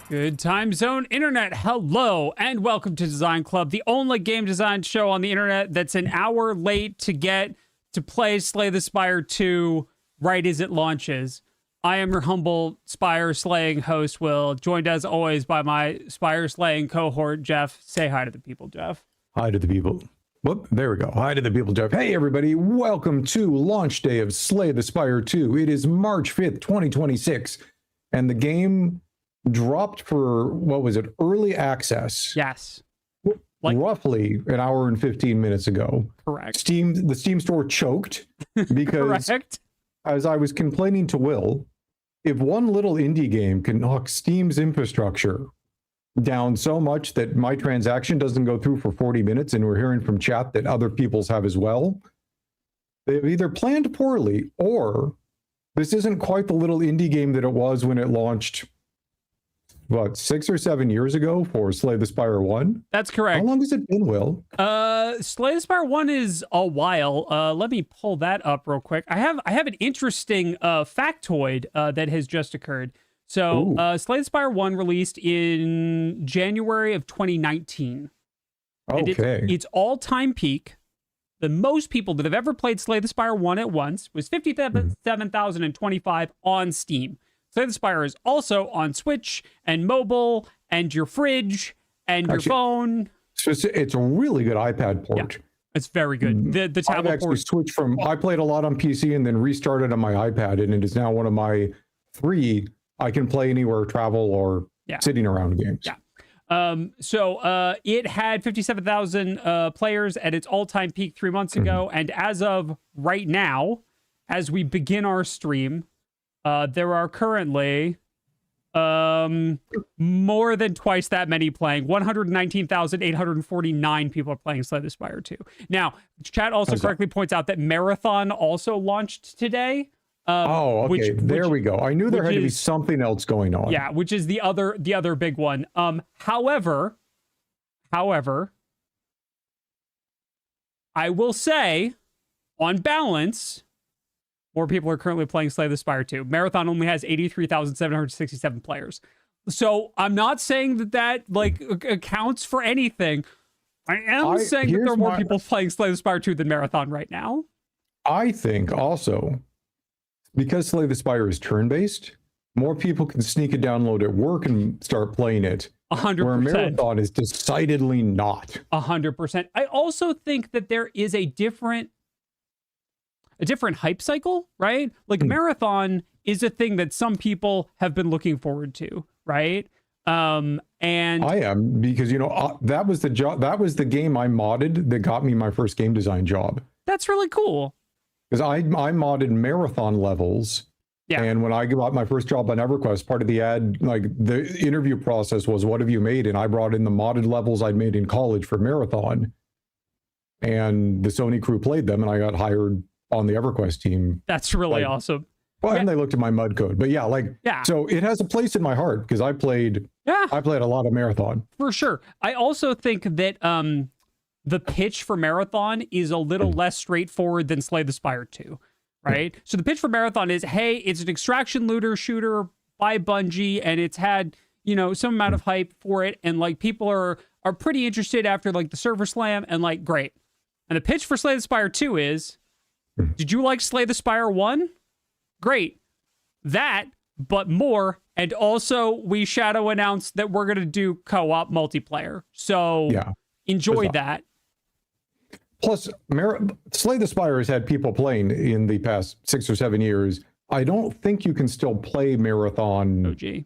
Good time zone internet. Hello and welcome to Design Club, the only game design show on the internet that's an hour late to get to play Slay the Spire 2 right as it launches. I am your humble Spire slaying host, Will, joined as always by my Spire slaying cohort, Geoff. Say hi to the people, Geoff. Hi to the people. Whoop, there we go. Hi to the people, Geoff. Hey, everybody. Welcome to launch day of Slay the Spire 2. It is March 5th, 2026, and the game dropped for, what was it, early access. Yes. Roughly an hour and 15 minutes ago. Correct. The Steam store choked because Correct. As I was complaining to Will, if one little indie game can knock Steam's infrastructure down so much that my transaction doesn't go through for 40 minutes, and we're hearing from chat that other people's have as well, they've either planned poorly or this isn't quite the little indie game that it was when it launched, what, 6 or 7 years ago for Slay the Spire 1? That's correct. How long has it been, Will? Slay the Spire 1 is a while. Let me pull that up real quick. I have an interesting factoid that has just occurred. So Slay the Spire 1 released in January of 2019. Okay. And its all-time peak, the most people that have ever played Slay the Spire 1 at once, was 57,025 on Steam. Slay the Spire is also on Switch and mobile and your fridge and your phone. It's a really good iPad port. Yeah, it's very good. The tablet I've actually port. switched from, I played a lot on PC and then restarted on my iPad, and it is now one of my 3 I can play anywhere, travel, or sitting around games. Yeah. So it had 57,000 players at its all-time peak 3 months ago, and as of right now, as we begin our stream, there are currently more than twice that many playing. 119,849 people are playing Slay the Spire 2. Now, chat also correctly points out that Marathon also launched today. Okay. There we go. I knew there had to be something else going on. Yeah, which is the other big one. However, I will say, on balance, more people are currently playing Slay the Spire 2. Marathon only has 83,767 players. So I'm not saying that accounts for anything. I am saying that there are more people playing Slay the Spire 2 than Marathon right now. I think also, because Slay the Spire is turn-based, more people can sneak a download at work and start playing it. 100%. Where Marathon is decidedly not. 100%. I also think that there is a different hype cycle, right? Like Marathon is a thing that some people have been looking forward to, right? And I am, because that was the game I modded that got me my first game design job. That's really cool. Because I modded Marathon levels. Yeah. And when I got my first job on EverQuest, part of the the interview process was, what have you made? And I brought in the modded levels I'd made in college for Marathon. And the Sony crew played them, and I got hired on the EverQuest team. That's really awesome. Well, and they looked at my mud code, but so it has a place in my heart because I played a lot of Marathon. For sure. I also think that the pitch for Marathon is a little less straightforward than Slay the Spire 2, right? So the pitch for Marathon is, hey, it's an extraction looter shooter by Bungie, and it's had, some amount of hype for it, and people are pretty interested after the server slam, and great. And the pitch for Slay the Spire 2 is, did you like Slay the Spire 1? Great. That, but more. And also, we shadow announced that we're going to do co-op multiplayer. So enjoy that. Plus, Slay the Spire has had people playing in the past 6 or 7 years. I don't think you can still play Marathon. OG.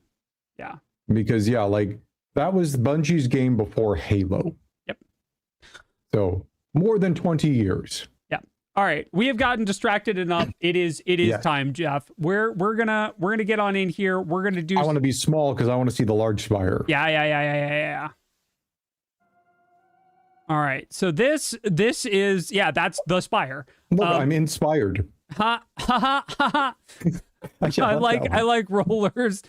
Yeah. Because, that was Bungie's game before Halo. Yep. So, more than 20 years. All right, we have gotten distracted enough. It is time, Geoff. We're gonna get on in here. We're gonna do. I want to be small because I want to see the large spire. Yeah. All right, so this is that's the spire. Look, I'm inspired. Ha ha ha ha. I like rollers.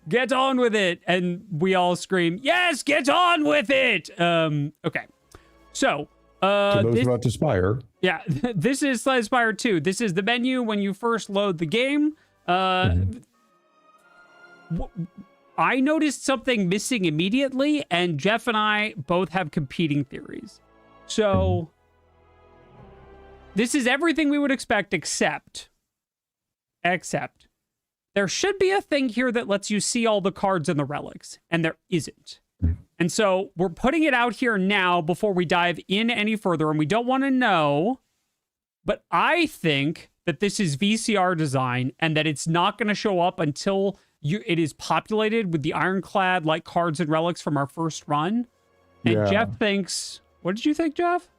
Get on with it, and we all scream, yes, get on with it. Okay, so To those about the Spire. Yeah, this is Slay the Spire 2. This is the menu when you first load the game. I noticed something missing immediately, and Geoff and I both have competing theories. So, this is everything we would expect, except there should be a thing here that lets you see all the cards and the relics, and there isn't. And so we're putting it out here now before we dive in any further, and we don't want to know, but I think that this is VCR design and that it's not going to show up until it is populated with the ironclad like cards and relics from our first run. And Geoff thinks, what did you think, Geoff?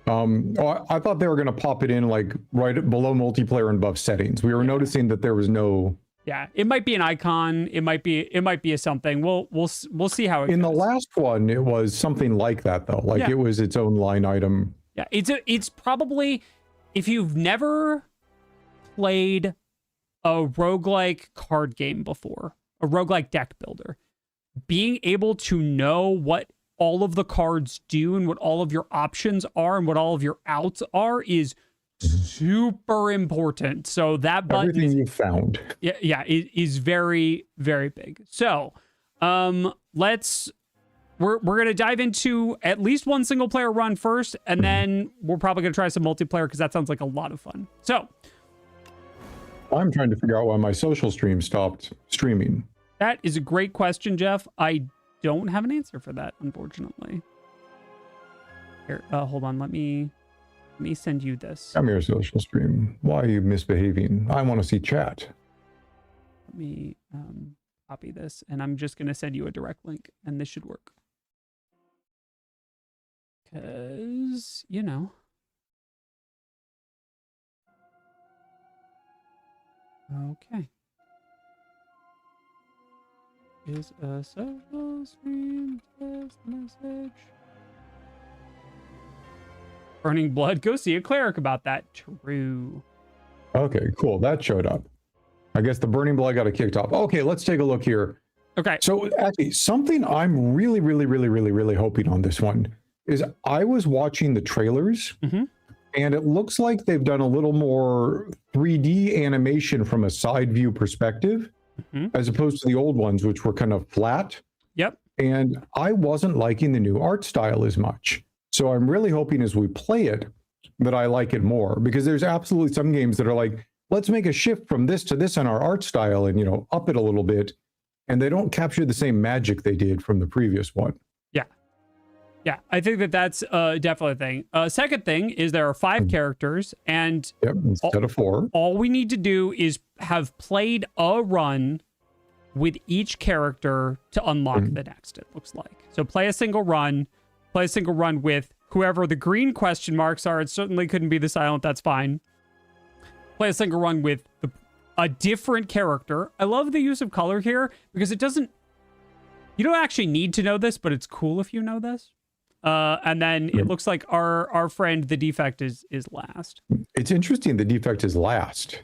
I thought they were going to pop it in like right below multiplayer and buff settings. We were noticing that there was no. Yeah, it might be an icon. It might be a something. We'll see how it goes. In the last one, it was something like that though. Like it was its own line item. Yeah, it's probably, if you've never played a roguelike card game before, a roguelike deck builder, being able to know what all of the cards do and what all of your options are and what all of your outs are is super important. So that button everything you found. Yeah, it is very, very big. So we're gonna dive into at least one single player run first, and then we're probably gonna try some multiplayer because that sounds like a lot of fun. So I'm trying to figure out why my social stream stopped streaming. That is a great question, Geoff. I don't have an answer for that, unfortunately. Here, hold on. Let me send you this. Come here, social stream. Why are you misbehaving? I want to see chat. Let me copy this, and I'm just going to send you a direct link, and this should work. Because, you know. Okay. Is a social stream test message. Burning blood. Go see a cleric about that. True. Okay, cool. That showed up. I guess the burning blood got it kicked off. Okay, let's take a look here. Okay. So actually, something I'm really hoping on this one is I was watching the trailers, and it looks like they've done a little more 3D animation from a side view perspective, as opposed to the old ones, which were kind of flat. Yep. And I wasn't liking the new art style as much. So I'm really hoping as we play it that I like it more, because there's absolutely some games that are like, let's make a shift from this to this in our art style and, you know, up it a little bit. And they don't capture the same magic they did from the previous one. Yeah. Yeah, I think that's definitely a thing. Second thing is there are 5 characters, and instead of 4. All we need to do is have played a run with each character to unlock the next, it looks like. So play a single run with whoever the green question marks are. It certainly couldn't be the silent, that's fine. Play a single run with a different character. I love the use of color here because it doesn't, you don't actually need to know this, but it's cool if you know this. And then it looks like our friend, the defect, is last. It's interesting the defect is last.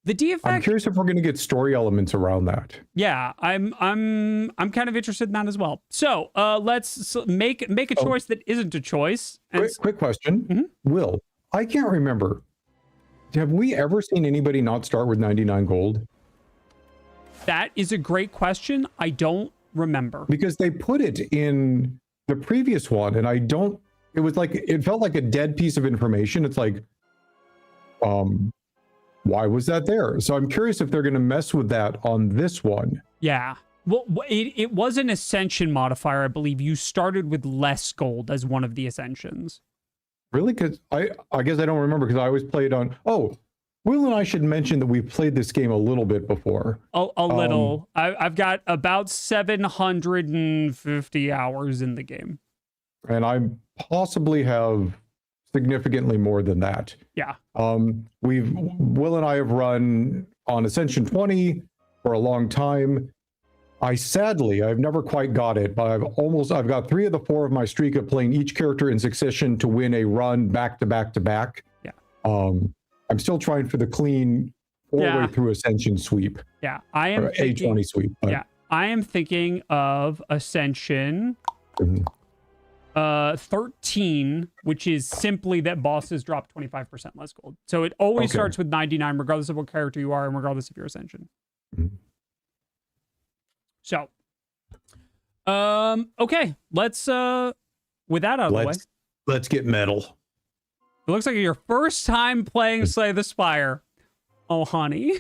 The defect, I'm curious if we're going to get story elements around that. Yeah, I'm kind of interested in that as well. So let's make a choice that isn't a choice. Quick question. Will, I can't remember. Have we ever seen anybody not start with 99 gold? That is a great question. I don't remember. Because they put it in the previous one, and it was like, it felt like a dead piece of information. It's like, why was that there? So I'm curious if they're going to mess with that on this one. Yeah. Well, it was an ascension modifier. I believe you started with less gold as one of the ascensions. Really? Because I guess I don't remember, because I always played on... Oh, Will and I should mention that we've played this game a little bit before. A little. I've got about 750 hours in the game. And I possibly have significantly more than that. Yeah. Will and I have run on Ascension 20 for a long time. I've never quite got it, but I've got 3 of the 4 of my streak of playing each character in succession to win a run back to back to back. Yeah. I'm still trying for the clean 4-way through Ascension sweep. Yeah. I am thinking, A20 sweep. Yeah. I am thinking of Ascension 13, which is simply that bosses drop 25% less gold. So it always starts with 99, regardless of what character you are and regardless of your ascension. Mm-hmm. So, okay, let's, with that out of the way. Let's get metal. It looks like your first time playing Slay the Spire. Oh, honey.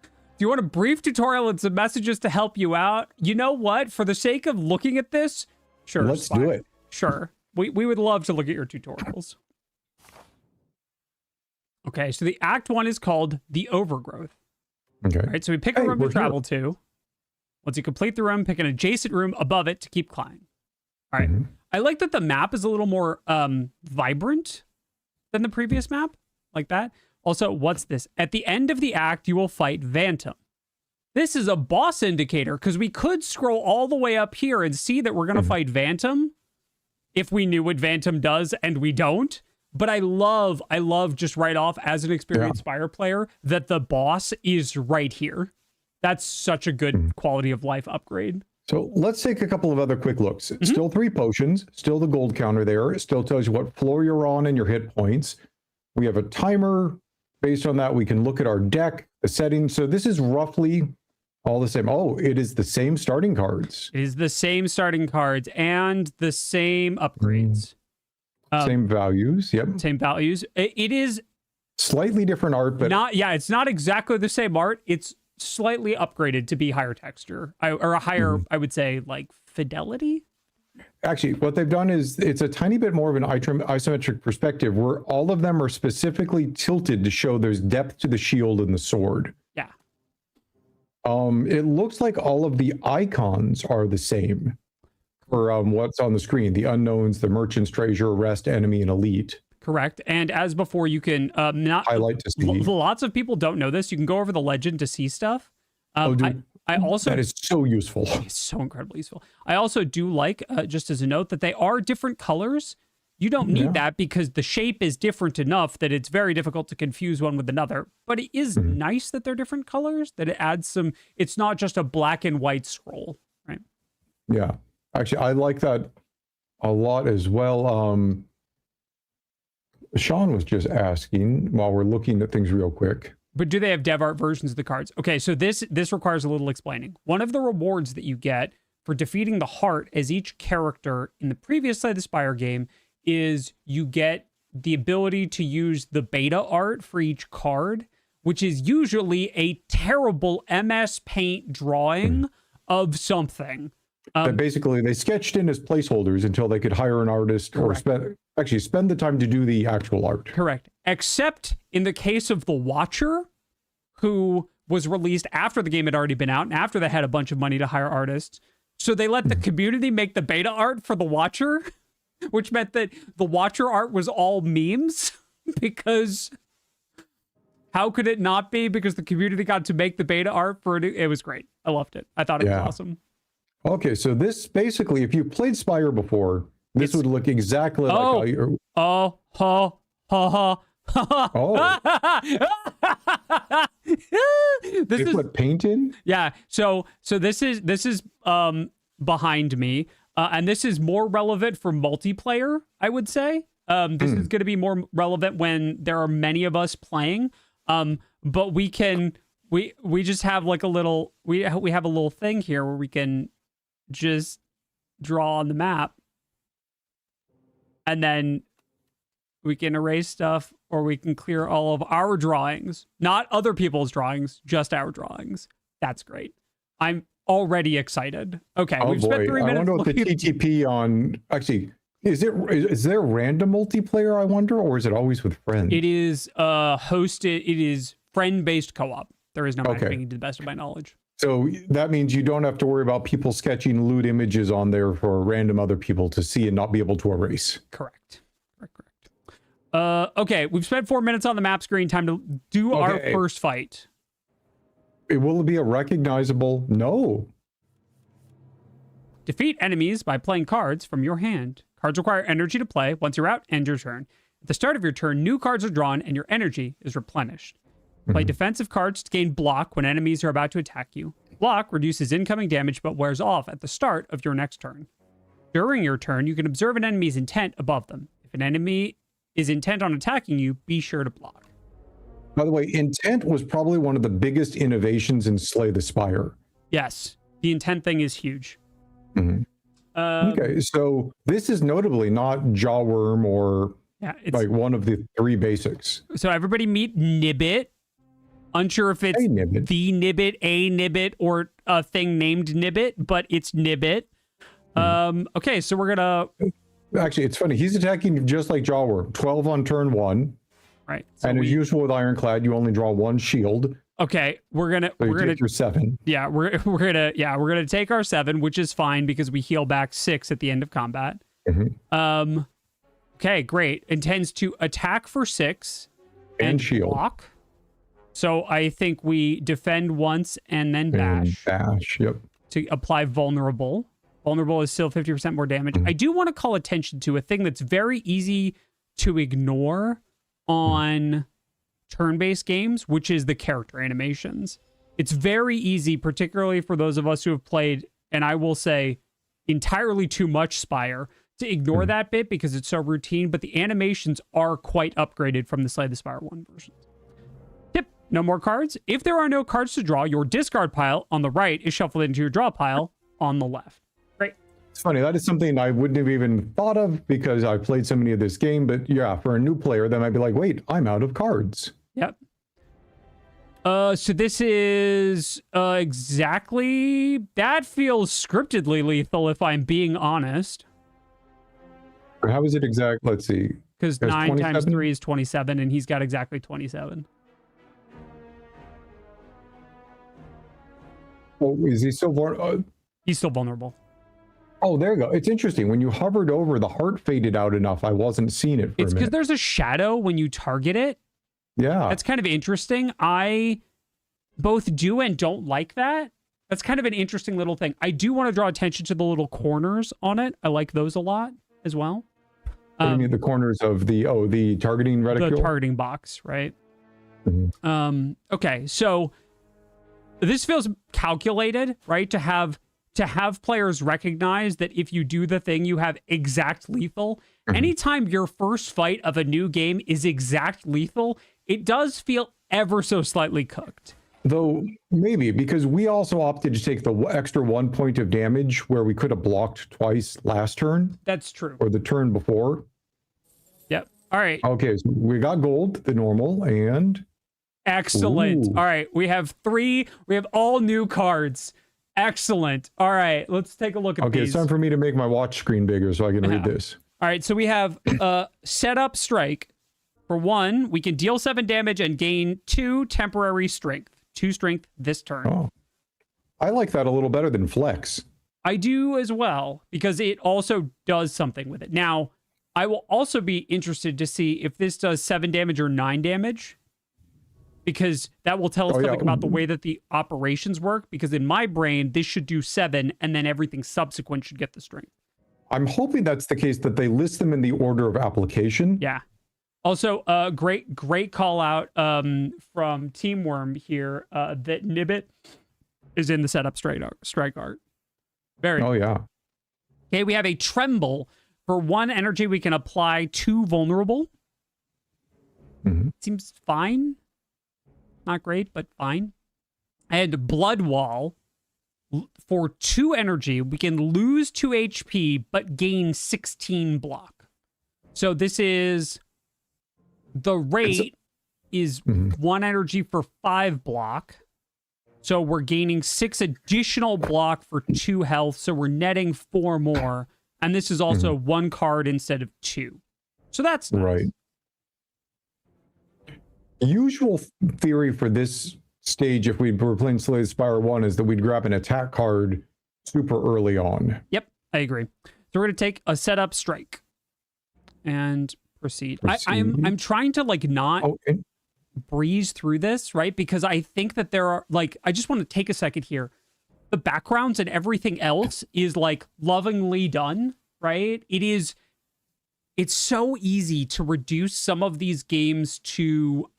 Do you want a brief tutorial and some messages to help you out? You know what? For the sake of looking at this, sure. Let's do it. Sure. We would love to look at your tutorials. Okay, so the Act 1 is called The Overgrowth. Okay. All right, so we pick a room to travel to. Once you complete the room, pick an adjacent room above it to keep climbing. All right. I like that the map is a little more vibrant than the previous map, like that. Also, what's this? At the end of the act, you will fight Vantum. This is a boss indicator, because we could scroll all the way up here and see that we're going to fight Vantum if we knew what Vantum does, and we don't. But I love just right off, as an experienced Spire player, that the boss is right here. That's such a good quality of life upgrade. So let's take a couple of other quick looks. Still 3 potions, still the gold counter there. It still tells you what floor you're on and your hit points. We have a timer. Based on that, we can look at our deck, the settings. So this is roughly all the same. Oh, it is the same starting cards. It is the same starting cards and the same upgrades. Same values. Yep. Same values. It is slightly different art, but it's not exactly the same art. It's slightly upgraded to be higher texture or a higher, I would say, like fidelity. Actually, what they've done is it's a tiny bit more of an isometric perspective where all of them are specifically tilted to show there's depth to the shield and the sword. Yeah. It looks like all of the icons are the same for what's on the screen. The unknowns, the merchant's treasure, rest, enemy, and elite. Correct. And as before, you can not highlight to see. Lots of people don't know this. You can go over the legend to see stuff. I also, that is so useful. It's so incredibly useful. I also do like, just as a note, that they are different colors. You don't need that because the shape is different enough that it's very difficult to confuse one with another. But it is nice that they're different colors, that it adds some, it's not just a black and white scroll, right? Yeah. Actually, I like that a lot as well. Sean was just asking while we're looking at things real quick. But do they have dev art versions of the cards? Okay, so this requires a little explaining. One of the rewards that you get for defeating the heart as each character in the previous Slay the Spire game is you get the ability to use the beta art for each card, which is usually a terrible MS Paint drawing of something. That basically they sketched in as placeholders until they could hire an artist or spend the time to do the actual art. Correct. Except in the case of The Watcher, who was released after the game had already been out and after they had a bunch of money to hire artists. So they let the community make the beta art for The Watcher, which meant that The Watcher art was all memes because how could it not be? Because the community got to make the beta art for it. It was great. I loved it. I thought it was awesome. Okay, so this basically, if you played Spire before, this would look exactly like how you're... This is what paint in? Yeah. So this is behind me, and this is more relevant for multiplayer, I would say. This is going to be more relevant when there are many of us playing. But we just have like a little we have a little thing here where we can just draw on the map, and then we can erase stuff, or we can clear all of our drawings, not other people's drawings, just our drawings. That's great. I'm already excited. Okay, we've spent 3 minutes. I wonder what the TTP on actually is there random multiplayer, I wonder, or is it always with friends? It is hosted. It is friend-based co-op. There is no matchmaking to the best of my knowledge. So that means you don't have to worry about people sketching lewd images on there for random other people to see and not be able to erase. Correct. Okay, we've spent 4 minutes on the map screen. Time to do our first fight. Will it be a recognizable? No. Defeat enemies by playing cards from your hand. Cards require energy to play. Once you're out, end your turn. At the start of your turn, new cards are drawn and your energy is replenished. Play defensive cards to gain block when enemies are about to attack you. Block reduces incoming damage but wears off at the start of your next turn. During your turn, you can observe an enemy's intent above them. If an enemy is intent on attacking you, be sure to block. By the way, intent was probably one of the biggest innovations in Slay the Spire. Yes, the intent thing is huge. Mm-hmm. Okay, so this is notably not Jawworm or like one of the three basics. So everybody meet Nibbit. Unsure if it's Nibbit. the Nibbit, a Nibbit, or a thing named Nibbit, but it's Nibbit. Okay, so we're gonna... Actually, it's funny. He's attacking just like Jawworm. 12 on turn 1. Right. So and as usual with Ironclad, you only draw 1 shield. Okay, we're gonna take your 7. Yeah, we're gonna take our 7, which is fine because we heal back 6 at the end of combat. Mm-hmm. Okay, great. Intends to attack for 6 and shield. Block. So I think we defend once and then bash. Yep. To apply vulnerable. Vulnerable is still 50% more damage. I do want to call attention to a thing that's very easy to ignore on turn-based games, which is the character animations. It's very easy, particularly for those of us who have played, and I will say entirely too much Spire, to ignore that bit because it's so routine, but the animations are quite upgraded from the Slay the Spire 1 version. Tip, no more cards. If there are no cards to draw, your discard pile on the right is shuffled into your draw pile on the left. Great. It's funny, that is something I wouldn't have even thought of because I played so many of this game, but yeah, for a new player, they might be like, wait, I'm out of cards. Yep. So this is exactly... That feels scriptedly lethal, if I'm being honest. How is it exact? Let's see. Because 9 times 3 is 27, and he's got exactly 27. Oh, is he still vulnerable? He's still vulnerable. Oh, there you go. It's interesting. When you hovered over, the heart faded out enough. I wasn't seeing it for a minute. It's because there's a shadow when you target it. Yeah. That's kind of interesting. I both do and don't like that. That's kind of an interesting little thing. I do want to draw attention to the little corners on it. I like those a lot as well. You mean the corners of the targeting reticule? The targeting box, right? Mm-hmm. Okay, so this feels calculated, right? To have players recognize that if you do the thing, you have exact lethal. Anytime your first fight of a new game is exact lethal, it does feel ever so slightly cooked. Though maybe because we also opted to take the extra 1 point of damage where we could have blocked twice last turn. That's true. Or the turn before. Yep. All right. Okay, so we got gold, the normal, and... Excellent. Ooh. All right, we have 3. We have all new cards. Excellent. All right, let's take a look at these. Okay, it's time for me to make my watch screen bigger so I can read this. All right, so we have Setup Strike. For 1, we can deal 7 damage and gain 2 temporary strength. 2 strength this turn. Oh, I like that a little better than Flex. I do as well, because it also does something with it. Now, I will also be interested to see if this does 7 damage or 9 damage, because that will tell us something about the way that the operations work, because in my brain, this should do 7, and then everything subsequent should get the strength. I'm hoping that's the case, that they list them in the order of application. Yeah. Also, great call out from Teamworm here that Nibbit is in the setup strike art. Very Oh, yeah. Okay, we have a Tremble. For 1 energy, we can apply 2 vulnerable. Seems fine. Not great, but fine. And Blood Wall. For 2 energy, we can lose 2 HP, but gain 16 block. So this is... The rate is 1 energy for 5 block. So we're gaining 6 additional block for 2 health. So we're netting 4 more. And this is also 1 card instead of 2. So that's nice. Right. Usual theory for this stage, if we were playing Slay the Spire 1, is that we'd grab an attack card super early on. Yep, I agree. So we're going to take a Setup Strike. And... Proceed. I'm trying to not breeze through this, right? Because I think that there are I just want to take a second here. The backgrounds and everything else is lovingly done, right? It's so easy to reduce some of these games to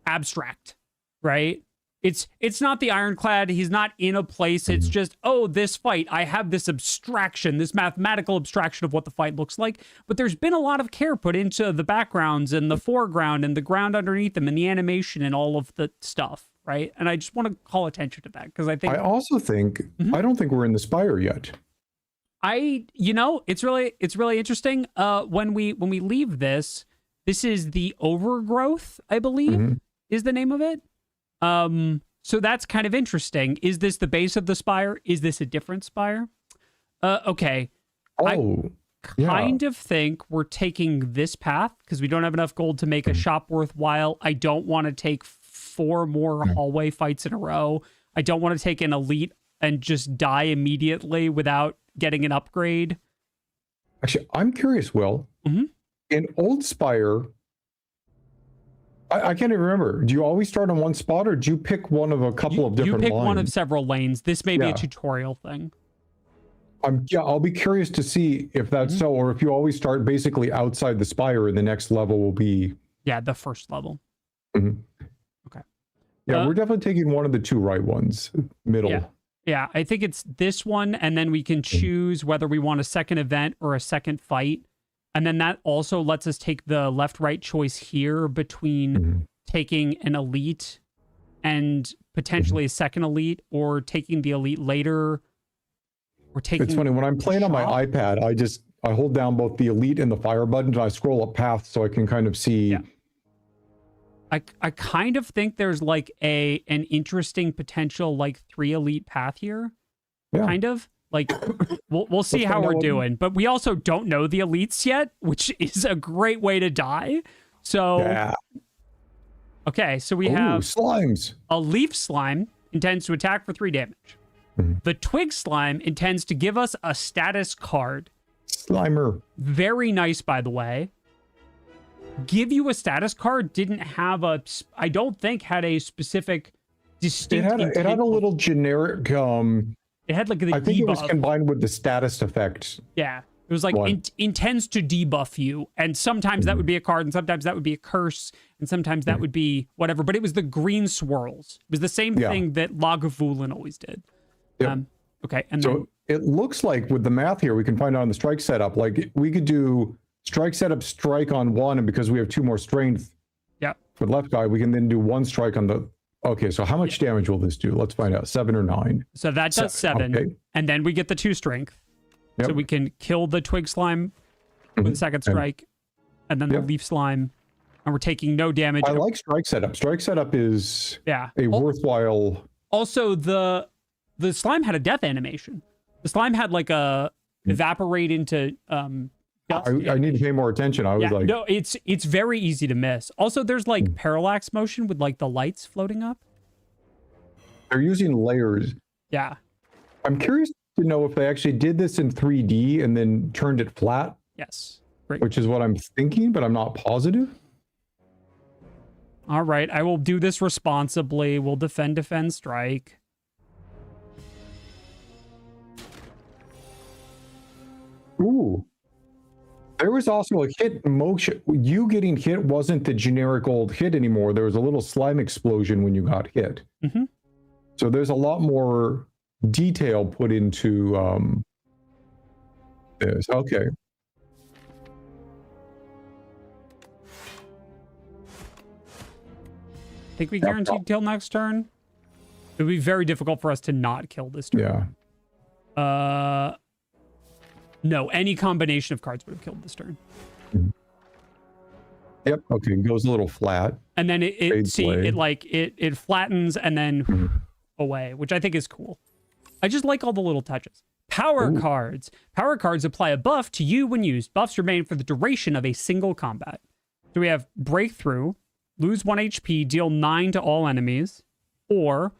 abstract, right? It's not the ironclad. He's not in a place. It's just, oh, this fight. I have this abstraction, this mathematical abstraction of what the fight looks like. But there's been a lot of care put into the backgrounds and the foreground and the ground underneath them and the animation and all of the stuff, right? And I just want to call attention to that because I think I also think I don't think we're in the Spire yet. It's really interesting. When we leave this is the Overgrowth, I believe, is the name of it. So that's kind of interesting. Is this the base of the spire? Is this a different spire? Okay. I kind of think we're taking this path because we don't have enough gold to make a shop worthwhile. I don't want to take 4 more hallway fights in a row. I don't want to take an elite and just die immediately without getting an upgrade. Actually, I'm curious, Will. In Old Spire, I can't even remember. Do you always start on one spot, or do you pick one of a couple of different lines? You pick one of several lanes. This may be a tutorial thing. I'll be curious to see if that's so, or if you always start basically outside the spire, and the next level will be the first level. Okay. Yeah, we're definitely taking one of the 2 right ones, middle. Yeah, I think it's this one, and then we can choose whether we want a second event or a second fight. And then that also lets us take the left-right choice here between taking an elite and potentially a second elite, or taking the elite later, or taking... It's funny, when I'm playing on my iPad, I hold down both the elite and the fire button, and I scroll up paths so I can kind of see... Yeah. I kind of think there's like an interesting potential like 3 elite path here. Yeah. Kind of. Like, we'll see how we're doing, but we also don't know the elites yet, which is a great way to die. So, okay, so we have slimes. A leaf slime intends to attack for 3 damage. The twig slime intends to give us a status card. Slimer. Very nice, by the way. Give you a status card didn't have I don't think had a specific distinct. It had a little generic. It had like the I think debuff. It was combined with the status effect. Yeah. It was like intends to debuff you. And sometimes that would be a card, and sometimes that would be a curse, and sometimes that would be whatever. But it was the green swirls. It was the same thing that Lagavulin always did. Yep. Okay. And so it looks like with the math here, we can find out on the strike setup, like we could do strike setup, strike on 1, and because we have 2 more strength for the left guy, we can then do 1 strike on the... Okay, so how much damage will this do? Let's find out. 7 or 9. So that does 7, and then we get the 2 strength. So we can kill the twig slime with a second strike, and then the leaf slime, and we're taking no damage. I like strike setup. Strike setup is a worthwhile... Also, the slime had a death animation. The slime had like a evaporate into... I need to pay more attention. I was like... No, it's very easy to miss. Also, there's like parallax motion with like the lights floating up. They're using layers. Yeah. I'm curious to know if they actually did this in 3D and then turned it flat. Yes. Great. Which is what I'm thinking, but I'm not positive. All right. I will do this responsibly. We'll defend, strike. Ooh. There was also a hit motion. You getting hit wasn't the generic old hit anymore. There was a little slime explosion when you got hit. So there's a lot more detail put into this. Okay. Think we guaranteed kill next turn? It would be very difficult for us to not kill this turn. Yeah. No, any combination of cards would have killed this turn. Yep. Okay. It goes a little flat. And then it flattens and then away, which I think is cool. I just like all the little touches. Power cards. Power cards apply a buff to you when used. Buffs remain for the duration of a single combat. So we have Breakthrough, lose 1 HP, deal 9 to all enemies, or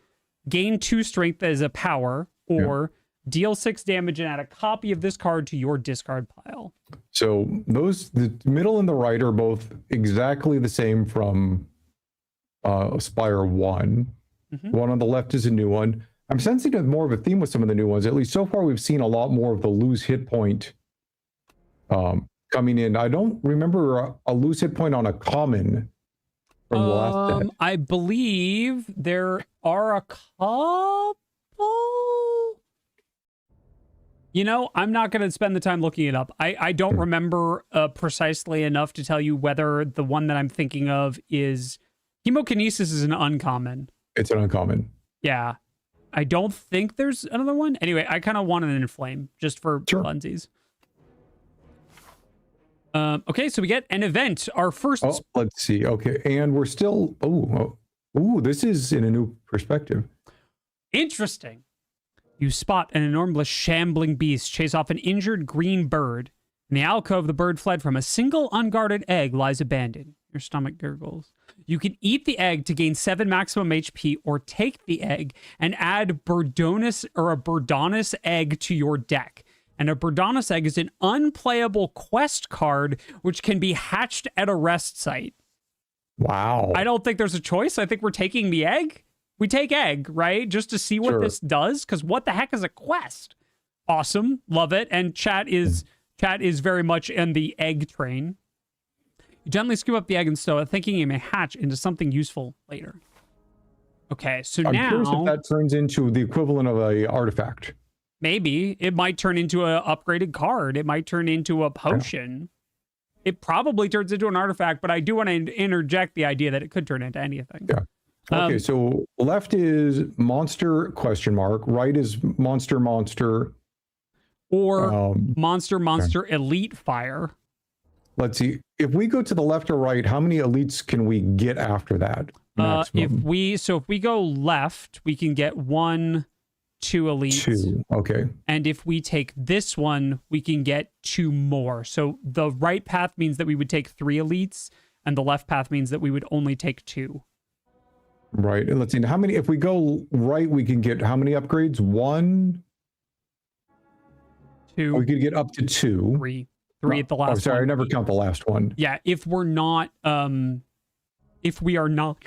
gain 2 strength as a power, or deal 6 damage and add a copy of this card to your discard pile. So the middle and the right are both exactly the same from Spire 1. One on the left is a new one. I'm sensing more of a theme with some of the new ones. At least so far, we've seen a lot more of the lose hit point coming in. I don't remember a lose hit point on a common from the last set? I believe there are a couple. You know, I'm not going to spend the time looking it up. I don't remember precisely enough to tell you whether the one that I'm thinking of is... Chemokinesis is an uncommon. It's an uncommon. Yeah. I don't think there's another one. Anyway, I kind of want an inflame just for funsies. Okay, so we get an event. Our first... Oh, let's see. Okay, and we're still... Oh, this is in a new perspective. Interesting. You spot an enormous shambling beast chase off an injured green bird. In the alcove, the bird fled from a single unguarded egg lies abandoned. Your stomach gurgles. You can eat the egg to gain 7 maximum HP, or take the egg and add Birdonus or a Birdonus egg to your deck. And a Birdonus egg is an unplayable quest card which can be hatched at a rest site. Wow. I don't think there's a choice. I think we're taking the egg. We take egg, right? Just to see what this does, because what the heck is a quest? Awesome. Love it. And chat is very much in the egg train. You gently scoop up the egg and stow it, thinking it may hatch into something useful later. Okay, so I'm now... curious if that turns into the equivalent of a artifact. Maybe. It might turn into an upgraded card. It might turn into a potion. Yeah. It probably turns into an artifact, but I do want to interject the idea that it could turn into anything. Yeah. Okay, so left is monster ? Right is monster. Or monster elite fire. Let's see. If we go to the left or right, how many elites can we get after that? If we go left, we can get 1, 2 elites. 2. Okay. And if we take this one, we can get 2 more. So the right path means that we would take 3 elites, and the left path means that we would only take 2. Right. And let's see. How many? If we go right, we can get how many upgrades? 1, 2. We could get up to 2. 3 at the last. Oh, sorry, one. I never count the last one. Yeah, if we are not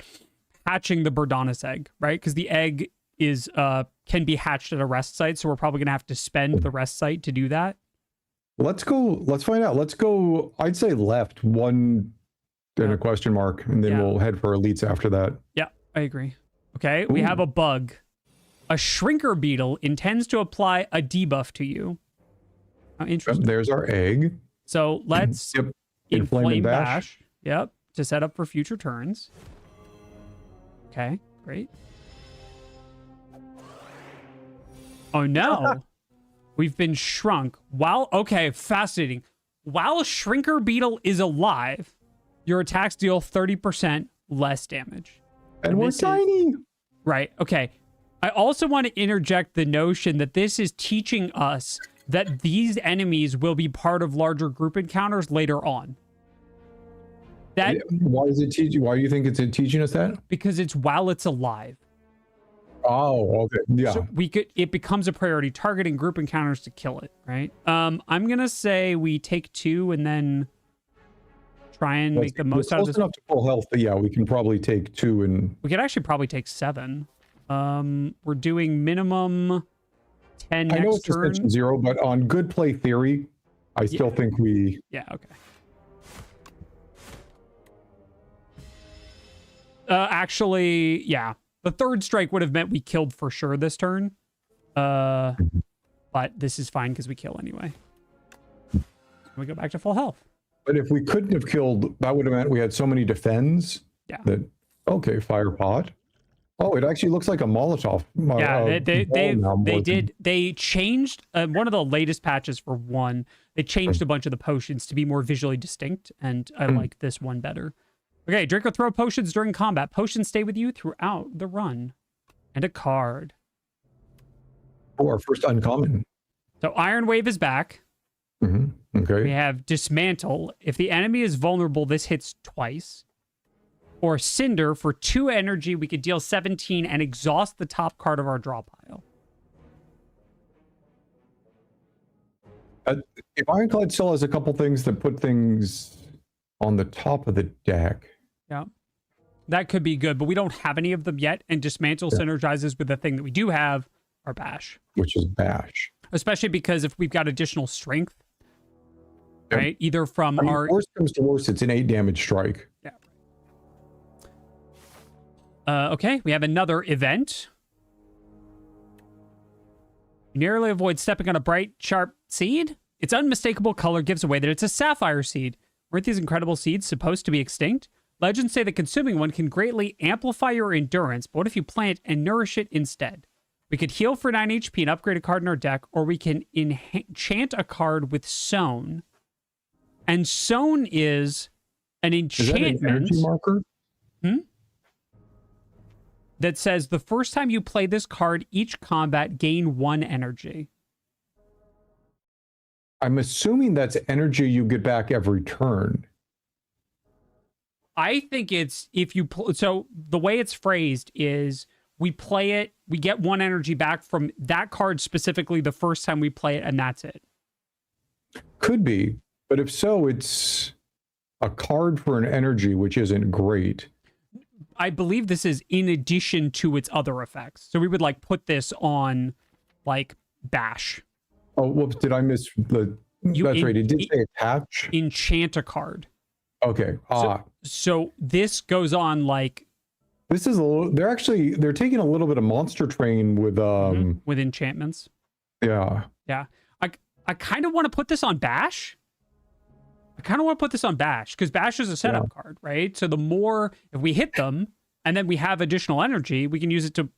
hatching the Birdonus egg, right? Because the egg is can be hatched at a rest site, so we're probably gonna have to spend the rest site to do that. Let's go. Let's find out. Let's go. I'd say left 1 and a question mark, and then we'll head for elites after that. Yeah, I agree. Okay, we have a bug. A shrinker beetle intends to apply a debuff to you. Oh, interesting. There's our egg. So let's inflame bash. Yep, to set up for future turns. Okay, great. Oh no, we've been shrunk. Okay, fascinating. While a shrinker beetle is alive, your attacks deal 30% less damage. And we're tiny. Right, okay. I also want to interject the notion that this is teaching us that these enemies will be part of larger group encounters later on. Why is it teaching? Why do you think it's teaching us that? Because it's while it's alive. Oh, okay. Yeah. So it becomes a priority target in group encounters to kill it, right? I'm gonna say we take 2 and then try and make the most out of this. Close enough to full health, but yeah, we can probably take 2 and we could actually probably take 7. We're doing minimum 10 next turn. I know it's suspension 0, but on good play theory, I still think we... Yeah, okay. Actually, yeah. The 3rd strike would have meant we killed for sure this turn. But this is fine because we kill anyway. We go back to full health. But if we couldn't have killed, that would have meant we had so many defends. Yeah. That, okay, fire pot. Oh, it actually looks like a Molotov. Yeah, they changed one of the latest patches for 1. They changed a bunch of the potions to be more visually distinct, and I like this one better. Okay, drink or throw potions during combat. Potions stay with you throughout the run. And a card. Oh, our first uncommon. So Iron Wave is back. Okay. We have Dismantle. If the enemy is vulnerable, this hits twice. Or Cinder. For 2 energy, we could deal 17 and exhaust the top card of our draw pile. If Ironclad still has a couple things that put things on the top of the deck. Yeah. That could be good, but we don't have any of them yet, and Dismantle synergizes with the thing that we do have, our Bash. Which is Bash. Especially because if we've got additional strength, right? Either from our... Worst comes to worst, it's an 8 damage strike. Yeah. Okay, we have another event. You narrowly avoid stepping on a bright, sharp seed. Its unmistakable color gives away that it's a sapphire seed. Weren't these incredible seeds supposed to be extinct? Legends say that consuming one can greatly amplify your endurance, but what if you plant and nourish it instead? We could heal for 9 HP and upgrade a card in our deck, or we can enchant a card with Sown. And Sown is an enchantment. Is that an energy marker? That says the first time you play this card, each combat gain 1 energy. I'm assuming that's energy you get back every turn. I think it's if you so the way it's phrased is we play it, we get 1 energy back from that card specifically the first time we play it, and that's it. Could be, but if so, it's a card for an energy, which isn't great. I believe this is in addition to its other effects. So we would like put this on like Bash. Oh, whoops, did I miss the... That's right, it did say attach. Enchant a card. Okay, So this goes on like... This is a little... They're taking a little bit of Monster Train with... with enchantments. Yeah. Yeah. I kind of want to put this on Bash. Because Bash is a setup card, right? So the more, if we hit them, and then we have additional energy, we can use it to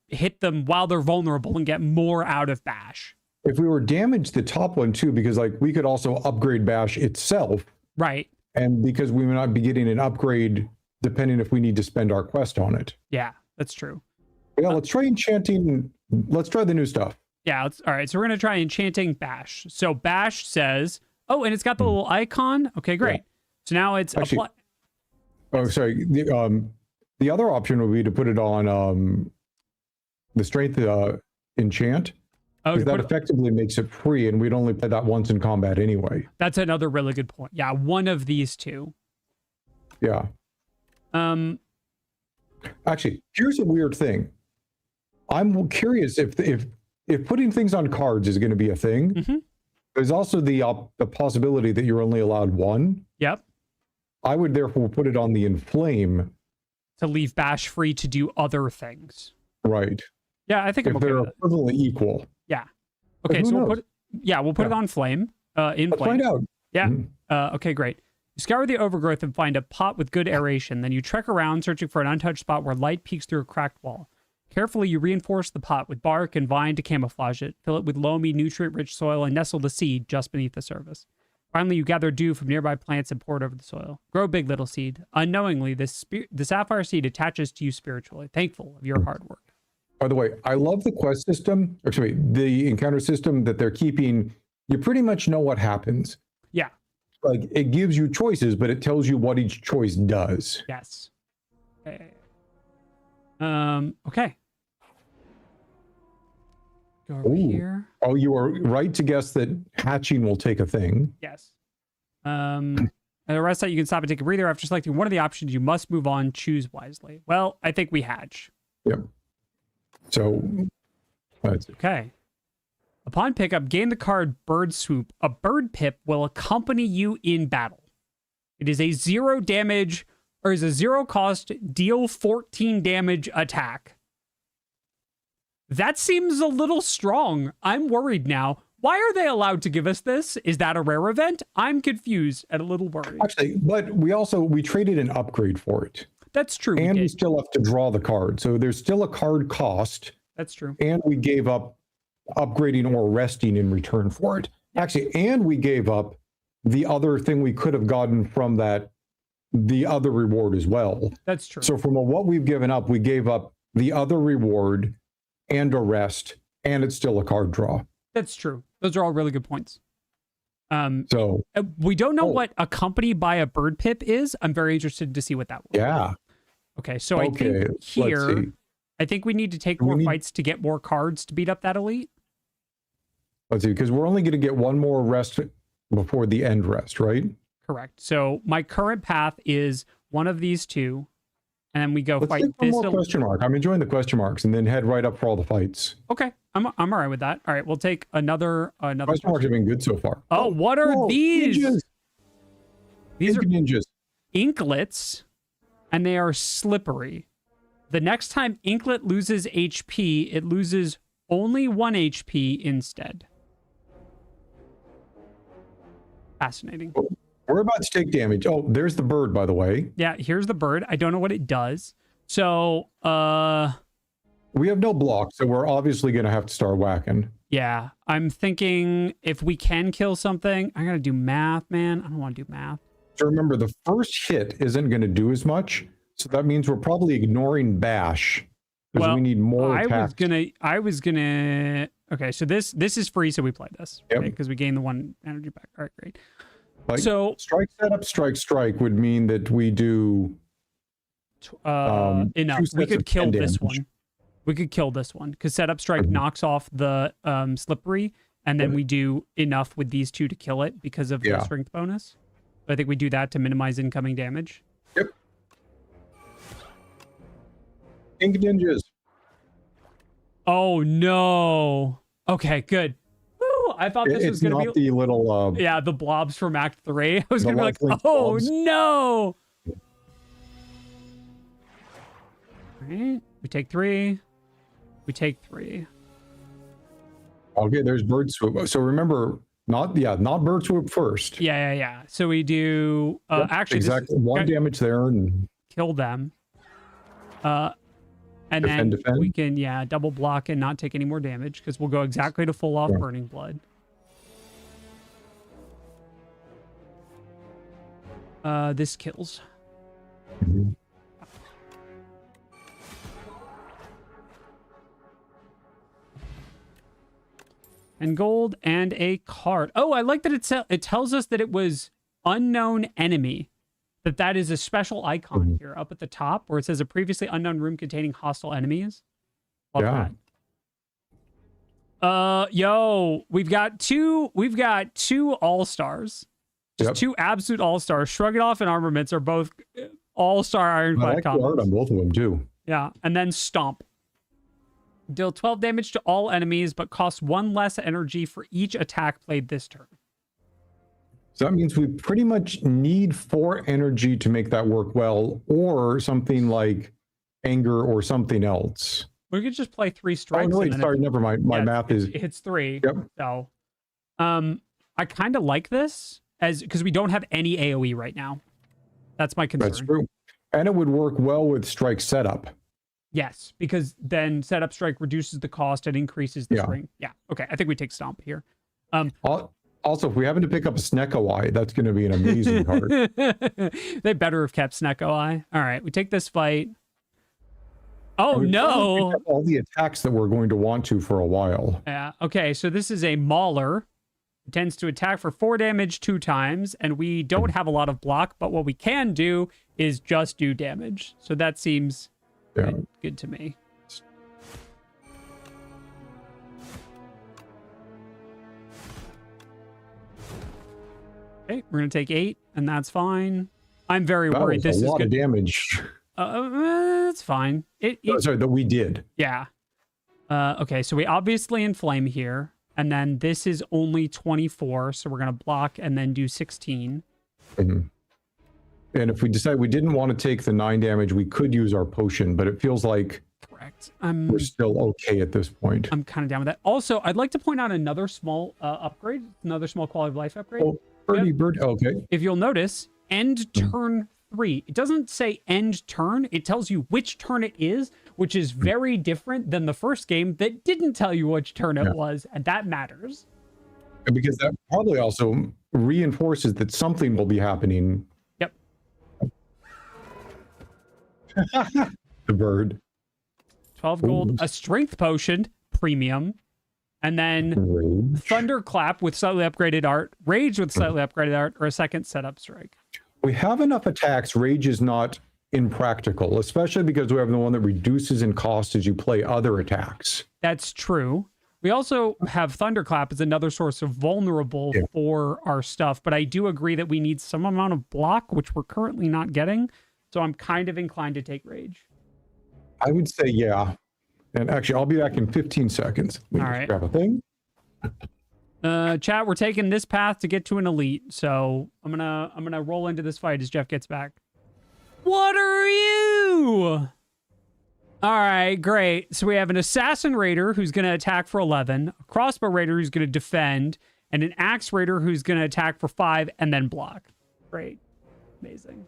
hit them while they're vulnerable and get more out of Bash. If we were damaged the top one too, because like we could also upgrade Bash itself. Right. And because we may not be getting an upgrade depending if we need to spend our quest on it. Yeah, that's true. Yeah, let's try enchanting. Let's try the new stuff. Yeah, all right. So we're going to try enchanting Bash. So Bash says, oh, and it's got the little icon. Okay, great. Yeah. So now it's... Actually, oh, sorry. The other option would be to put it on the strength enchant. Oh, because that effectively makes it free, and we'd only play that once in combat anyway. That's another really good point. Yeah, one of these two. Yeah. Actually, here's a weird thing. I'm curious if putting things on cards is going to be a thing. Mm-hmm. There's also the possibility that you're only allowed 1. Yep. I would therefore put it on the Inflame. To leave Bash free to do other things. Right. Yeah, I think if they're equivalently equal. Yeah. Okay, so we'll put it on Flame. Let's find out. Yeah. Okay, great. You scour the overgrowth and find a pot with good aeration. Then you trek around searching for an untouched spot where light peeks through a cracked wall. Carefully, you reinforce the pot with bark and vine to camouflage it. Fill it with loamy, nutrient-rich soil and nestle the seed just beneath the surface. Finally, you gather dew from nearby plants and pour it over the soil. Grow big, little seed. Unknowingly, the sapphire seed attaches to you spiritually, thankful of your hard work. By the way, I love the quest system, actually, the encounter system that they're keeping. You pretty much know what happens. Yeah. Like, it gives you choices, but it tells you what each choice does. Yes. Okay. Go over here. Oh, you are right to guess that hatching will take a thing. Yes. At the rest that you can stop and take a breather. After selecting one of the options, you must move on. Choose wisely. Well, I think we hatch. Yep. So, that's okay. Upon pickup, gain the card Bird Swoop. A bird pip will accompany you in battle. It is a 0 damage, or is a 0 cost, deal 14 damage attack. That seems a little strong. I'm worried now. Why are they allowed to give us this? Is that a rare event? I'm confused and a little worried. Actually, but we traded an upgrade for it. That's true. And we still have to draw the card. So there's still a card cost. That's true. And we gave up upgrading or resting in return for it. Actually, and we gave up the other thing we could have gotten from the other reward as well. That's true. So from what we've given up, we gave up the other reward and a rest, and it's still a card draw. That's true. Those are all really good points. So we don't know what accompanied by a bird pip is. I'm very interested to see what that will be. Yeah. Okay, so I think here, I think we need to take more fights to get more cards to beat up that elite. Let's see, because we're only going to get one more rest before the end rest, right? Correct. So my current path is one of these two, and then we go fight this. One more question mark. I'm enjoying the question marks, and then head right up for all the fights. Okay, I'm all right with that. All right, we'll take another question marks have been good so far. Oh, what are these? Ninjas. These are ninjas. inklets, and they are slippery. The next time Inklet loses HP, it loses only 1 HP instead. Fascinating. We're about to take damage. Oh, there's the bird, by the way. Yeah, here's the bird. I don't know what it does. So, we have no block, so we're obviously going to have to start whacking. yeah, I'm thinking if we can kill something, I gotta do math, man. I don't want to do math. So remember, the first hit isn't going to do as much, so that means we're probably ignoring bash because we need more attacks. I was gonna. Okay, so this is free, so we play this. Yep. Because we gain the 1 energy back. All right, great. Like, So strike setup, strike would mean that we do enough. 2 We sets could of kill 10 this damage. one. We could kill this one because setup strike knocks off the slippery, and then we do enough with these 2 to kill it because of the strength bonus. I think we do that to minimize incoming damage. Yep. Ink ninjas. Oh no. Okay, good. Woo, I thought this was going to be the little yeah, the blobs from Act 3. I was going to be like, oh blobs. no. All right, we take 3. We take 3. Okay, there's bird swoop. So remember, not bird swoop first. Yeah. So we do actually exactly 1 damage there and kill them. And defend. we can double block and not take any more damage because we'll go exactly to full off burning blood. This kills. Mhm. And gold and a card. Oh, I like that it tells us that it was unknown enemy. That is a special icon here up at the top where it says a previously unknown room containing hostile enemies. Love that. Yo, we've got two all-stars. Just 2 absolute all-stars. Shrug It Off and Armaments are both all-star Ironclad I like the art on both of them too. Yeah, and then Stomp. Deal 12 damage to all enemies, but cost 1 less energy for each attack played this turn. So that means we pretty much need 4 energy to make that work well, or something like anger or something else. We could just play 3 strikes. Oh, no, wait, sorry, never mind. My math is... It hits 3. Yep. So, I kind of like this because we don't have any AoE right now. That's my concern. That's true. And it would work well with strike setup. Yes, because then setup strike reduces the cost and increases the string. Yeah. Okay, I think we take Stomp here. Also, if we happen to pick up a Snecko Eye, that's going to be an amazing card. They better have kept Snecko Eye. All right, we take this fight. Oh, no. Pick up all the attacks that we're going to want to for a while. Yeah. Okay, so this is a Mauler. It tends to attack for 4 damage 2 times, and we don't have a lot of block, but what we can do is just do damage. So that seems good to me. Okay, we're going to take 8, and that's fine. I'm very worried this is a lot good. of damage. That's fine. Sorry, that we did. Yeah. Okay, so we obviously inflame here, and then this is only 24, so we're going to block and then do 16. Mm-hmm. And if we decide we didn't want to take the 9 damage, we could use our potion, but it feels like we're still okay at this point. I'm kind of down with that. Also, I'd like to point out another small upgrade, another small quality of life upgrade. Oh, bird. Okay. If you'll notice, end turn 3. It doesn't say end turn. It tells you which turn it is, which is very different than the first game that didn't tell you which turn it was, and that matters. Because that probably also reinforces that something will be happening. Yep. The bird. 12 gold, a strength potion, premium, and then Rage. Thunderclap with slightly upgraded art, Rage with slightly upgraded art, or a second setup strike. We have enough attacks. Rage is not impractical, especially because we have the one that reduces in cost as you play other attacks. That's true. We also have Thunderclap as another source of vulnerable for our stuff, but I do agree that we need some amount of block, which we're currently not getting, so I'm kind of inclined to take Rage. I would say yeah. And actually, I'll be back in 15 seconds. All right. Grab a thing. Chat, we're taking this path to get to an elite, so I'm gonna roll into this fight as Geoff gets back. What are you? All right, great. So we have an assassin raider who's going to attack for 11, a crossbow raider who's going to defend, and an axe raider who's going to attack for 5 and then block. Great. Amazing.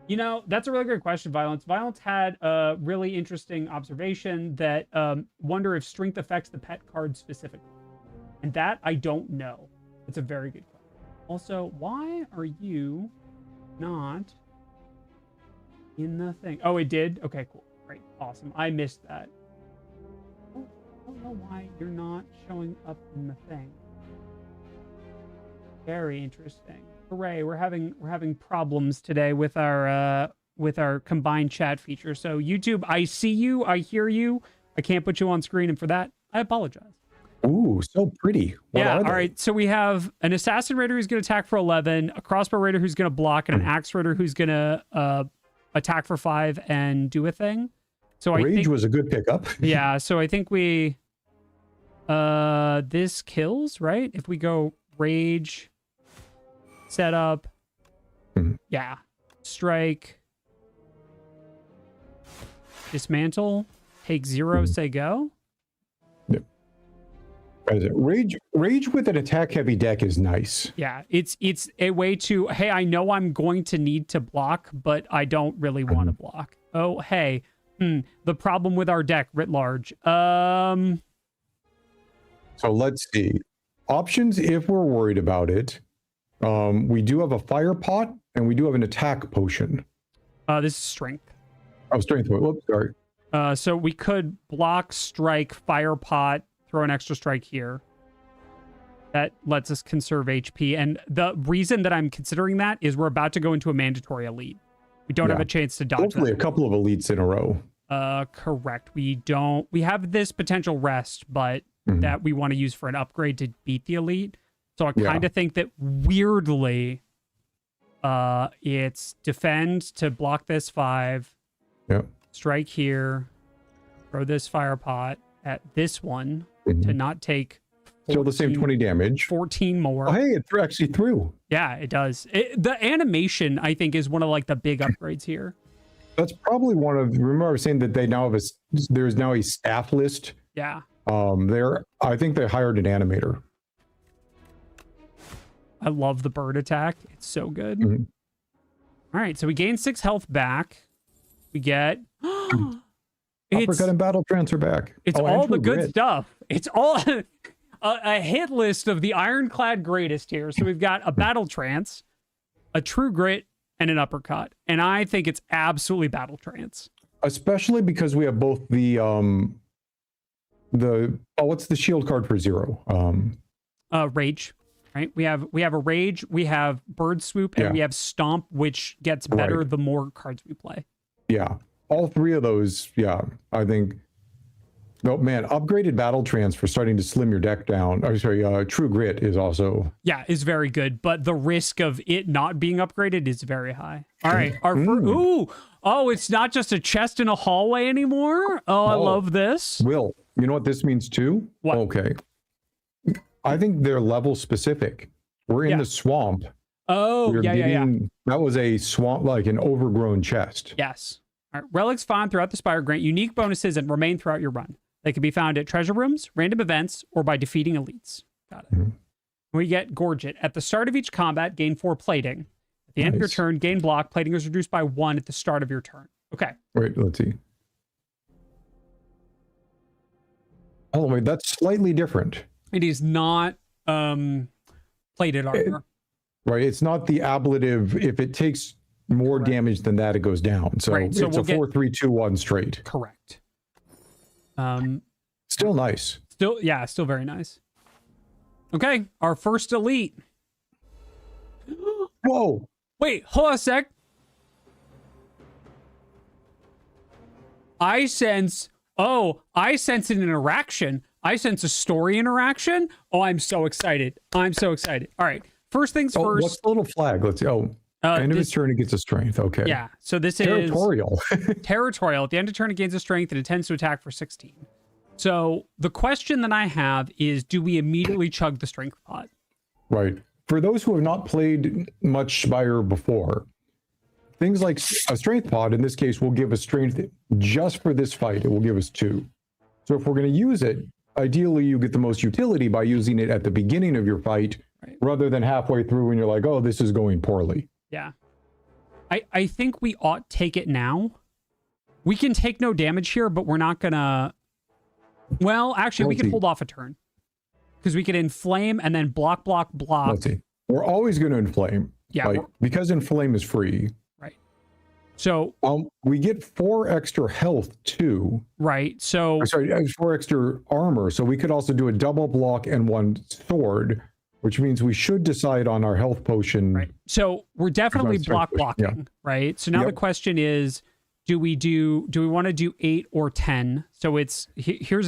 You know, that's a really good question, Violence. Violence had a really interesting observation that wonder if strength affects the pet card specifically. And that I don't know. It's a very good question. Also, why are you not in the thing? Oh, it did? Okay, cool. Great. Awesome. I missed that. I don't know why you're not showing up in the thing. Very interesting. Hooray, we're having problems today with our combined chat feature. So YouTube, I see you, I hear you. I can't put you on screen, and for that, I apologize. Ooh, so pretty. What yeah, are they? all right. So we have an assassin raider who's going to attack for 11, a crossbow raider who's going to block, and an axe raider who's going to attack for 5 and do a thing. So Rage I think was a good pickup. yeah, so I think we this kills, right? If we go rage, set up, yeah, strike, dismantle, take 0, say go. Yep. Rage with an attack heavy deck is nice. Yeah, it's a way to, hey, I know I'm going to need to block, but I don't really want to block. Oh, hey, the problem with our deck writ large. So let's see. Options if we're worried about it. We do have a fire pot and we do have an attack potion. This is strength. Oh, strength. Whoops, sorry. So we could block, strike, fire pot, throw an extra strike here. That lets us conserve HP. And the reason that I'm considering that is we're about to go into a mandatory elite. We don't have a chance to dodge Hopefully that. a couple of elites in a row. Correct. We have this potential rest, but that we want to use for an upgrade to beat the elite. So I kind of think that weirdly, it's defend to block this 5. Yep. Strike here. Throw this fire pot at this one to not take. Still the same 20 damage. 14 more. Oh, hey, it actually threw. Yeah, it does. The animation, I think, is one of like the big upgrades here. That's probably one of. Remember, I was saying that they now have there's now a staff list. Yeah. I think they hired an animator. I love the bird attack. It's so good. All right, so we gain 6 health back. We get Uppercut and battle transfer back. It's all the good stuff. It's all a hit list of the ironclad greatest here. So we've got a battle trance, a true grit, and an uppercut. And I think it's absolutely battle trance. Especially because we have both the what's the shield card for 0? Rage. Right, we have a rage, we have bird swoop, and we have stomp, which gets better the more cards we play. Yeah, all 3 of those. Yeah, I think. Oh man, upgraded battle trance for starting to slim your deck down. Oh, sorry, true grit is also. Yeah, is very good, but the risk of it not being upgraded is very high. All right, our first. Oh, it's not just a chest in a hallway anymore. Oh, I love this. Will, you know what this means too? What? Okay. I think they're level specific. We're in the swamp. Oh, yeah. That was a swamp, like an overgrown chest. Yes. All right. Relics found throughout the Spire grant unique bonuses and remain throughout your run. They can be found at treasure rooms, random events, or by defeating elites. Got it. We get Gorge It. At the start of each combat, gain 4 plating. At the end of your turn, gain block. Plating is reduced by 1 at the start of your turn. Okay. Wait, let's see. Oh, wait, that's slightly different. It is not plated armor. Right. It's not the ablative. If it takes more damage than that, it goes down. So, it's a 4-3-2-1 straight. Correct. Still nice. Still very nice. Okay, our first elite. Whoa. Wait, hold on a sec. I sense an interaction. I sense a story interaction. Oh, I'm so excited. All right. First things first. What's the little flag? Let's see. End of his turn, it gets a strength. Okay. Yeah. So this territorial. is territorial. At the end of turn, it gains a strength and it tends to attack for 16. So the question that I have is, do we immediately chug the strength pot? Right. for those who have not played much Spire before, things like a strength pod, in this case, will give us strength just for this fight. It will give us 2. So if we're going to use it, ideally you get the most utility by using it at the beginning of your fight, right, rather than halfway through when you're like, oh, this is going poorly. Yeah. I think we ought take it now. We can take no damage here, but we're not going to... Well, actually, we can hold off a turn. Because we could inflame and then block. Let's see. We're always going to inflame. Yeah. Like, because inflame is free. Right. So... we get 4 extra health, too. Right, so... Sorry, 4 extra armor. So we could also do a double block and 1 sword, which means we should decide on our health potion. Right. So we're definitely blocking, yeah, right? So now the question is, do we want to do 8 or 10? So it's here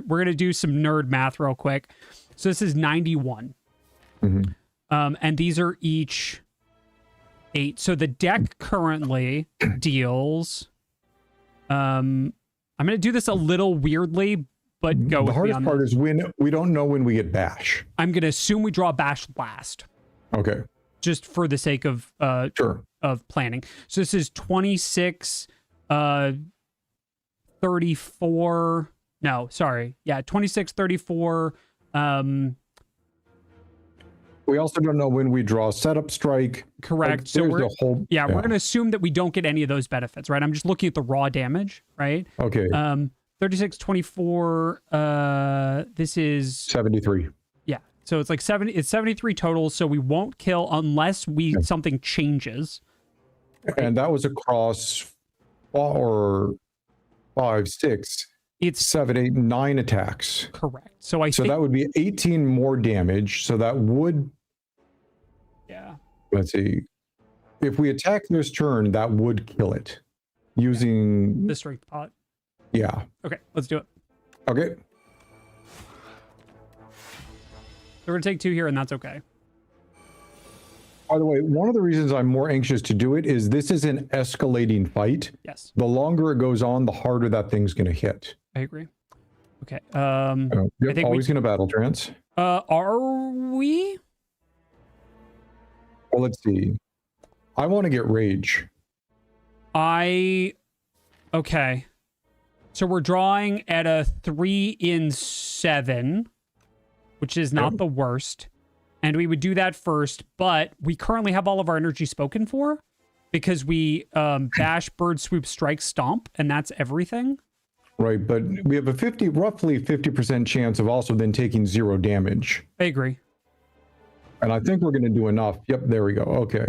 we're going to do some nerd math real quick. So this is 91. Mm-hmm. And these are each 8. So the deck currently deals I'm going to do this a little weirdly, but go with me on the hardest part is when we don't know when we get bash. I'm going to assume we draw bash last. Okay. Just for the sake of sure, of planning. So this is 26 34. No, sorry. Yeah, 26 34. We also don't know when we draw setup strike. Correct. Like, so we're we're going to assume that we don't get any of those benefits, right? I'm just looking at the raw damage, right? Okay. 36 24, this is 73. Yeah. So it's like 73 total, so we won't kill unless something changes. Right? And that was across 4, 5, 6. It's 7, 8, 9 attacks. Correct. So I think that would be 18 more damage. So that would, yeah. Let's see. If we attack this turn, that would kill it using the strength pot. Yeah. Okay, let's do it. Okay. So we're gonna take 2 here, and that's okay. By the way, one of the reasons I'm more anxious to do it is this is an escalating fight. Yes. The longer it goes on, the harder that thing's going to hit. I agree. Okay. Yep, always going to battle trance. Are we? Well, let's see. I want to get rage. Okay. So we're drawing at a 3 in 7, which is not the worst. And we would do that first, but we currently have all of our energy spoken for because we bash, bird, swoop, strike, stomp, and that's everything. Right, but we have a roughly 50% chance of also then taking 0 damage. I agree. And I think we're going to do enough. Yep, there we go. Okay.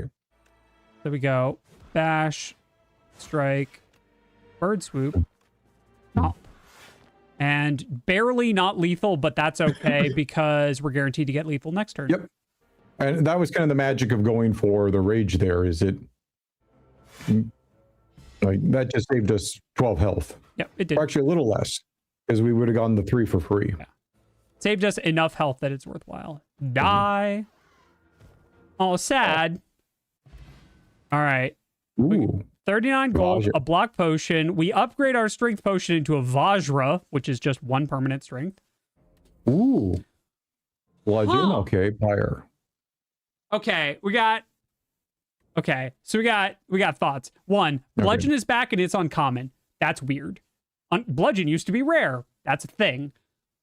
There we go. Bash, strike, bird swoop, stomp. And barely not lethal, but that's okay because we're guaranteed to get lethal next turn. Yep. And that was kind of the magic of going for the rage there, is it like that just saved us 12 health. Yep, it did. Or actually a little less, because we would have gotten the 3 for free. Yeah. Saved us enough health that it's worthwhile. Die. Oh, sad. All right. Ooh. 39 gold, a block potion. We upgrade our strength potion into a Vajra, which is just 1 permanent strength. Ooh. Bludgeon, okay, fire. Okay, so we got thoughts. 1, bludgeon is back and it's uncommon. That's weird. Bludgeon used to be rare. That's a thing.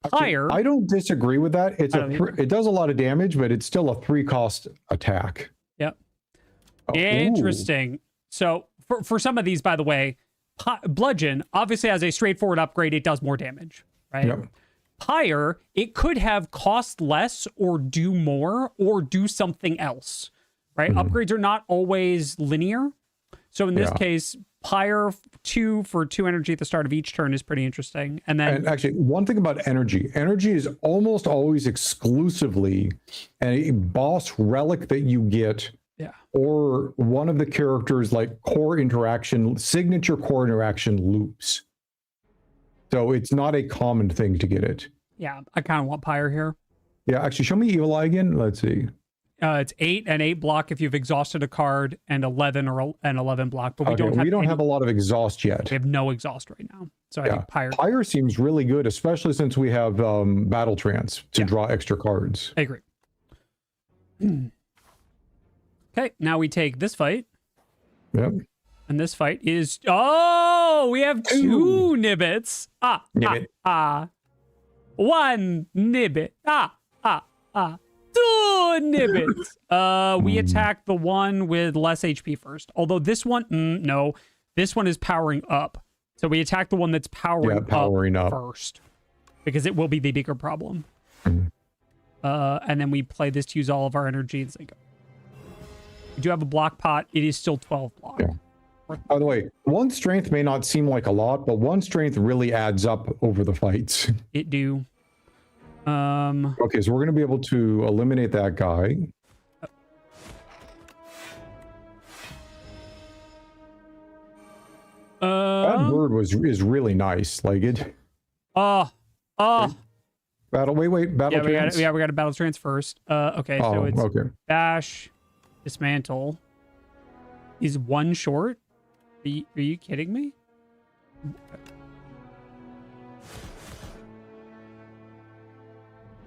Fire. Actually, I don't disagree with that. It does a lot of damage, but it's still a 3-cost attack. Yep. Oh, interesting. Ooh. So for some of these, by the way, bludgeon obviously has a straightforward upgrade. It does more damage, right? Yep. Pyre, it could have cost less or do more or do something else, right? Mm-hmm. Upgrades are not always linear. So in this case, Pyre 2 for 2 energy at the start of each turn is pretty interesting. And actually, one thing about energy is almost always exclusively a boss relic that you get. Yeah. Or one of the characters like signature core interaction loops. So it's not a common thing to get it. Yeah, I kind of want Pyre here. Yeah, actually, show me Evil Eye again. Let's see. It's 8 and 8 block if you've exhausted a card, and 11 or an 11 block. But we don't have a lot of exhaust yet. We have no exhaust right now. So I think Pyre seems really good, especially since we have battle trance to draw extra cards. I agree. Okay, now we take this fight. Yep. And this fight is... Oh, we have two nibbits. Nibbit. One nibbit. Two nibbits. We attack the one with less HP first. Although this one... no. This one is powering up. So we attack the one that's powering up first. Because it will be the bigger problem. And then we play this to use all of our energy. It's like... We do have a block pot. It is still 12 block. Yeah. By the way, 1 strength may not seem like a lot, but 1 strength really adds up over the fights. It do. Okay, so we're going to be able to eliminate that guy. That bird is really nice. Like it. Battle. Wait. Battle trance. We got a battle trance first. Okay, so it's bash, dismantle. Is 1 short? Are you kidding me?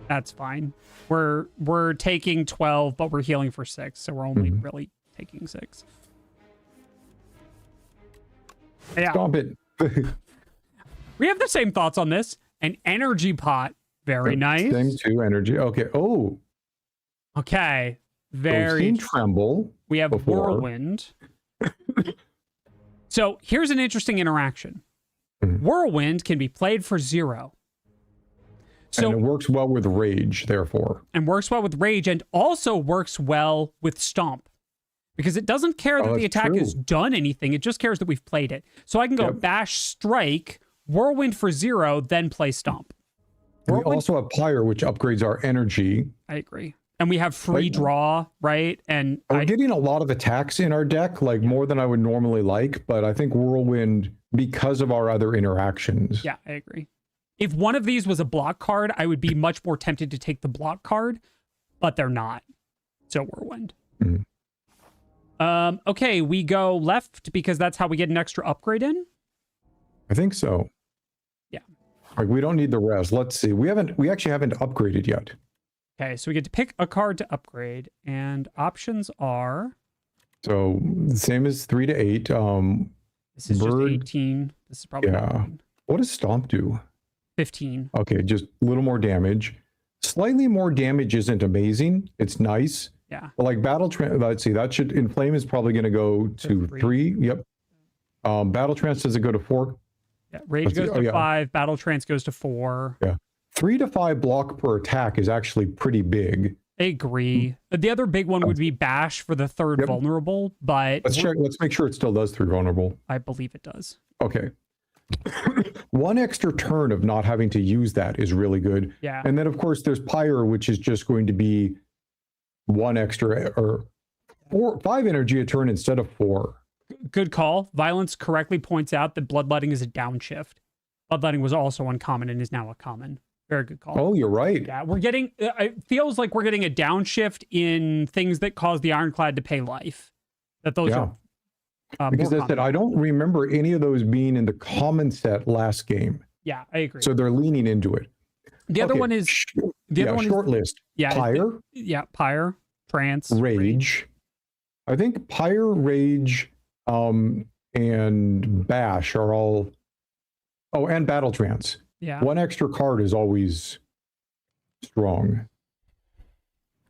That's fine. We're taking 12, but we're healing for 6, so we're only really taking 6. Yeah. Stop it. We have the same thoughts on this. An energy pot. Very nice. Same 2 energy. Okay. Oh. Okay. Very. We've seen tremble. We have whirlwind. So here's an interesting interaction. Whirlwind can be played for 0. So, and it works well with rage, therefore. And works well with rage, and also works well with stomp. Because it doesn't care that the attack has done anything. It just cares that we've played it. So I can go bash, strike, whirlwind for 0, then play stomp. We also have pyre, which upgrades our energy. I agree. And we have free draw, right? And we're getting a lot of attacks in our deck, like more than I would normally like. But I think whirlwind, because of our other interactions. Yeah, I agree. If one of these was a block card, I would be much more tempted to take the block card, but they're not. So whirlwind. Okay, we go left because that's how we get an extra upgrade in. I think so. Yeah. Like we don't need the rest. Let's see. We actually haven't upgraded yet. Okay, so we get to pick a card to upgrade, and options are... So, the same as 3 to 8. This is just 18. This is probably 19. What does Stomp do? 15. Okay, just a little more damage. Slightly more damage isn't amazing. It's nice. Yeah. But like Battle Trance, let's see, that should... Inflame is probably going to go to 3. Yep. Battle Trance, does it go to 4? Yeah, Rage goes to 5. Battle Trance goes to 4. Yeah. 3 to 5 block per attack is actually pretty big. I agree. The other big one would be Bash for the 3rd vulnerable, but... Let's make sure it still does 3 vulnerable. I believe it does. Okay. 1 extra turn of not having to use that is really good. Yeah. And then, of course, there's Pyre, which is just going to be 1 extra, or 5 energy a turn instead of 4. Good call. Violence correctly points out that Bloodletting is a downshift. Bloodletting was also uncommon and is now a common. Very good call. Oh, you're right. Yeah, we're getting... it feels like we're getting a downshift in things that cause the Ironclad to pay life. That those are... because I said, I don't remember any of those being in the common set last game. Yeah, I agree. So they're leaning into it. The other one is... The other one short list. Yeah. Pyre. Pyre. Trance. Rage. I think Pyre, Rage, and Bash are all... Oh, and Battle Trance. Yeah. 1 extra card is always strong.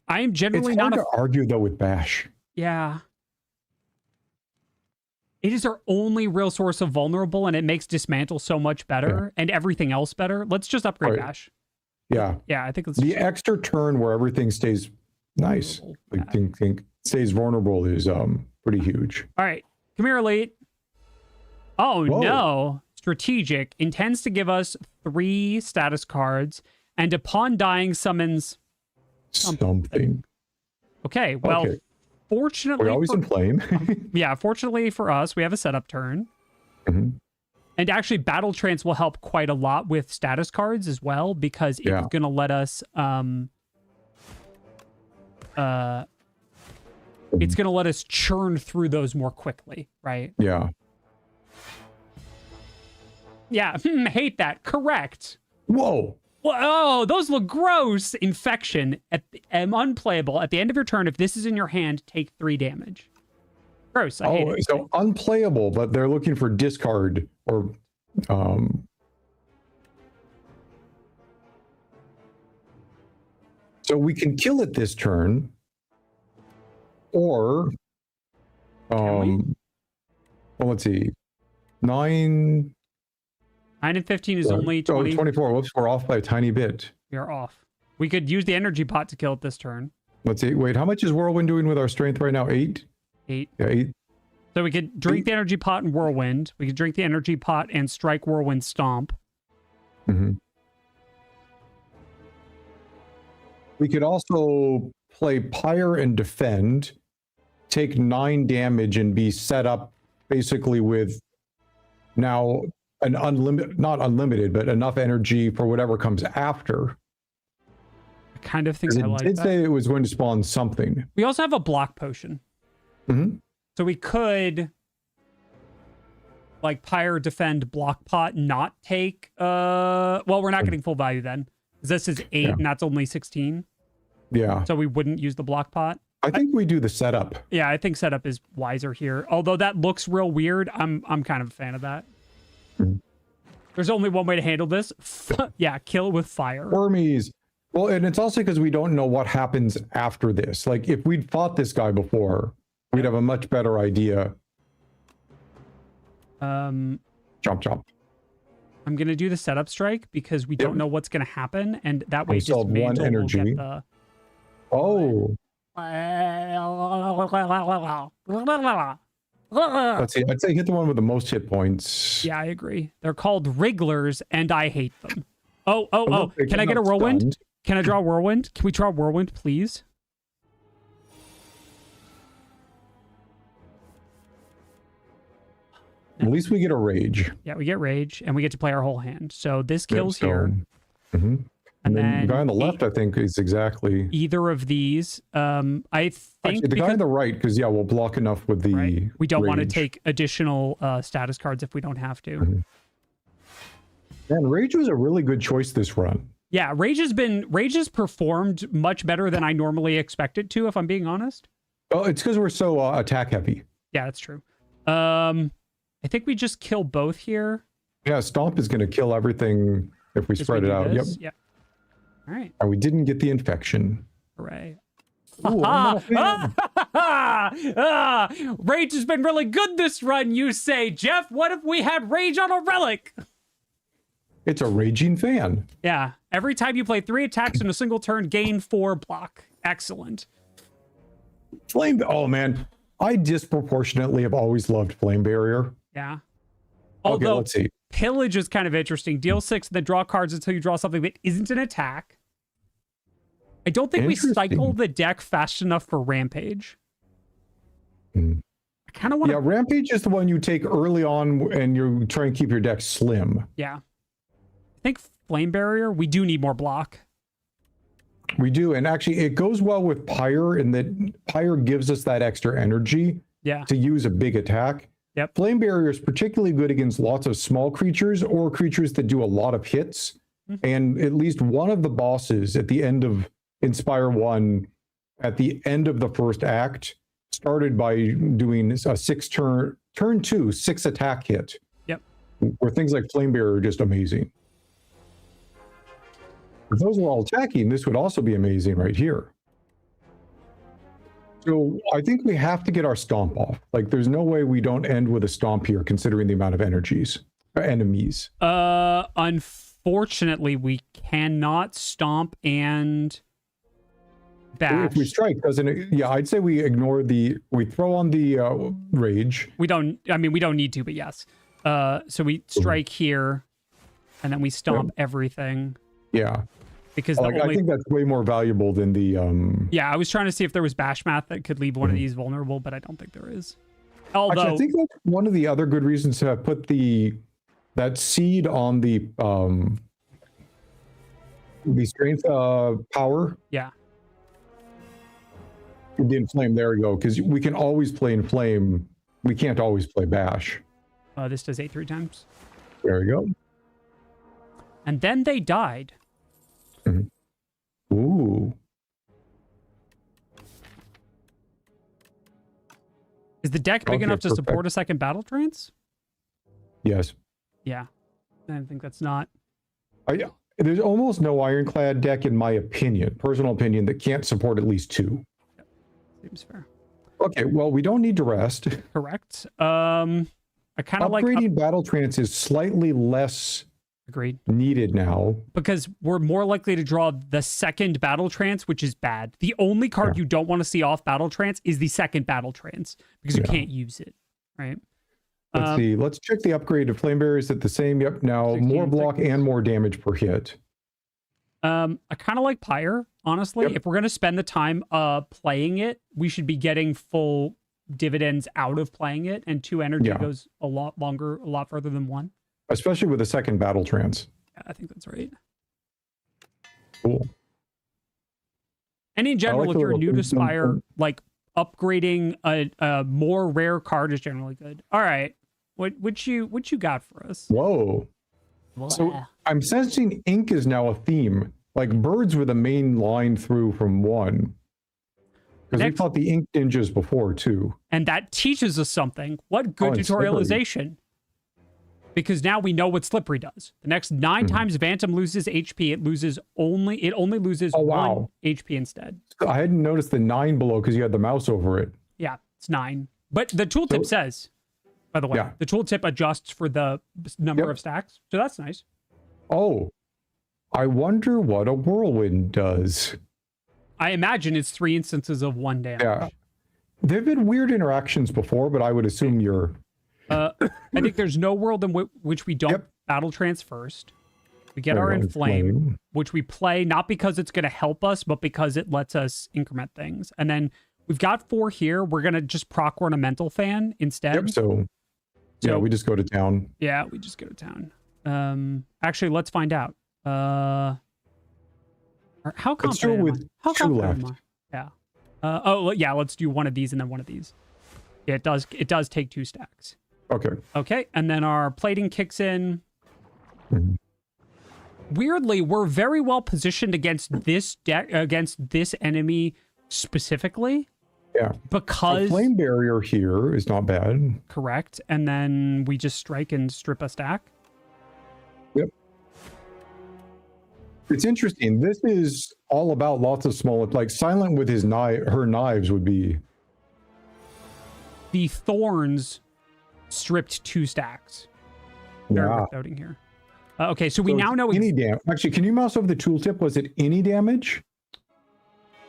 I am generally it's hard to argue, though, with Bash. Yeah. It is our only real source of vulnerable, and it makes Dismantle so much better and everything else better. Let's just upgrade Bash. Yeah. Yeah, I think it's... The extra turn where everything stays nice, I think stays vulnerable is pretty huge. All right. Come here, Elite. Oh, no. Strategic intends to give us 3 status cards, and upon dying summons something. Okay, well, fortunately... We're always in flame. Yeah, fortunately for us, we have a setup turn. And actually, Battle Trance will help quite a lot with status cards as well, because it's going to let us... it's going to let us churn through those more quickly, right? Yeah. Yeah, hate that. Correct. Whoa. Whoa, those look gross. Infection unplayable. At the end of your turn, if this is in your hand, take 3 damage. Gross. I hate it. So unplayable, but they're looking for discard or so we can kill it this turn, or well, let's see, 9 and 15 is only 20. 24. Whoops, we're off by a tiny bit. We are off. We could use the energy pot to kill it this turn. Let's see. Wait, how much is Whirlwind doing with our strength right now? 8? 8. Yeah, 8. So we could drink the energy pot and Whirlwind. We could drink the energy pot and strike Whirlwind Stomp. Mm-hmm. We could also play Pyre and Defend, take 9 damage, and be set up basically with now an unlimited, not unlimited, but enough energy for whatever comes after. I kind of think I like that. It did say it was going to spawn something. We also have a block potion. Mm-hmm. So we could, like, Pyre, Defend, Block Pot, not take, well, we're not getting full value then. This is 8 and that's only 16. Yeah. So we wouldn't use the Block Pot. I think we do the setup. Yeah, I think setup is wiser here. Although that looks real weird, I'm kind of a fan of that. Mm-hmm. There's only one way to handle this. Yeah, kill it with fire. Wormies. Well, and it's also because we don't know what happens after this. Like, if we'd fought this guy before, we'd have a much better idea. Chomp, chomp. I'm going to do the setup strike because we don't know what's going to happen. And that way, we still have 1 energy. Will get the... Oh. Let's see. I'd say hit the one with the most hit points. Yeah, I agree. They're called Wrigglers, and I hate them. Oh. Can I get a Whirlwind? Stunned. Can I draw a Whirlwind? Can we draw a Whirlwind, please? At least we get a Rage. Yeah, we get Rage, and we get to play our whole hand. So this kills here. Mm-hmm. And then the guy on the 8 left, I think, is exactly... either of these. I think... Actually, the guy on the right, because, yeah, we'll block enough with the right. We don't want to Rage. take additional status cards if we don't have to. Mm-hmm. Man, Rage was a really good choice this run. Yeah, Rage has performed much better than I normally expect it to, if I'm being honest. Oh, it's because we're so attack heavy. Yeah, that's true. I think we just kill both here. Yeah, Stomp is going to kill everything if we spread it out. Yep. Yeah. All right. And we didn't get the infection. Hooray. Ooh, Rage has been really good this run, you say. Jeff, what if we had Rage on a relic? It's a raging fan. Yeah. Every time you play 3 attacks in a single turn, gain 4 block. Excellent. Flame. Oh, man. I disproportionately have always loved Flame Barrier. Yeah. Okay, Although, let's see. Pillage is kind of interesting. Deal 6 and then draw cards until you draw something that isn't an attack. I don't think we cycle the deck fast enough for Rampage. I kind of want to... Yeah, Rampage is the one you take early on and you try and keep your deck slim. Yeah. I think Flame Barrier, we do need more block. We do, and actually it goes well with Pyre in that Pyre gives us that extra energy to use a big attack. Yep. Flame Barrier is particularly good against lots of small creatures or creatures that do a lot of hits. And at least one of the bosses at the end of Inspire 1, at the end of the first act, started by doing a turn 2, 6 attack hit. Yep. Where things like Flame Barrier are just amazing. If those were all attacking, this would also be amazing right here. So I think we have to get our Stomp off. Like, there's no way we don't end with a Stomp here, considering the amount of enemies. Unfortunately, we cannot Stomp and bash. If we strike, doesn't it? Yeah, I'd say we throw on the Rage. We don't need to, but yes. So we strike here, and then we Stomp everything. Yeah. Because I think that's way more valuable than the... Yeah, I was trying to see if there was bash math that could leave one of these vulnerable, but I don't think there is. Although... Actually, I think that's one of the other good reasons to put that seed on the strength power. Yeah. The Inflame, there we go, because we can always play Inflame. We can't always play Bash. This does 8 3 times. There we go. And then they died. Mhm. Ooh. Is the deck big Okay, enough to perfect. support a second battle trance? Yes. Yeah. I think that's not. There's almost no ironclad deck, in my opinion, personal opinion, that can't support at least two. Yep. Seems fair. Okay, well, we don't need to rest. Correct. I kind of like Upgrading battle trance is slightly less agreed needed now. because we're more likely to draw the second battle trance, which is bad. The only card you don't want to see off battle trance is the second battle trance because you can't use it, right? Let's see. Let's check the upgrade of flame barriers at the same. Yep. Now 16 more block seconds. and more damage per hit. I kind of like Pyre, honestly. Yep. If we're going to spend the time playing it, we should be getting full dividends out of playing it, and 2 energy goes a lot longer, a lot further than 1. Especially with a second battle trance. Yeah, I think that's right. Cool. And in general, like if the you're little new to things on- Spire, like upgrading a more rare card is generally good. All right, what you got for us? Whoa. So I'm sensing ink is now a theme. Like birds were the main line through from 1. Because we Next- fought the ink ninjas before too. And that teaches us something. What good and Slippery. tutorialization? Because now we know what Slippery does. The next 9 times Phantom loses HP, it only loses 1 HP instead. I hadn't noticed the 9 below because you had the mouse over it. Yeah, it's 9. But the tooltip says, by the way, the tooltip adjusts for the number of stacks. So that's nice. Oh, I wonder what a whirlwind does. I imagine it's 3 instances of 1 damage. Yeah. There have been weird interactions before, but I would assume you're... I think there's no world in which we don't battle trance first. We get our Inflame, which we play not because it's going to help us, but because it lets us increment things. And then we've got 4 here. We're going to just proc Ornamental Fan instead. Yep, so yeah, we just go to town. Yeah, we just go to town. Actually, let's find out. How confident am I? How confident am I? Yeah. Yeah, let's do one of these and then one of these. Yeah, it does take 2 stacks. Okay, and then our plating kicks in. Weirdly, we're very well positioned against this deck, against this enemy specifically. Yeah. Because flame barrier here is not bad. Correct. And then we just strike and strip a stack. Yep. It's interesting. This is all about lots of small, like Silent with his her knives would be. The thorns stripped 2 stacks. Very worth noting here. Okay, so we now know any damage. Actually, can you mouse over the tooltip? Was it any damage?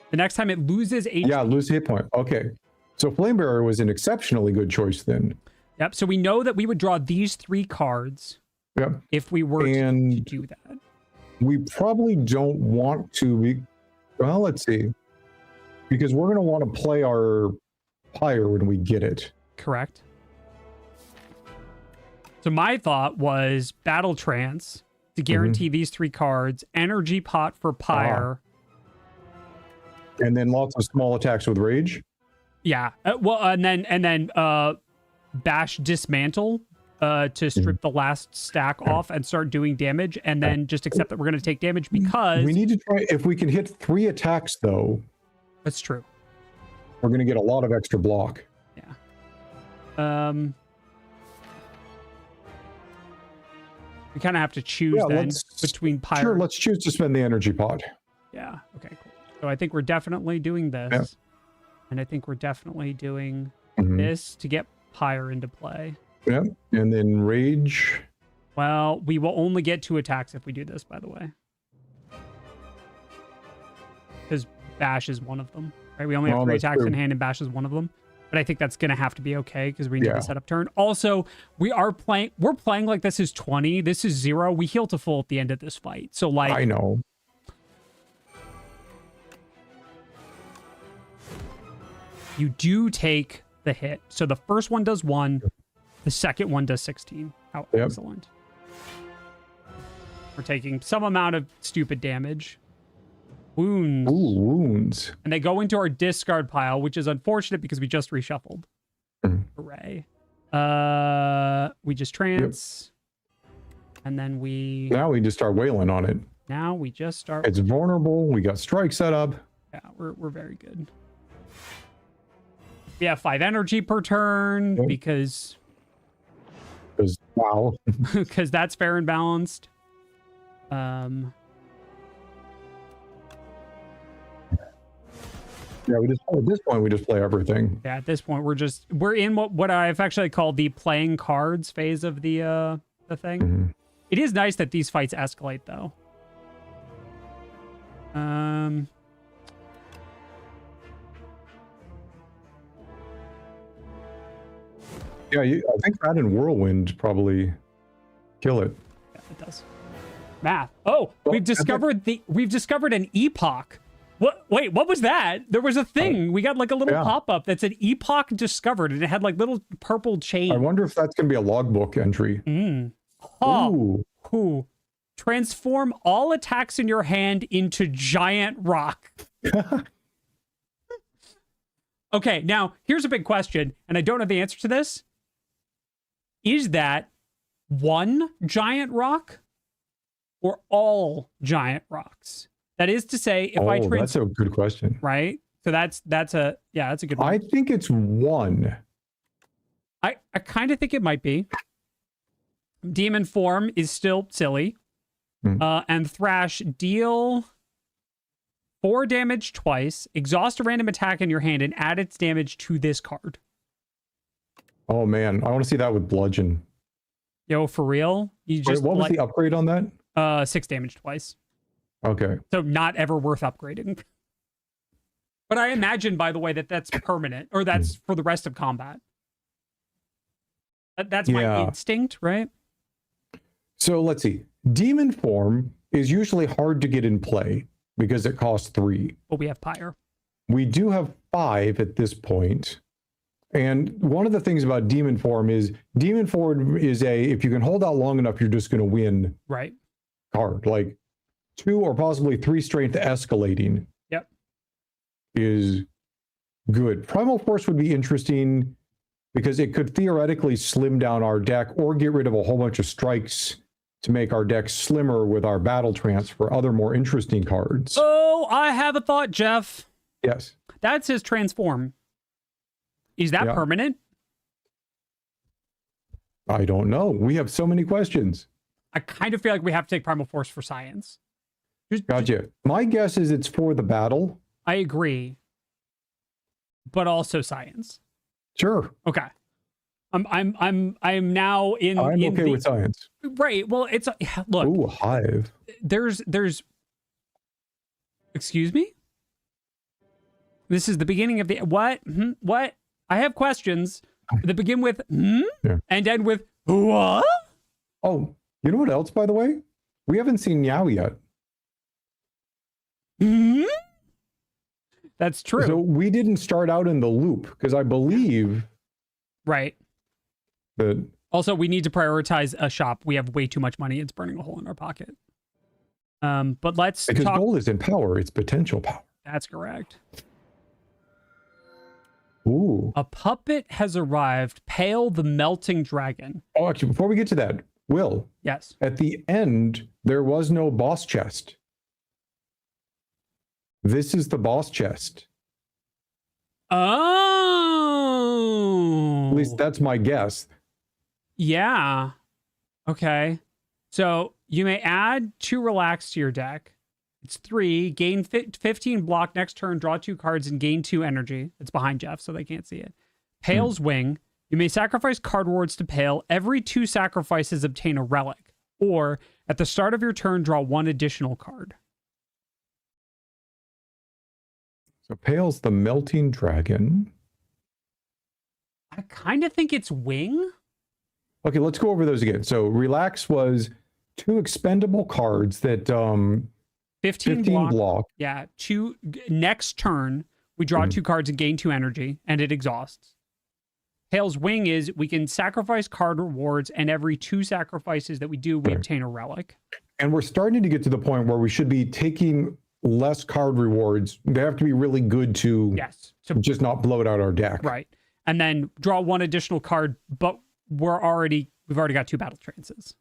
The next time it loses HP. Yeah, lose hit point. Okay. So Flame Barrier was an exceptionally good choice then. Yep. So we know that we would draw these 3 cards. Yep. If we were to do that. We probably don't want to. Well, let's see. Because we're going to want to play our Pyre when we get it. Correct. So my thought was Battle Trance to guarantee these 3 cards, Energy Pot for Pyre. And then lots of small attacks with Rage. Yeah. And then Bash Dismantle to strip the last stack off and start doing damage, and then just accept that we're going to take damage because... We need to try... If we can hit 3 attacks, though... That's true. We're going to get a lot of extra block. Yeah. We kind of have to choose then between Pyre. Sure, let's choose to spend the energy pot. Yeah. Okay, cool. So I think we're definitely doing this. Yeah. And I think we're definitely doing this to get Pyre into play. Yep. And then Rage. Well, we will only get 2 attacks if we do this, by the way. Because Bash is one of them. Right? We only have 3 attacks in hand and Bash is one of them. But I think that's going to have to be okay because we need to set up turn. Also, we're playing like this is 20. This is 0. We heal to full at the end of this fight. So like I know. You do take the hit. So the first one does 1. The second one does 16. How excellent. We're taking some amount of stupid damage. Wounds. Ooh, wounds. And they go into our discard pile, which is unfortunate because we just reshuffled. Hooray. We just trance. And then we... Now we just start wailing on it. Now we just start. It's vulnerable. We got strike set up. Yeah, we're very good. We have 5 energy per turn Yep. because Wow. because that's fair and balanced. Yeah, we just at this point we just play everything. Yeah, at this point we're in what I've actually called the playing cards phase of the thing. Mhm. It is nice that these fights escalate though. Yeah, I think that and Whirlwind probably kill it. Yeah, it does. Math. Oh, Well, we've discovered an epoch. What? Wait, what was that? There was a thing. We got like a little Yeah. pop-up that said epoch discovered, and it had like little purple chains. I wonder if that's going to be a logbook entry. Oh, Ooh. Transform all attacks in your hand into giant rock. Okay, now here's a big question, and I don't know the answer to this. Is that one giant rock or all giant rocks? That is to say, if I that's a good question. right? So that's a good one. I think it's one. I kind of think it might be. Demon form is still silly. And Thrash, deal 4 damage twice, exhaust a random attack in your hand, and add its damage to this card. Oh man, I want to see that with bludgeon. Yo, for real? You Wait, just what was the upgrade on that? 6 damage twice. Okay. So not ever worth upgrading. But I imagine, by the way, that that's permanent, or that's for the rest of combat. That's my instinct, right? So let's see. Demon form is usually hard to get in play because it costs 3. But we have Pyre. We do have 5 at this point. And one of the things about demon form is if you can hold out long enough, you're just going to win Right. card. Like 2 or possibly 3 strength escalating. Yep. Is good. Primal Force would be interesting because it could theoretically slim down our deck or get rid of a whole bunch of strikes to make our deck slimmer with our battle trance for other more interesting cards. Oh, I have a thought, Jeff. Yes. That says transform. Is that permanent? I don't know. We have so many questions. I kind of feel like we have to take Primal Force for science. Gotcha. My guess is it's for the battle. I agree. But also science. Sure. Okay. I'm now in. I'm in okay with science. Right. Well, it's look. Ooh, a hive. There's. Excuse me. This is the beginning of the what? What? I have questions that begin with and end with what? Oh, you know what else? By the way, we haven't seen Meow yet. That's true. So we didn't start out in the loop because I believe right. that. Also, we need to prioritize a shop. We have way too much money. It's burning a hole in our pocket. But let's because talk. gold isn't power; it's potential power. That's correct. Ooh. A puppet has arrived. Pale the melting dragon. Oh, actually, before we get to that, Will. Yes. At the end, there was no boss chest. This is the boss chest. Oh. At least that's my guess. Yeah. Okay. So you may add 2 relax to your deck. It's 3. Gain 15 block next turn. Draw 2 cards and gain 2 energy. It's behind Jeff, so they can't see it. Pale's Wing. You may sacrifice card rewards to Pale. Every 2 sacrifices obtain a relic. Or at the start of your turn, draw 1 additional card. So Pale's the melting dragon. I kind of think it's Wing. Okay, let's go over those again. So Relax was 2 expendable cards that 15 block. Yeah, 2 next turn we draw 2 cards and gain 2 energy, and it exhausts. Pale's Wing is we can sacrifice card rewards, and every 2 sacrifices that we do, we obtain a relic. And we're starting to get to the point where we should be taking less card rewards. They have to be really good to just not bloat out our deck. Right. And then draw 1 additional card, but we've already got 2 battle trances.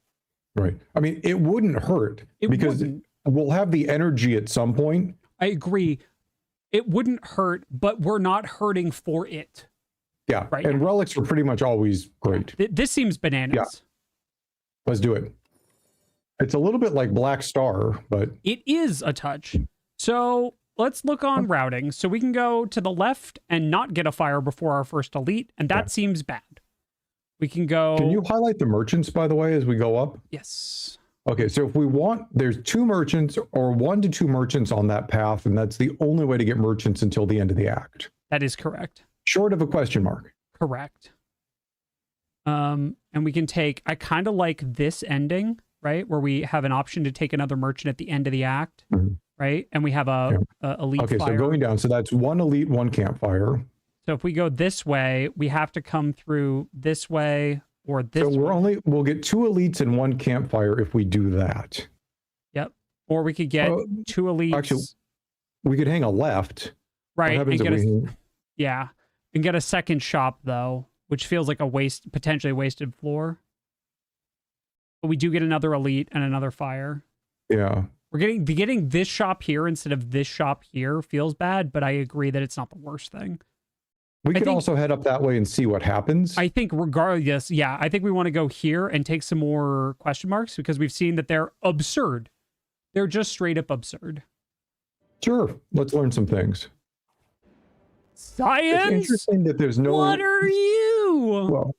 Right. I mean, it wouldn't hurt because we'll have the energy at some point. I agree. It wouldn't hurt, but we're not hurting for it. Yeah, right and now. relics are pretty much always great. This seems bananas. Yeah. Let's do it. It's a little bit like Black Star, but It is a touch. So let's look on routing. So we can go to the left and not get a fire before our first elite, and that seems bad. We can go... Can you highlight the merchants, by the way, as we go up? Yes. Okay, so if we want, there's 2 merchants or 1 to 2 merchants on that path, and that's the only way to get merchants until the end of the act. That is correct. Short of a question mark. Correct. And we can take... I kind of like this ending, right? Where we have an option to take another merchant at the end of the act, right? And we have a elite Okay, fire. so going down, so that's 1 elite, 1 campfire. So if we go this way, we have to come through this way or this way. We'll get 2 elites and 1 campfire if we do that. Yep. Or we could get 2 elites. Actually, we could hang a left. Right. What happens if we yeah. And get a second shop though, which feels like a potentially wasted floor. But we do get another elite and another fire. Yeah. We're getting this shop here instead of this shop here feels bad, but I agree that it's not the worst thing. We could also head up that way and see what happens. I think regardless, yeah, I think we want to go here and take some more question marks because we've seen that they're absurd. They're just straight up absurd. Sure. Let's learn some things. Science? It's interesting that there's no... What are you? Well,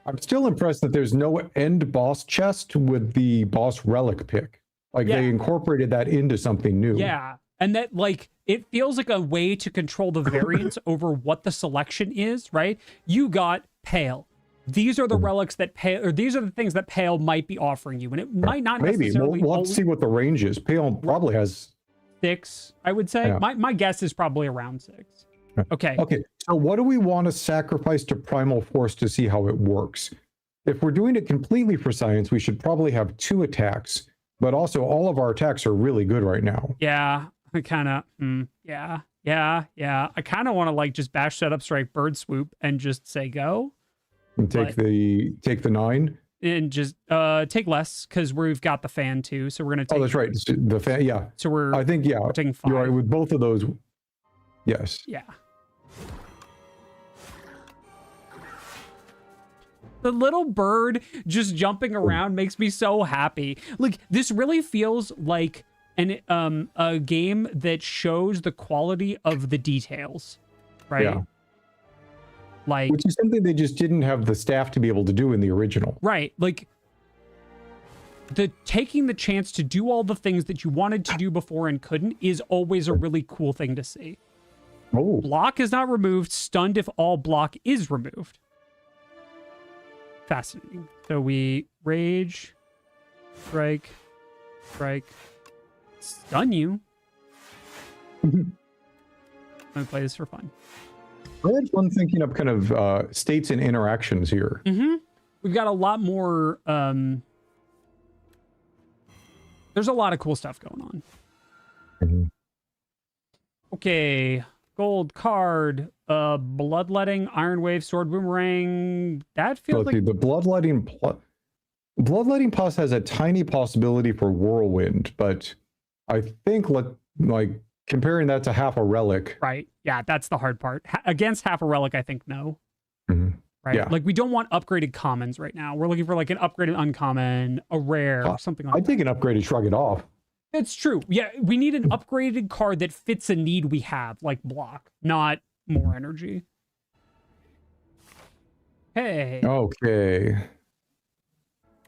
I'm still impressed that there's no end boss chest with the boss relic pick. Like they incorporated that into something new. Yeah. And that, like, it feels like a way to control the variance over what the selection is, right? You got Pale. These are the relics that Pale, or these are the things that Pale might be offering you. And it might not necessarily... We'll have to see what the range is. Pale probably has... 6, I would say. Yeah. My guess is probably around 6. Okay. Okay, so what do we want to sacrifice to Primal Force to see how it works? If we're doing it completely for science, we should probably have 2 attacks, but also all of our attacks are really good right now. Yeah, I kind of, yeah. I kind of want to like just bash, setup, strike, bird swoop, and just say go. And take the 9. And just take less because we've got the fan too. So we're gonna take. Oh, that's right. The fan, yeah. So we're taking 5. You're right with both of those. Yes. Yeah. The little bird just jumping around makes me so happy. Like, this really feels like a game that shows the quality of the details, right? Yeah. Like, which is something they just didn't have the staff to be able to do in the original. Right. Like, taking the chance to do all the things that you wanted to do before and couldn't is always a really cool thing to see. Oh. Block is not removed. Stunned if all block is removed. Fascinating. So we rage, strike, stun you. Let me play this for fun. I had fun thinking of kind of states and interactions here. We've got a lot more. There's a lot of cool stuff going on. Okay. Gold card, bloodletting, iron wave, sword boomerang. That feels like the bloodletting plus has a tiny possibility for whirlwind, but I think like comparing that to half a relic. Right. Yeah, that's the hard part. Against half a relic, I think no. Right. Yeah. Like we don't want upgraded commons right now. We're looking for like an upgraded uncommon, a rare, something like that. I'd take an upgraded shrug it off. It's true. Yeah, we need an upgraded card that fits a need we have, like block, not more energy. Hey. Okay.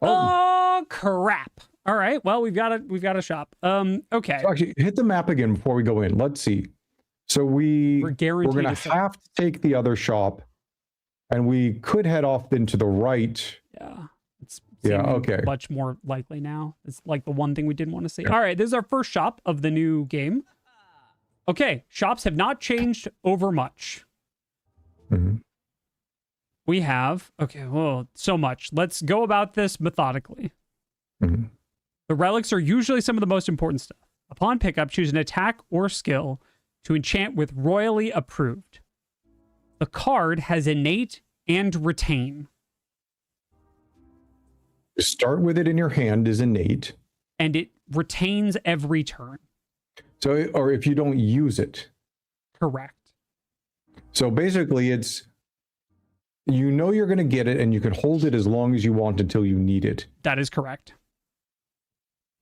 Oh crap. All right. Well, we've got a shop. Okay. So actually, hit the map again before we go in. Let's see. So we're gonna have to take the other shop, and we could head off then to the right. Yeah. It's okay. Much more likely now. It's like the one thing we didn't want to see. All right, this is our first shop of the new game. Okay, shops have not changed over much. We have, so much. Let's go about this methodically. The relics are usually some of the most important stuff. Upon pickup, choose an attack or skill to enchant with royally approved. The card has innate and retain. Start with it in your hand is innate. and it retains every turn. So, or if you don't use it. Correct. So basically it's, you know you're going to get it and you can hold it as long as you want until you need it. That is correct.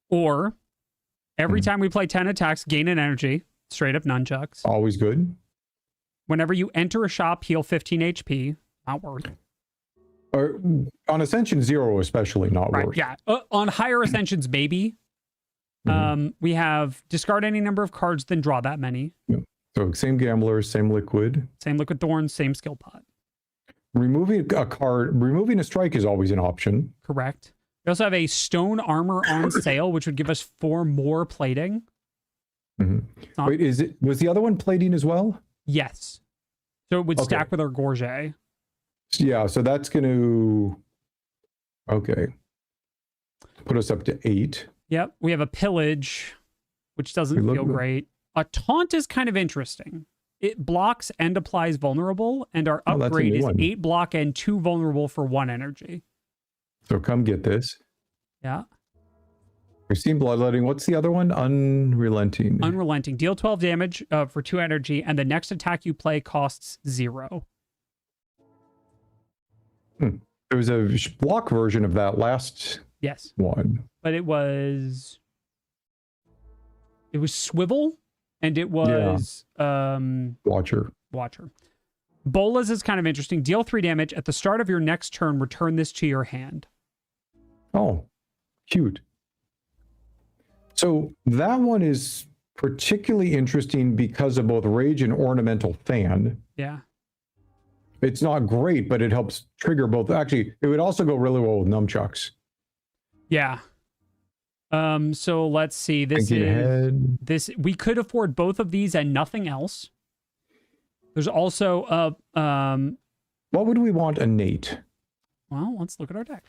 Or every time we play 10 attacks, gain an energy. Straight up nunchucks. Always good. Whenever you enter a shop, heal 15 HP. Not worth. Or on Ascension 0 especially, not worth. Yeah. On higher Ascensions, maybe. We have discard any number of cards, then draw that many. Yeah. So same gamblers, same liquid. Same liquid thorns, same skill pot. Removing a card, removing a strike is always an option. Correct. We also have a stone armor on sale, which would give us 4 more plating. Wait, was the other one plating as well? Yes. So it would stack with our Gorget. Yeah, so that's going to, put us up to 8. Yep. We have a pillage, which doesn't feel great. A taunt is kind of interesting. It blocks and applies vulnerable, and our upgrade is 8 block and 2 vulnerable for 1 energy. So come get this. Yeah. We've seen bloodletting. What's the other one? Unrelenting. Unrelenting. Deal 12 damage for 2 energy, and the next attack you play costs 0. There was a block version of that last one. But it was swivel, and it was Watcher. Bolas is kind of interesting. Deal 3 damage. At the start of your next turn, return this to your hand. Oh, cute. So that one is particularly interesting because of both Rage and Ornamental Fan. Yeah. It's not great, but it helps trigger both. Actually, it would also go really well with Nunchucks. Yeah. So let's see. This we could afford both of these and nothing else. There's also what would we want innate? Well, let's look at our deck.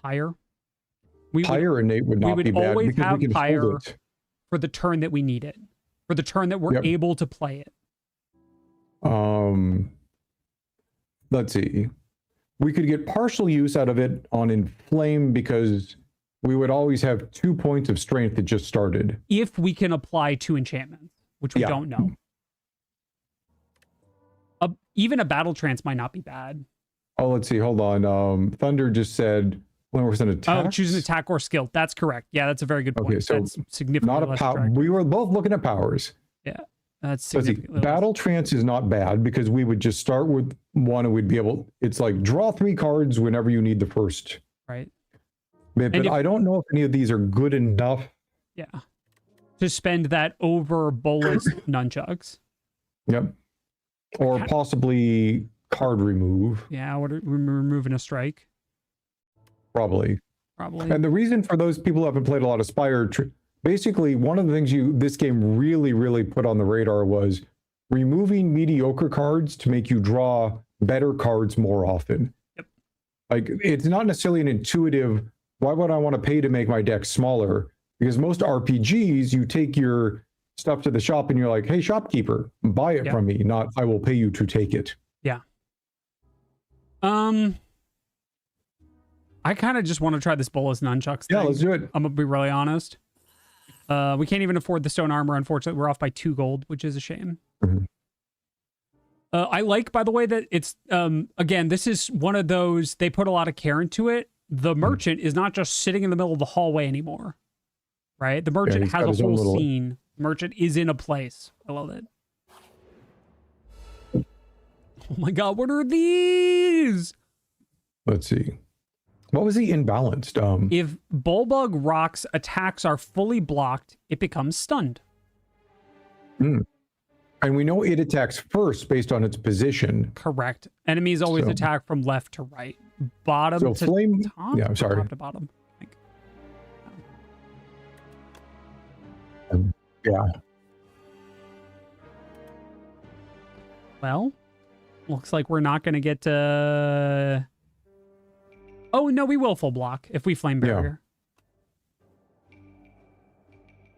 Pyre. Pyre innate would not be bad because we can hold it for the turn that we need it. For the turn that we're able to play it. Let's see. We could get partial use out of it on Inflame because we would always have 2 points of strength that just started. If we can apply 2 enchantments, which we don't know. Even a Battle Trance might not be bad. Oh, let's see. Hold on. Thunder just said when we're going to attack. Oh, choose an attack or skill. That's correct. Yeah, that's a very good point. Okay, so that's significantly not a power. We were both looking at powers. Yeah, that's significantly Battle Trance is not bad because we would just start with 1 and we'd be able. It's like draw 3 cards whenever you need the first. Right. But I don't know if any of these are good enough. Yeah. To spend that over Bolas Nunchucks. Yep. Or possibly card remove. Yeah, removing a strike. Probably. And the reason for those people who haven't played a lot of Spire, basically one of the things this game really, really put on the radar was removing mediocre cards to make you draw better cards more often. Yep. Like, it's not necessarily an intuitive, why would I want to pay to make my deck smaller? Because most RPGs, you take your stuff to the shop and you're like, hey, shopkeeper, buy it from me, not I will pay you to take it. Yeah. I kind of just want to try this Bolas Nunchucks thing. Yeah, let's do it. I'm going to be really honest. We can't even afford the stone armor, unfortunately. We're off by 2 gold, which is a shame. I like, by the way, that it's, again, this is one of those, they put a lot of care into it. The merchant is not just sitting in the middle of the hallway anymore, right? The merchant has a whole scene. Merchant is in a place. I love it. Oh my God, what are these? Let's see. What was he imbalanced? If Bulbug Rocks attacks are fully blocked, it becomes stunned. And we know it attacks first based on its position. Correct. Enemies always attack from left to right. Bottom to flame, top? Yeah, I'm sorry. Top to bottom. I think. Yeah. Well, looks like we're not going to get to... Oh, no, we will full block if we flame barrier.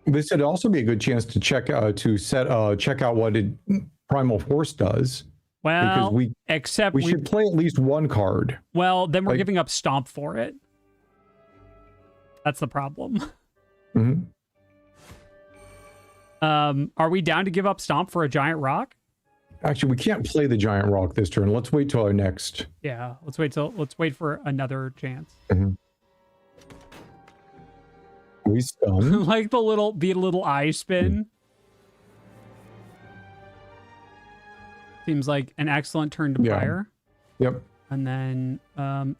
This would also be a good chance to check out what Primal Force does. Well, because we should play at least 1 card. Well, then we're giving up Stomp for it. That's the problem. Mm-hmm. Are we down to give up Stomp for a giant rock? Actually, we can't play the giant rock this turn. Let's wait till our next. Yeah, let's wait for another chance. Mm-hmm. We stun. Like the little eye spin. Seems like an excellent turn to fire. Yep. And then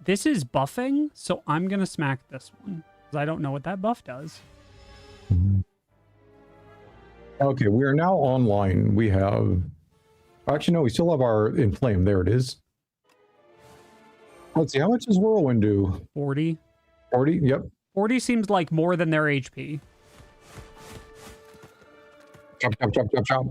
this is buffing, so I'm gonna smack this one because I don't know what that buff does. Mm-hmm. Okay, we are now online. We have. Actually, no, we still have our Inflame. There it is. Let's see, how much does Whirlwind do? 40. 40? Yep. 40 seems like more than their HP. Chop, chop, chop, chop, chop.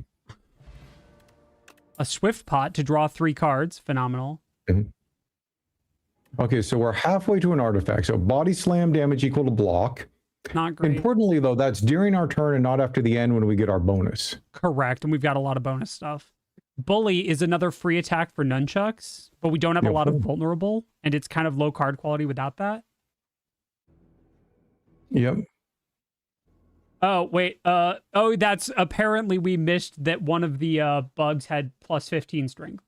A Swift Pot to draw 3 cards. Phenomenal. Mm-hmm. Okay, so we're halfway to an artifact. So body slam damage equal to block. Not great. Importantly, though, that's during our turn and not after the end when we get our bonus. Correct, and we've got a lot of bonus stuff. Bully is another free attack for nunchucks, but we don't have a lot of vulnerable, and it's kind of low card quality without that. Yep. Oh, wait. Oh, that's apparently we missed that one of the bugs had plus 15 strength.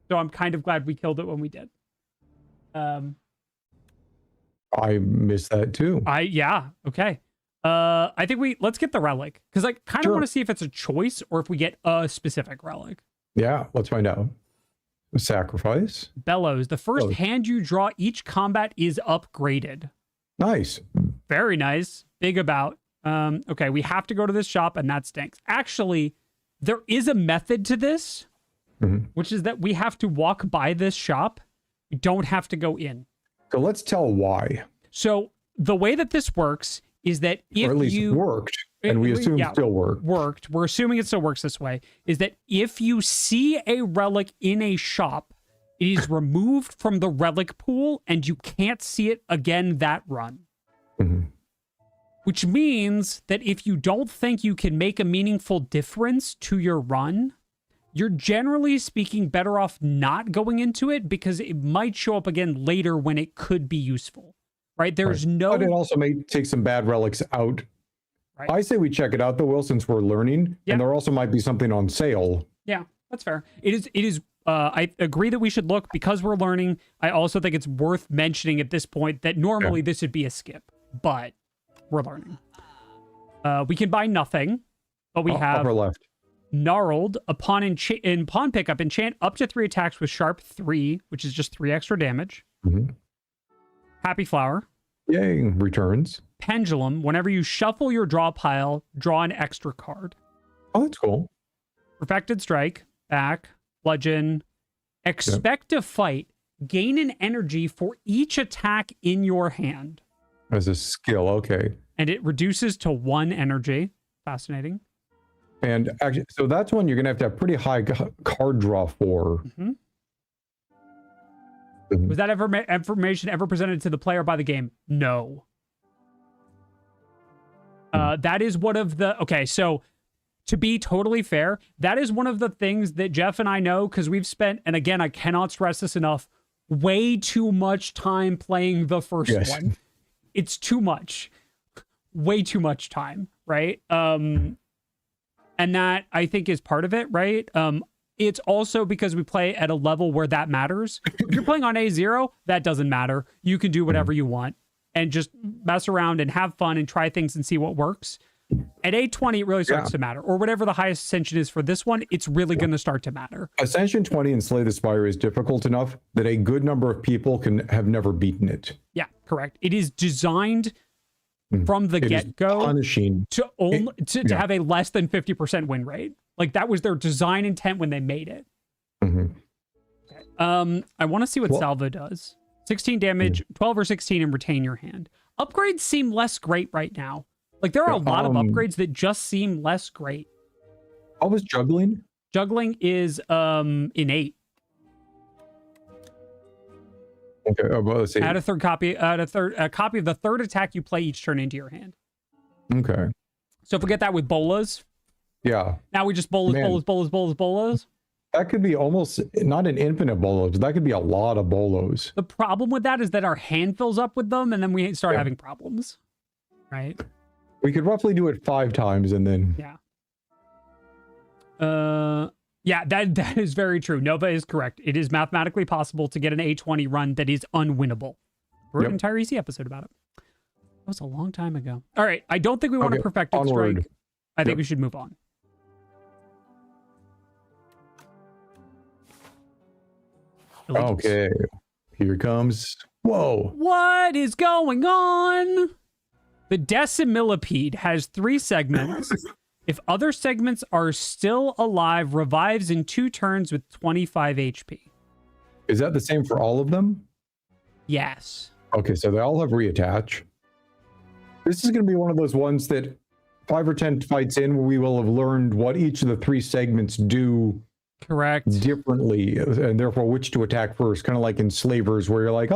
So I'm kind of glad we killed it when we did. I missed that too. Yeah, okay. I think let's get the relic, because I kind of want to see if it's a choice or if we get a specific relic. Yeah, let's find out. Sacrifice. Bellows. The first hand you draw each combat is upgraded. Nice. Very nice. Big about. Okay, we have to go to this shop, and that stinks. Actually, there is a method to this, which is that we have to walk by this shop. We don't have to go in. So let's tell why. So the way that this works is that if or at least worked, and we assume still worked. We're assuming it still works this way. Is that if you see a relic in a shop, it is removed from the relic pool, and you can't see it again that run. Which means that if you don't think you can make a meaningful difference to your run, you're generally speaking better off not going into it, because it might show up again later when it could be useful. Right? There's no... But it also may take some bad relics out. Right. I say we check it out, though, Will, since we're learning. And there also might be something on sale. Yeah, that's fair. It is. I agree that we should look because we're learning. I also think it's worth mentioning at this point that normally this would be a skip, but we're learning. We can buy nothing, but we have... Upper left. Gnarled. Upon in pawn pickup, enchant up to 3 attacks with sharp 3, which is just 3 extra damage. Happy Flower. Yay, returns. Pendulum. Whenever you shuffle your draw pile, draw an extra card. Oh, that's cool. Perfected Strike. Back. Bludgeon. Expect to fight. Gain an energy for each attack in your hand. As a skill, okay. And it reduces to 1 energy. Fascinating. And actually, so that's one you're going to have pretty high card draw for. Was that information ever presented to the player by the game? No. That is one of the... Okay, so to be totally fair, that is one of the things that Geoff and I know, because we've spent, and again, I cannot stress this enough, way too much time playing the first one. It's too much. Way too much time, right? And that, I think, is part of it, right? It's also because we play at a level where that matters. If you're playing on A0, that doesn't matter. You can do whatever you want and just mess around and have fun and try things and see what works. At A20, it really starts to matter. Or whatever the highest ascension is for this one, it's really going to start to matter. Ascension 20 in Slay the Spire is difficult enough that a good number of people can have never beaten it. Yeah, correct. It is designed from the get-go punishing to have a less than 50% win rate. Like, that was their design intent when they made it. I want to see what Salvo does. 16 damage, 12 or 16, and retain your hand. Upgrades seem less great right now. Like, there are a lot of upgrades that just seem less great. What was juggling? Juggling is innate. Okay, well, let's see. Add a copy of the third attack you play each turn into your hand. Okay. So forget that with bolas. Yeah. Now we just bolas. That could be almost not an infinite bolos. That could be a lot of bolos. The problem with that is that our hand fills up with them and then we start having problems, right? We could roughly do it 5 times and then... Yeah. Yeah, that is very true. Nova is correct. It is mathematically possible to get an A20 run that is unwinnable. We wrote an entire EC episode about it. That was a long time ago. All right, I don't think we want to perfect it strike. I think we should move on. Okay, here comes... Whoa. What is going on? The decimillipede has 3 segments. If other segments are still alive, revives in 2 turns with 25 HP. Is that the same for all of them? Yes. Okay, so they all have reattach. This is going to be one of those ones that 5 or 10 fights in where we will have learned what each of the 3 segments do differently, and therefore which to attack first, kind of like in Slavers where you're like,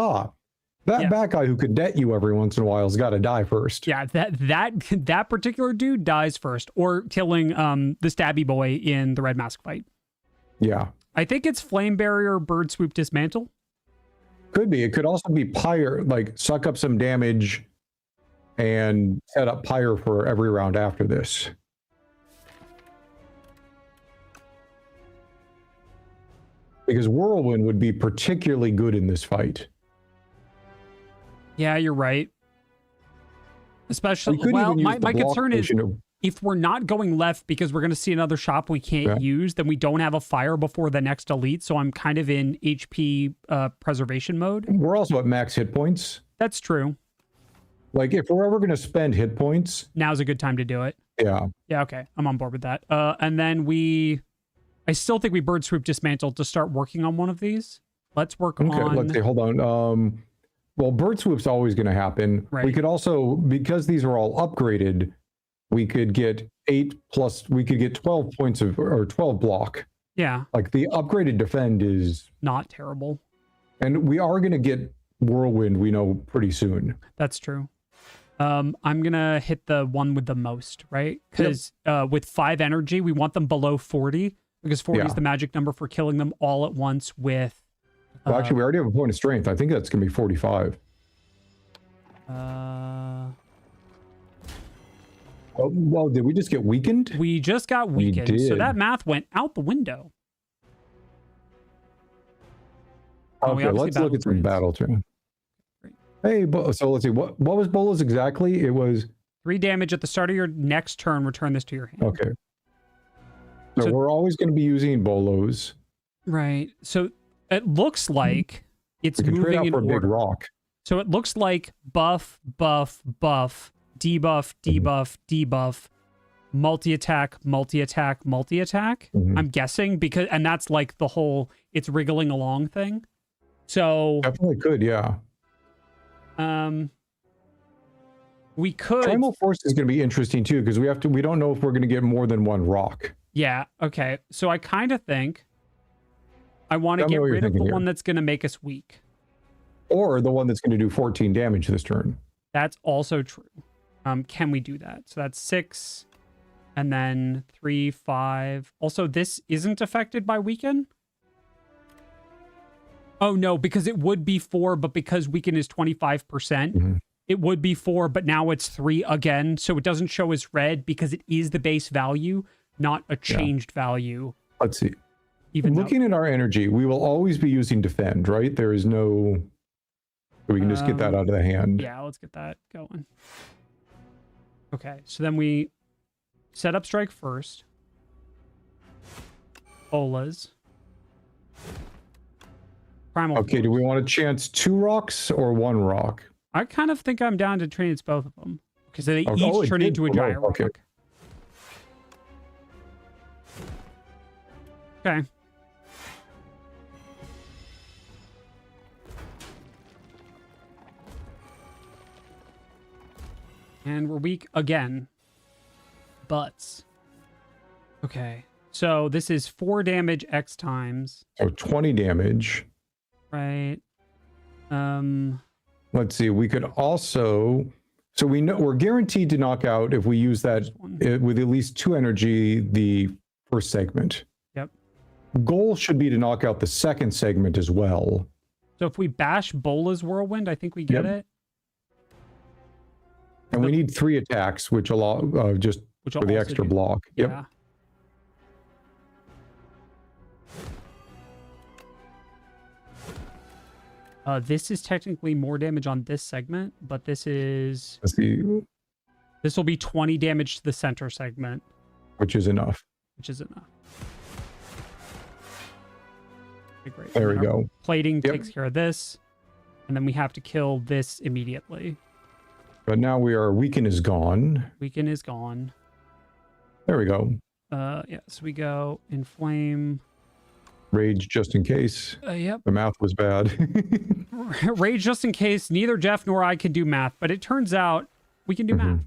that bad guy who could net you every once in a while has got to die first. Yeah, that particular dude dies first, or killing the stabby boy in the Red Mask fight. Yeah. I think it's Flame Barrier, Bird Swoop, Dismantle. Could be. It could also be Pyre, like suck up some damage and set up Pyre for every round after this. Because Whirlwind would be particularly good in this fight. Yeah, you're right. Especially, well, my concern is if we're not going left because we're going to see another shop we can't use, then we don't have a fire before the next elite. So I'm kind of in HP preservation mode. We're also at max hit points. That's true. Like if we're ever going to spend hit points, now's a good time to do it. Yeah. Yeah. Okay. I'm on board with that. And then I still think we Bird Swoop Dismantle to start working on one of these. Let's work on. Okay. Let's see. Hold on. Well, Bird Swoop's always going to happen. Right. We could also, because these are all upgraded, we could get 8 plus, we could get 12 points of, or 12 block. Yeah. Like the upgraded defend is not terrible. And we are going to get Whirlwind, we know, pretty soon. That's true. I'm going to hit the one with the most, right? Because with 5 energy, we want them below 40, because 40 is the magic number for killing them all at once with... Well, actually, we already have a point of strength. I think that's going to be 45. Well, did we just get weakened? We just got weakened. So that math went out the window. Okay, let's look at some battle turn. Hey, so let's see. What was Bola's exactly? It was 3 damage at the start of your next turn. Return this to your hand. Okay. So we're always going to be using Bolos. Right. So it looks like it's moving in order. Big rock. So it looks like buff, buff, buff, debuff, debuff, debuff, multi-attack, multi-attack, multi-attack. I'm guessing because, and that's like the whole it's wriggling along thing. So definitely could, yeah. We could. Primal Force is going to be interesting too because we don't know if we're going to get more than 1 rock. Yeah. Okay. So I kind of think I want to get rid of the one that's going to make us weak. Or the one that's going to do 14 damage this turn. That's also true. Can we do that? So that's 6 and then 3, 5. Also, this isn't affected by weaken. Oh, no, because it would be 4, but because weaken is 25%, it would be 4, but now it's 3 again. So it doesn't show as red because it is the base value, not a changed value. Let's see. Even looking at our energy, we will always be using defend, right? There is no... We can just get that out of the hand. Yeah, let's get that going. Okay, so then we set up strike first. Olas. Primal Okay, Force. do we want to chance 2 rocks or 1 rock? I kind of think I'm down to chance both of them. Because they each turn into a giant rock. Okay. And we're weak again. Butts. Okay. So this is 4 damage X times. So 20 damage. Right. Let's see. We could also... So we know we're guaranteed to knock out if we use that with at least 2 energy the first segment. Yep. goal should be to knock out the second segment as well. So if we bash Bola's Whirlwind, I think we get it. And we need 3 attacks, which allow just for the extra block. Yeah. This is technically more damage on this segment, but this is... Let's see. This will be 20 damage to the center segment. Which is enough. Which is enough. Okay, great. There we go. Plating takes care of this. And then we have to kill this immediately. But now we are... Weaken is gone. Weaken is gone. There we go. Yeah, so we go Inflame... Rage just in case. Yep. The math was bad. Rage just in case. Neither Geoff nor I can do math, but it turns out we can do math.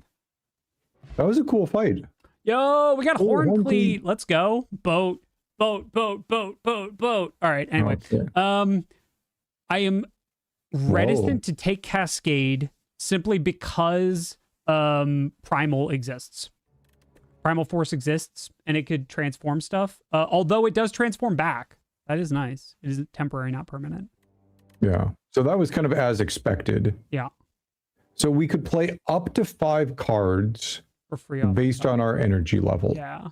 That was a cool fight. Yo, we got Horncleat. Let's go. Boat. All right. Anyway, I am reticent to take Cascade simply because Primal exists. Primal Force exists, and it could transform stuff. Although it does transform back. That is nice. It is temporary, not permanent. Yeah. So that was kind of as expected. Yeah. So we could play up to 5 cards for free based on our energy level. Yeah.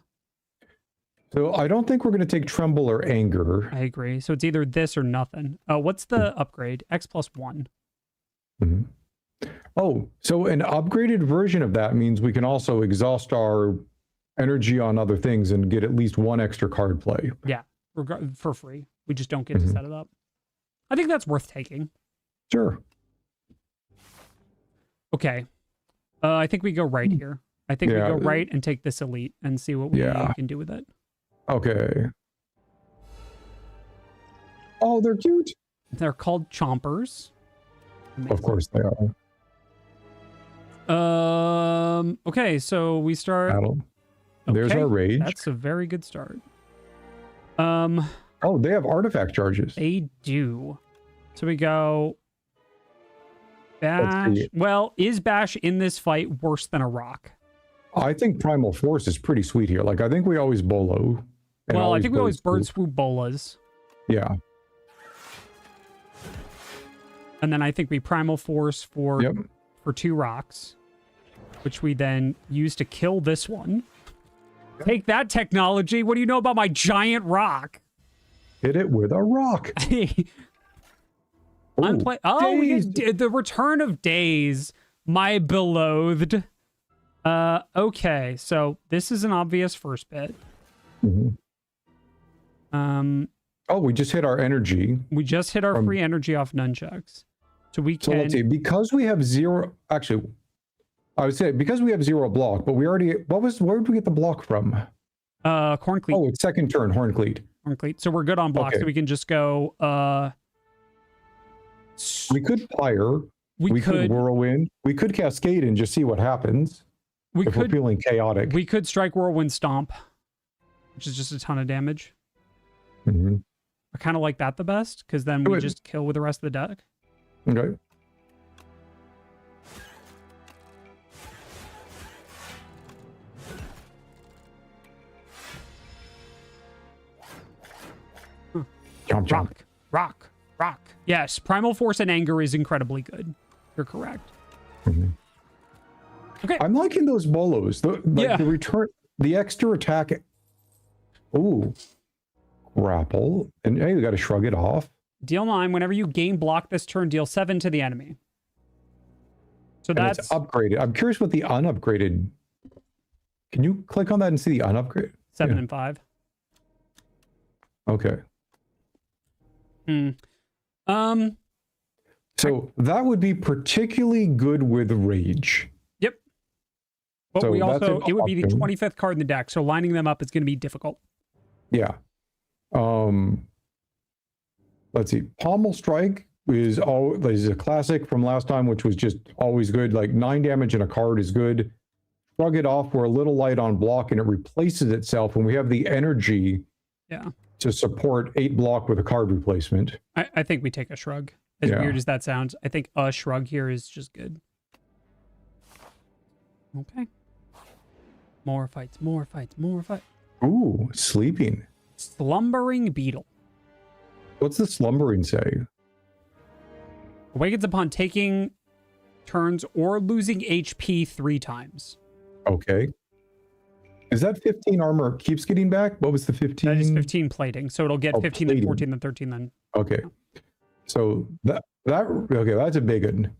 So I don't think we're going to take Tremble or Anger. I agree. So it's either this or nothing. What's the upgrade? X+1. Oh, so an upgraded version of that means we can also exhaust our energy on other things and get at least 1 extra card play. Yeah, for free. We just don't get to set it up. I think that's worth taking. Sure. Okay. I think we go right here. I think we go right and take this elite and see what we can do with it. Okay. Oh, they're cute. They're called Chompers. Amazing. Of course they are. Okay, so we start... Battle. There's our Rage. That's a very good start. Oh, they have artifact charges. They do. So we go... Bash. Well, is Bash in this fight worse than a rock? I think Primal Force is pretty sweet here. Like, I think we always bolo. Well, I think we always bird swoop bolas. Yeah. And then I think we Primal Force for 2 rocks, which we then use to kill this one. Take that, technology. What do you know about my giant rock? Hit it with a rock. We get the return of Days, my beloved. Okay, so this is an obvious first bit. We just hit our energy. We just hit our free energy off nunchucks. So we can... So let's see, because we have 0... Actually, I would say because we have 0 block, but we already... Where did we get the block from? Horncleat. Oh, it's second turn, Horncleat. Horncleat. So we're good on blocks, so we can just go... We could Pyre. We could Whirlwind. We could Cascade and just see what happens. If we're feeling chaotic. We could strike Whirlwind Stomp, which is just a ton of damage. I kind of like that the best, because then we just kill with the rest of the deck. Okay. Rock. Yes, Primal Force and Anger is incredibly good. You're correct. Okay. I'm liking those bolos. The return, the extra attack. Ooh. Grapple. And hey, you got to shrug it off. Deal 9. Whenever you gain block this turn, deal 7 to the enemy. So that's it's upgraded. I'm curious what the unupgraded. Can you click on that and see the unupgraded? 7 and 5. Okay. So that would be particularly good with Rage. Yep. But so it would be the 25th card in the deck, so lining them up is going to be difficult. Yeah. Let's see. Pommel Strike is a classic from last time, which was just always good. Like 9 damage in a card is good. Shrug it off. We're a little light on block, and it replaces itself, and we have the energy to support 8 block with a card replacement. I think we take a shrug. As weird as that sounds, I think a shrug here is just good. Okay. More fights. Ooh, sleeping. Slumbering Beetle. What's the slumbering say? Awakens upon taking turns or losing HP 3 times. Okay. Is that 15 armor keeps getting back? What was the 15? That is 15 plating. So it'll get 15, then plating. 14, then 13, then. Okay. So okay, that's a big one.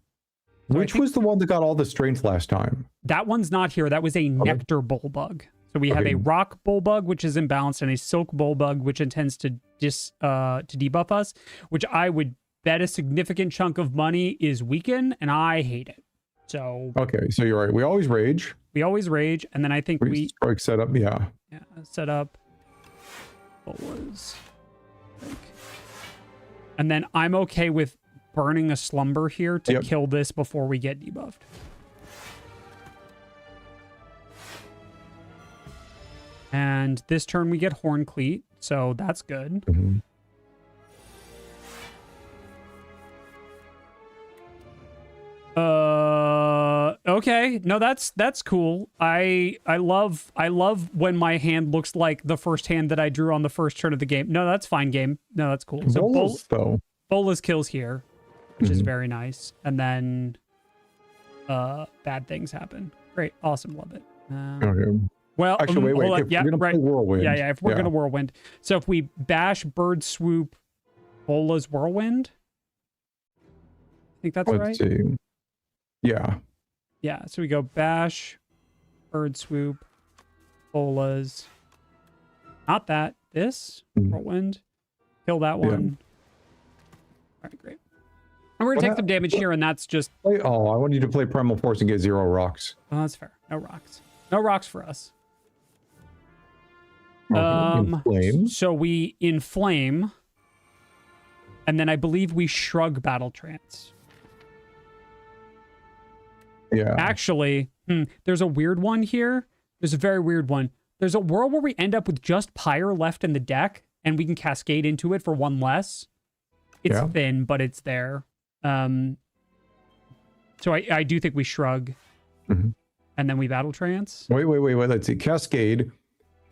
So Which was the one that got all the strength last time? That one's not here. That was a nectar bullbug. So we have a rock bullbug, which is imbalanced, and a silk bullbug, which intends to debuff us, which I would bet a significant chunk of money is weaken, and I hate it. So okay, so you're right. We always rage. We always rage, and then I think we strike setup. Yeah. Yeah, setup. What was? And then I'm okay with burning a slumber here to kill this before we get debuffed. And this turn we get Horn Cleat, so that's good. Mm-hmm. Okay. No, that's cool. I love when my hand looks like the first hand that I drew on the first turn of the game. No, that's fine, game. No, that's cool. So Bolas kills here, which is very nice. And then bad things happen. Great. Awesome. Love it. Okay. Well, actually, wait. If we're gonna play Whirlwind. Yeah, if we're gonna Whirlwind. So if we bash, Bird Swoop, Bola's Whirlwind. I think that's right. Let's see. Yeah. Yeah, so we go bash, Bird Swoop, Bola's. Not that. This. Whirlwind. Kill that one. All right, great. And we're going to take some damage here, and that's just... I want you to play Primal Force and get 0 rocks. Oh, that's fair. No rocks. No rocks for us. Inflame. So we inflame, and then I believe we shrug Battle Trance. Yeah. Actually, there's a weird one here. There's a very weird one. There's a world where we end up with just Pyre left in the deck, and we can cascade into it for 1 less. It's thin, but it's there. So I do think we shrug, and then we Battle Trance. Wait. Let's see. Cascade.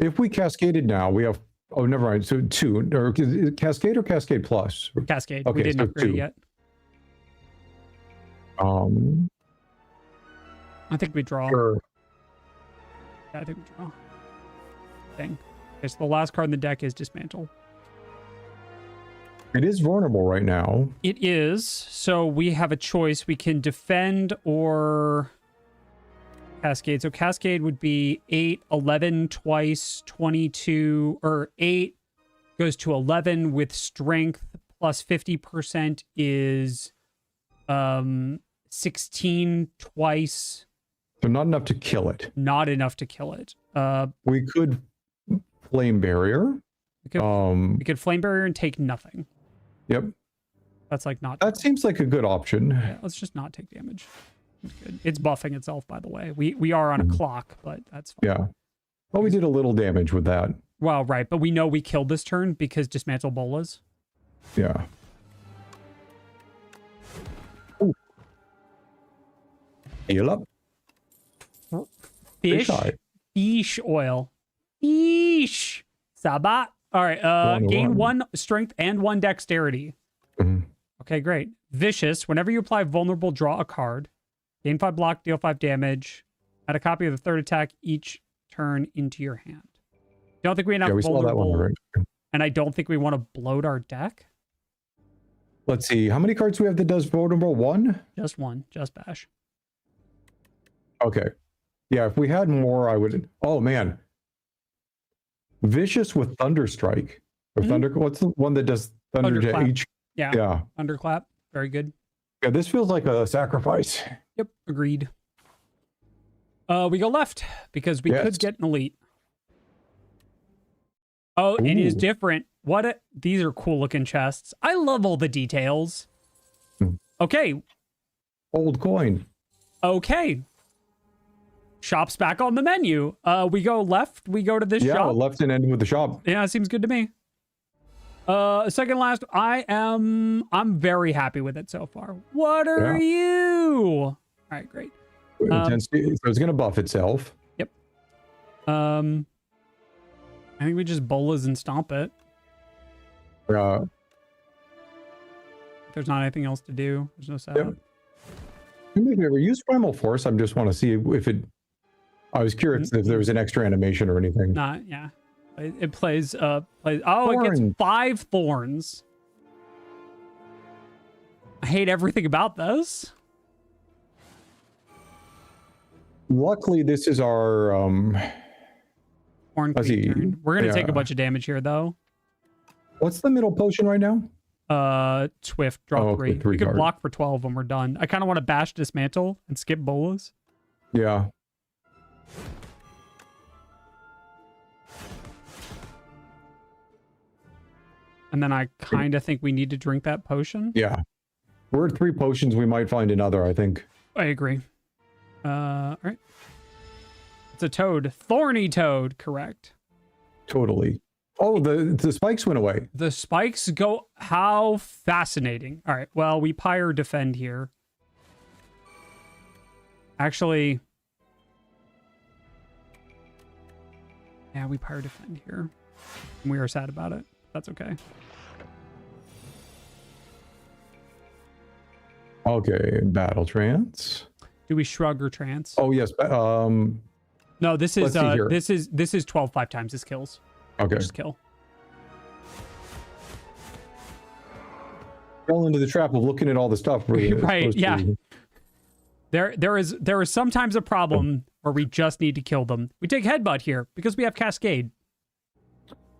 If we cascaded now, we have... Oh, never mind. So 2. Or is it Cascade or Cascade Plus? Cascade. Okay, We didn't upgrade it yet. I think we draw. Sure. Yeah, I think we draw. Okay, so the last card in the deck is Dismantle. It is vulnerable right now. It is. So we have a choice. We can defend or Cascade. So Cascade would be 8, 11 twice, 22, or 8 goes to 11 with strength plus 50% is 16 twice. So not enough to kill it. Not enough to kill it. We could Flame Barrier. We could Flame Barrier and take nothing. Yep. That's like not... That seems like a good option. Yeah, let's just not take damage. It's good. It's buffing itself, by the way. We are on a clock, but that's fine. Yeah. Well, we did a little damage with that. Well, right. But we know we killed this turn because Dismantle Bolas. Yeah. Ooh. Heal up. Fish oil. Fish. Sabat. All right. Gain 1 strength and 1 dexterity. Okay, great. Vicious. Whenever you apply vulnerable, draw a card. Gain 5 block, deal 5 damage. Add a copy of the 3rd attack each turn into your hand. Don't think we have vulnerable. Saw that one already. And I don't think we want to bloat our deck. Let's see. How many cards do we have that does vulnerable? 1? Just 1. Just bash. Okay. Yeah, if we had more, I would... Oh, man. Vicious with Thunderstrike. Or Thunder... What's the one that does Thunder to each... Yeah. Thunderclap. Very good. Yeah, this feels like a sacrifice. Yep, agreed. We go left because we could get an elite. Oh, it is different. These are cool looking chests. I love all the details. Okay. Old coin. Okay. Shop's back on the menu. We go left. We go to this shop. Yeah, left and end with the shop. Yeah, it seems good to me. Second last, I'm very happy with it so far. What are you? All right, great. So it's going to buff itself. Yep. I think we just bolas and stomp it. Uh, If there's not anything else to do, there's no setup. Yep. Have you ever used Primal Force? I just want to see if it. I was curious if there was an extra animation or anything. Yeah. It plays. Oh, it gets 5 thorns. I hate everything about this. Luckily, this is our. Horn turn. We're gonna take a bunch of damage here, though. What's the middle potion right now? Swift, draw 3. Okay, 3 we could card. block for 12 when we're done. I kind of want to bash dismantle and skip bolas. Yeah. And then I kind of think we need to drink that potion. Yeah. We're at 3 potions. We might find another, I think. I agree. All right. It's a toad. Thorny toad, correct. Totally. Oh, the spikes went away. The spikes go... How fascinating. All right, well, we pyre defend here. Actually... Yeah, we pyre defend here. We are sad about it. That's okay. Okay, battle trance. Do we shrug or trance? Oh yes. No, this is let's see here. this is 12 5 times this kills. Okay. Just kill. Fell into the trap of looking at all the stuff. Right, yeah. There is sometimes a problem where we just need to kill them. We take headbutt here because we have cascade.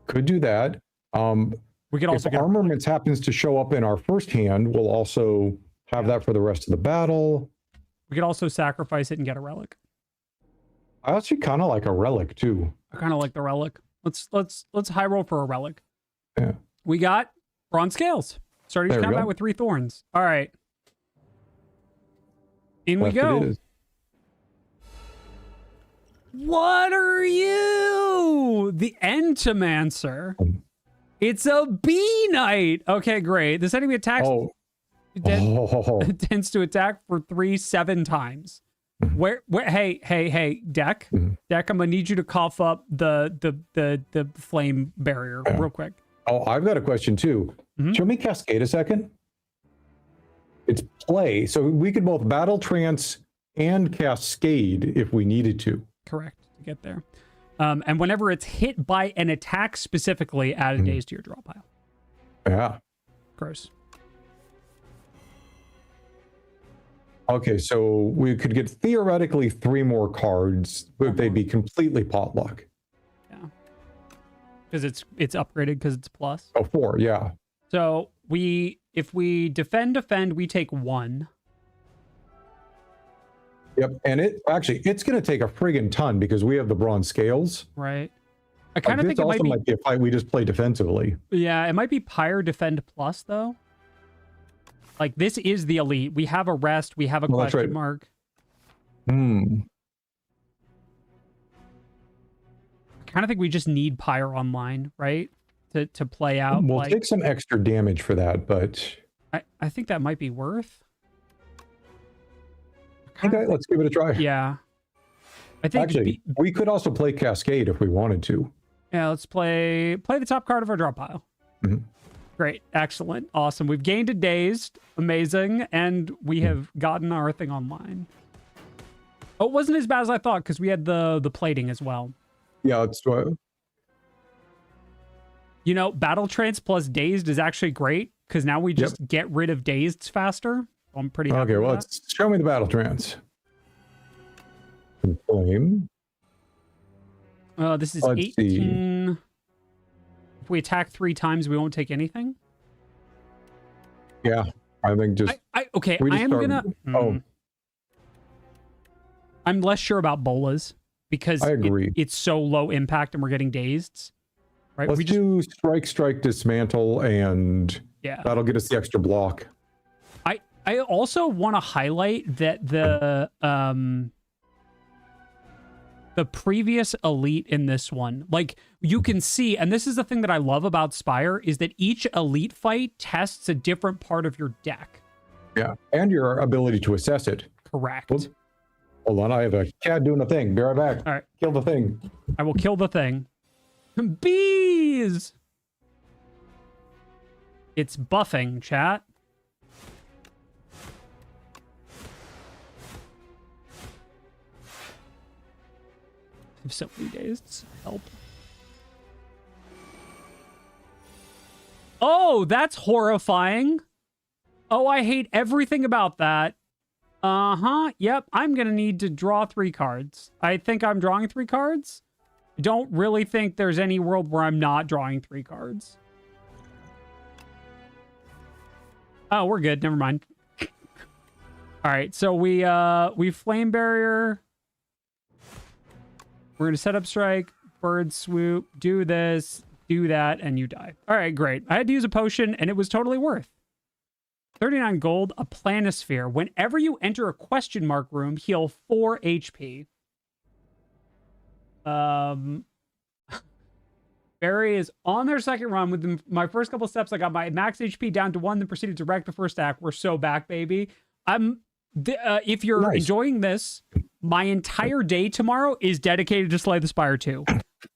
Could do that. We could also if armaments happens to show up in our first hand, we'll also have that for the rest of the battle. We could also sacrifice it and get a relic. I actually kind of like a relic too. I kind of like the relic. Let's high roll for a relic. Yeah. We got bronze scales. Starting to combat with 3 thorns. All right. In we go. It is. What are you? The Entomancer. It's a bee knight. Okay, great. This enemy attacks. Tends to attack for 7 times. Where hey, Deck. Deck, I'm gonna need you to cough up the flame barrier real quick. Oh, I've got a question too. Show me Cascade a second. It's play, so we could both battle trance and Cascade if we needed to. Correct. To get there. And whenever it's hit by an attack specifically, add a daze to your draw pile. Yeah. Gross. Okay, so we could get theoretically 3 more cards, but they'd be completely potluck. Yeah. Because it's upgraded because it's plus. Oh, 4, yeah. So if we defend, we take 1. Yep, and it's going to take a friggin' ton because we have the bronze scales. Right. I kind of think it might be a fight we just play defensively. Yeah, it might be Pyre Defend Plus, though. Like, this is the elite. We have a rest. We have a question mark. I kind of think we just need Pyre online, right? To play out. We'll take some extra damage for that, but... I think that might be worth. Okay, let's give it a try. Yeah. I think actually, we could also play Cascade if we wanted to. Yeah, let's play the top card of our draw pile. Great, excellent, awesome. We've gained a dazed, amazing, and we have gotten our thing online. Oh, it wasn't as bad as I thought because we had the plating as well. Yeah, it's you know, battle trance plus dazed is actually great because now we just get rid of dazed faster. I'm pretty happy with let's show me the battle trance. Flame. This is 18. If we attack 3 times, we won't take anything. Yeah, I think just. Okay, I am gonna. I'm less sure about bolas because I agree. It's so low impact and we're getting dazed. Right? Let's do strike, dismantle, and that'll get us the extra block. I also want to highlight that the previous elite in this one, like you can see, and this is the thing that I love about Spire, is that each elite fight tests a different part of your deck. Yeah, and your ability to assess it. Correct. Oops. Hold on, I have a cat doing a thing. Be right back. All right. Kill the thing. I will kill the thing. Bees! It's buffing, chat. I have so many days to help. Oh, that's horrifying. Oh, I hate everything about that. Uh-huh. Yep, I'm gonna need to draw 3 cards. I think I'm drawing 3 cards. I don't really think there's any world where I'm not drawing 3 cards. Oh, we're good. Never mind. All right, so we flame barrier. We're gonna set up strike, bird swoop, do this, do that, and you die. All right, great. I had to use a potion, and it was totally worth. 39 gold, a planisphere. Whenever you enter a question mark room, heal 4 HP. Barry is on their second run. With my first couple steps, I got my max HP down to 1, then proceeded to wreck the first stack. We're so back, baby. If you're enjoying this, my entire day tomorrow is dedicated to Slay the Spire 2.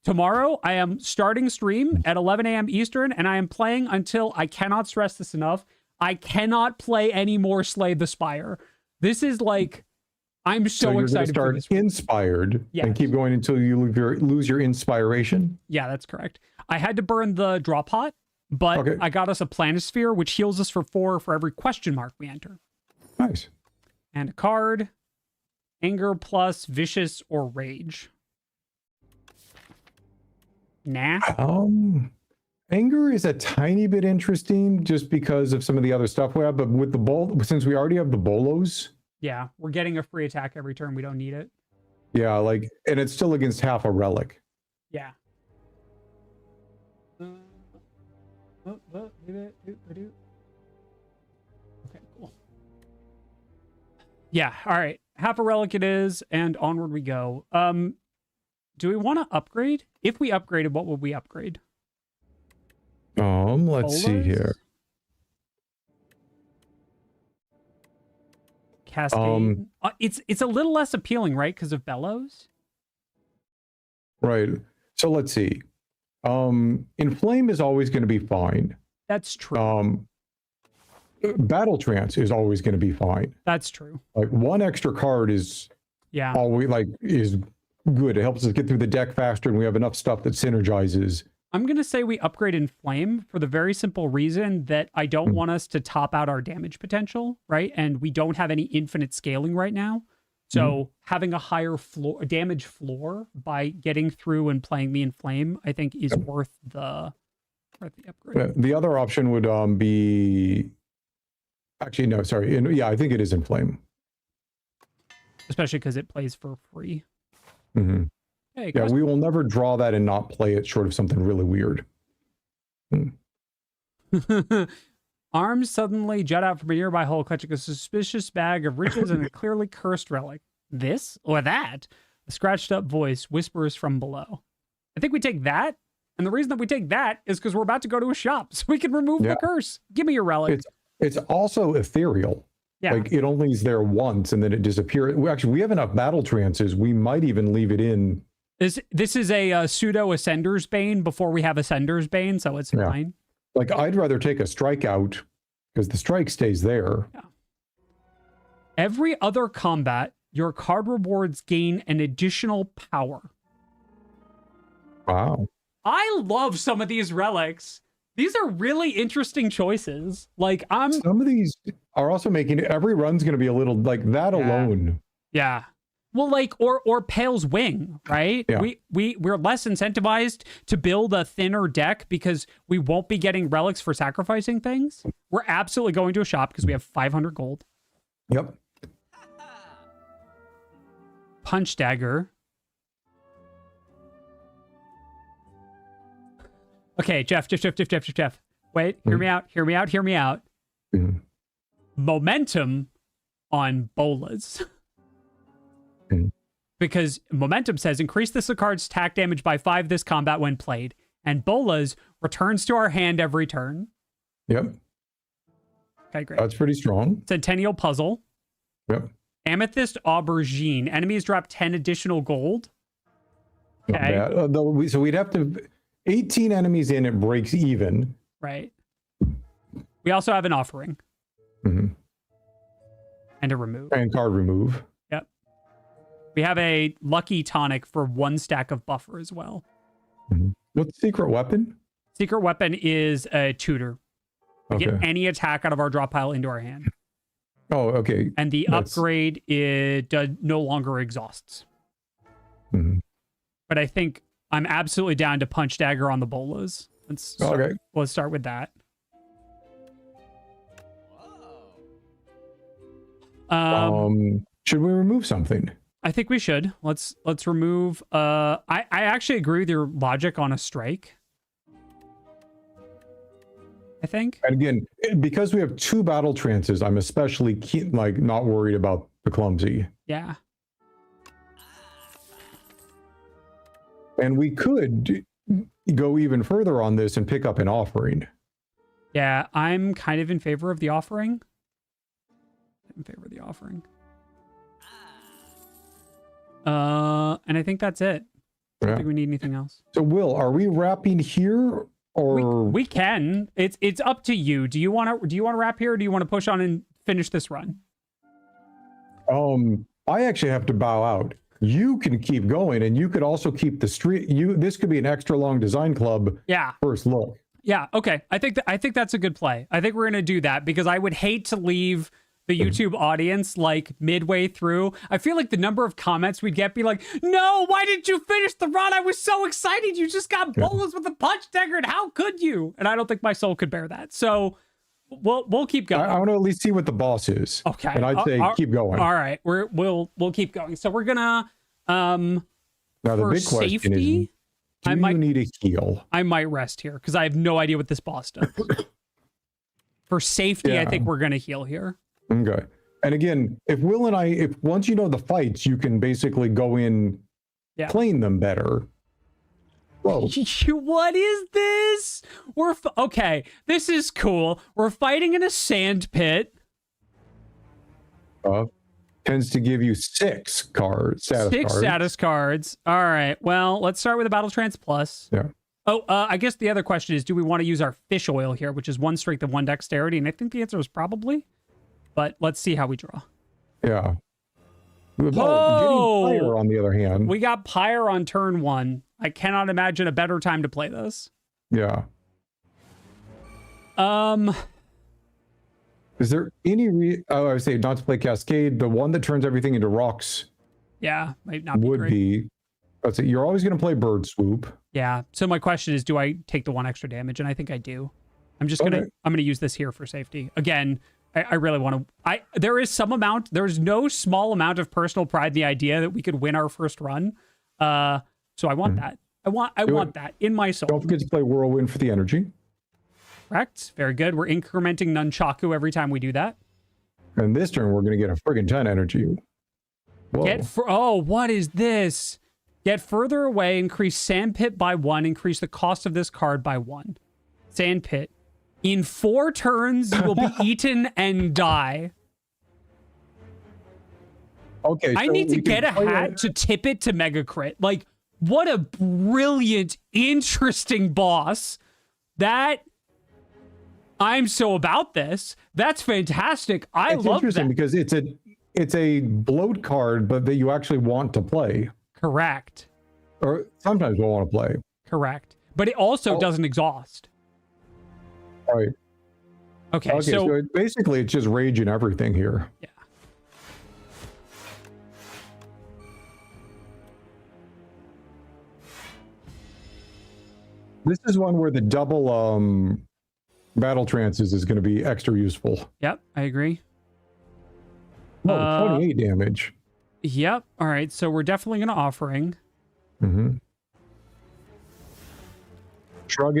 Tomorrow, I am starting stream at 11 a.m. Eastern, and I am playing until, I cannot stress this enough, I cannot play any more Slay the Spire. This is like, I'm so excited for this. Inspired and keep going until you lose your inspiration. Yeah, that's correct. I had to burn the draw pot, but I got us a planisphere, which heals us for 4 for every question mark we enter. Nice. And a card, anger plus vicious or rage. Nah. Anger is a tiny bit interesting just because of some of the other stuff we have, but with the since we already have the bolos. Yeah, we're getting a free attack every turn. We don't need it. Yeah, like, and it's still against half a relic. Yeah. Okay, cool. Yeah, all right. Half a relic it is, and onward we go. Do we want to upgrade? If we upgraded, what would we upgrade? Let's see here. Cascade. It's a little less appealing, right? Because of bellows. Right. So let's see. Inflame is always going to be fine. That's true. Battle Trance is always going to be fine. That's true. Like 1 extra card is always is good. It helps us get through the deck faster, and we have enough stuff that synergizes. I'm going to say we upgrade Inflame for the very simple reason that I don't want us to top out our damage potential, right? And we don't have any infinite scaling right now. So having a higher damage floor by getting through and playing the Inflame, I think is worth the upgrade. The other option would be... Actually, no, sorry. Yeah, I think it is Inflame. Especially because it plays for free. Mm-hmm. Hey, yeah, we will never draw that and not play it short of something really weird. Arms suddenly jut out from a nearby hole, clutching a suspicious bag of riches and a clearly cursed relic. This or that? A scratched up voice whispers from below. I think we take that. And the reason that we take that is because we're about to go to a shop so we can remove the curse. Give me your relic. It's also ethereal. Yeah. Like it only is there once and then it disappears. Actually, we have enough battle trances. We might even leave it in. This is a pseudo Ascender's Bane before we have Ascender's Bane, so it's fine. Like I'd rather take a strike out because the strike stays there. Yeah. Every other combat, your card rewards gain an additional power. Wow. I love some of these relics. These are really interesting choices. Like some of these are also making every run's going to be a little like that alone. Yeah. Well, like or Pale's Wing, right? Yeah. We're less incentivized to build a thinner deck because we won't be getting relics for sacrificing things. We're absolutely going to a shop because we have 500 gold. Yep. Punch Dagger. Okay, Jeff. Wait, hear me out. Mm-hmm. Momentum on bolas. Because momentum says increase this card's attack damage by 5 this combat when played, and bolas returns to our hand every turn. Yep. Okay, great. That's pretty strong. Centennial Puzzle. Yep. Amethyst Aubergine. Enemies drop 10 additional gold. Okay. So we'd have to. 18 enemies in, it breaks even. Right. We also have an offering. Mm-hmm. And a remove. And card remove. Yep. We have a lucky tonic for 1 stack of buffer as well. Mm-hmm. What's secret weapon? Secret weapon is a tutor. We Okay. get any attack out of our draw pile into our hand. Oh, okay. And the upgrade no longer exhausts. Mm-hmm. But I think I'm absolutely down to punch dagger on the bolas. Let's start with that. Should we remove something? I think we should. Let's remove. I actually agree with your logic on a strike. I think. And again, because we have 2 battle trances, I'm especially not worried about the clumsy. Yeah. And we could go even further on this and pick up an offering. Yeah, I'm kind of in favor of the offering. In favor of the offering. And I think that's it. I don't think we need anything else. So, Will, are we wrapping here, or we can? It's up to you. Do you want to wrap here, or do you want to push on and finish this run? I actually have to bow out. You can keep going, and you could also keep the street. This could be an extra long design club. Yeah. First look. Yeah. Okay. I think that's a good play. I think we're gonna do that because I would hate to leave the YouTube audience like midway through. I feel like the number of comments we'd get be like, "No, why didn't you finish the run? I was so excited. You just got bolas with a punch dagger. And how could you?" And I don't think my soul could bear that. So we'll keep going. I want to at least see what the boss is. Okay. And I'd say keep going. All right. We'll keep going. So we're gonna now the big question is, do you need a heal? I might rest here because I have no idea what this boss does. For safety, I think we're gonna heal here. Okay. And again, if once you know the fights, you can basically go in, playing them better. Whoa. What is this? Okay, this is cool. We're fighting in a sand pit. Tends to give you 6 cards. Status cards. All right. Well, let's start with a Battle Trance Plus. Yeah. Oh, I guess the other question is, do we want to use our fish oil here, which is 1 strength and 1 dexterity? And I think the answer is probably. But let's see how we draw. Yeah. Oh, getting Pyre, on the other hand. We got Pyre on turn 1. I cannot imagine a better time to play this. Yeah. Is there any I would say not to play Cascade. The one that turns everything into rocks. Yeah, might not be would great. be. Let's say you're always going to play Bird Swoop. Yeah. So my question is, do I take the 1 extra damage? And I think I do. I'm gonna use this here for safety. Again, I really want to. There's no small amount of personal pride in the idea that we could win our first run. So I want that. I want that in my soul. Don't forget to play Whirlwind for the energy. Correct. Very good. We're incrementing Nunchaku every time we do that. And this turn, we're going to get a friggin' ton energy. Whoa. What is this? Get further away, increase Sandpit by 1, increase the cost of this card by 1. Sandpit. In 4 turns, you will be eaten and die. Okay. I need to get a hat to tip it to Mega Crit. Like, what a brilliant, interesting boss. I'm so about this. That's fantastic. I love that. It's interesting because it's a bloat card, but that you actually want to play. Correct. Or sometimes we'll want to play. Correct. But it also doesn't exhaust. All right. Okay, so basically it's just rage and everything here. Yeah. This is one where the double battle trances is going to be extra useful. Yep, I agree. Oh, 28 damage. Yep. All right, so we're definitely going to offering. Mm-hmm. Shrug,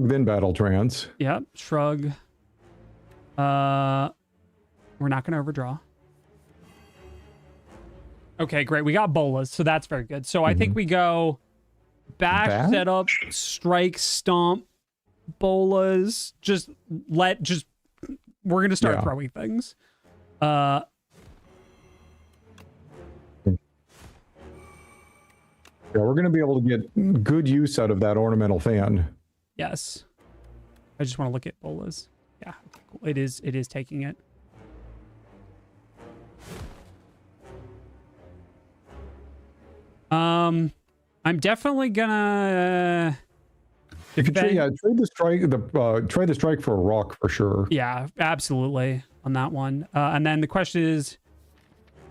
then battle trance. Yep, shrug. We're not going to overdraw. Okay, great. We got bolas, so that's very good. So I think we go bash, setup, strike, stomp, bolas. We're going to start throwing things. Yeah, we're going to be able to get good use out of that ornamental fan. Yes. I just want to look at bolas. Yeah, okay, cool. It is taking it. I'm definitely gonna Trade the strike for a rock for sure. Yeah, absolutely on that one. And then the question is,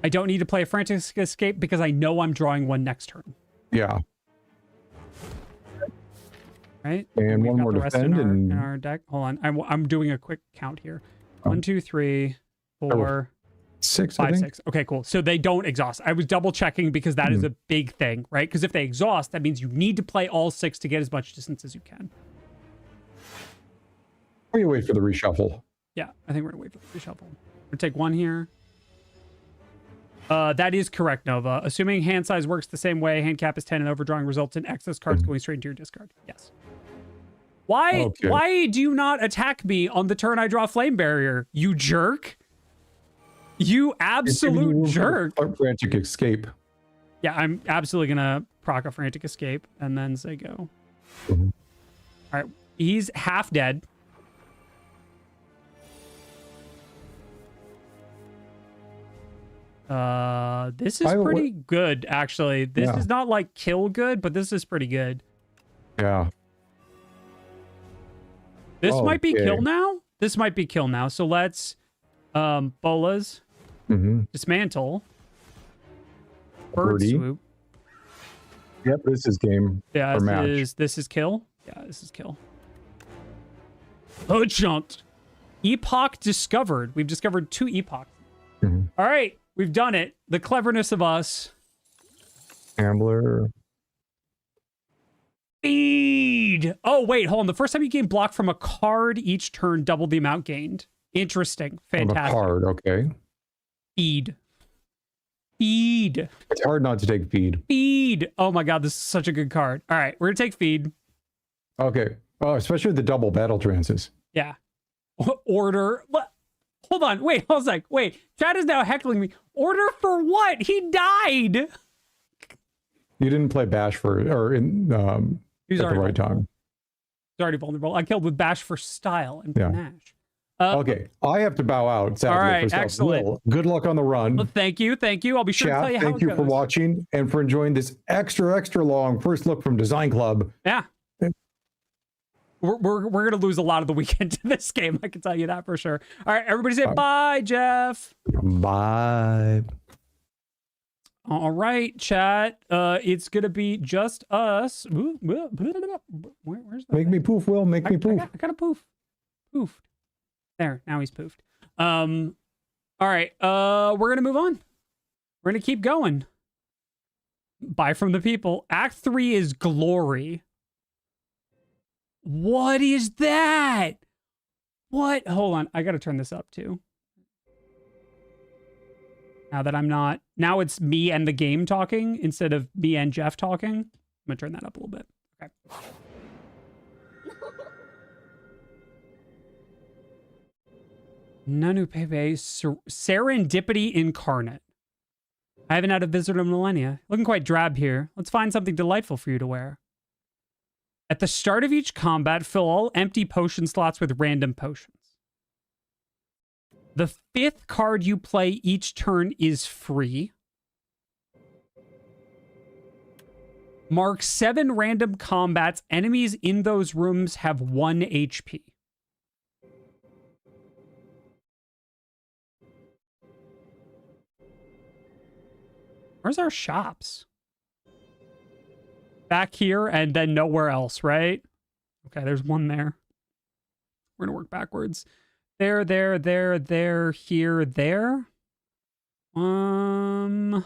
I don't need to play a frantic escape because I know I'm drawing one next turn. Yeah. Right. And one more defend in our deck. Hold on, I'm doing a quick count here. 1, 2, 3, 4, 6, 5, 6. Okay, cool. So they don't exhaust. I was double checking because that is a big thing, right? Because if they exhaust, that means you need to play all 6 to get as much distance as you can. Or you wait for the reshuffle. Yeah, I think we're gonna wait for the reshuffle. We're gonna take one here. That is correct, Nova. Assuming hand size works the same way, hand cap is 10 and overdrawing results in excess cards going straight into your discard. Yes. Why do you not attack me on the turn I draw Flame Barrier, you jerk? You absolute jerk. Frantic escape. Yeah, I'm absolutely gonna proc a Frantic Escape and then say go. All right, he's half dead. This is pretty good, actually. This is not like kill good, but this is pretty good. Yeah. This might be kill now. This might be kill now. So let's bolas. Dismantle. Bird swoop. Yep, this is game. Yeah, this is kill. Yeah, this is kill. Jumped. Epoch discovered. We've discovered 2 epochs. All right, we've done it. The cleverness of us. Gambler. Feed. Oh, wait, hold on. The first time you gain block from a card each turn, double the amount gained. Interesting. Fantastic. From a card, okay. Feed. Feed. It's hard not to take feed. Feed. Oh my god, this is such a good card. All right, we're gonna take feed. Okay. Oh, especially the double battle trances. Yeah. Order. What? Hold on. Wait, hold on a sec. Wait. Chad is now heckling me. Order for what? He died. You didn't play Bash for, or in at the right time. He's already vulnerable. I killed with Bash for style and panache. Okay, I have to bow out. Sadly, all right, excellent. Will, good luck on the run. Well, thank you. I'll be sure to tell you how it goes. Thank you for watching and for enjoying this extra long first look from Design Club. Yeah. We're gonna lose a lot of the weekend to this game. I can tell you that for sure. All right, everybody say bye, Jeff. Bye. All right, chat. It's gonna be just us. Where's the Make me poof, Will. Make me poof. I got a poof. Poofed. There. Now he's poofed. All right. We're gonna move on. We're gonna keep going. Bye from the people. Act 3 is glory. What is that? What? Hold on. I got to turn this up too. Now that I'm not... Now it's me and the game talking instead of me and Jeff talking. I'm going to turn that up a little bit. Okay. Nanu Pepe. Serendipity incarnate. I haven't had a visitor in millennia. Looking quite drab here. Let's find something delightful for you to wear. At the start of each combat, fill all empty potion slots with random potions. The 5th card you play each turn is free. Mark 7 random combats. Enemies in those rooms have 1 HP. Where's our shops? Back here and then nowhere else, right? Okay, there's one there. We're gonna work backwards. There, here, there. I'm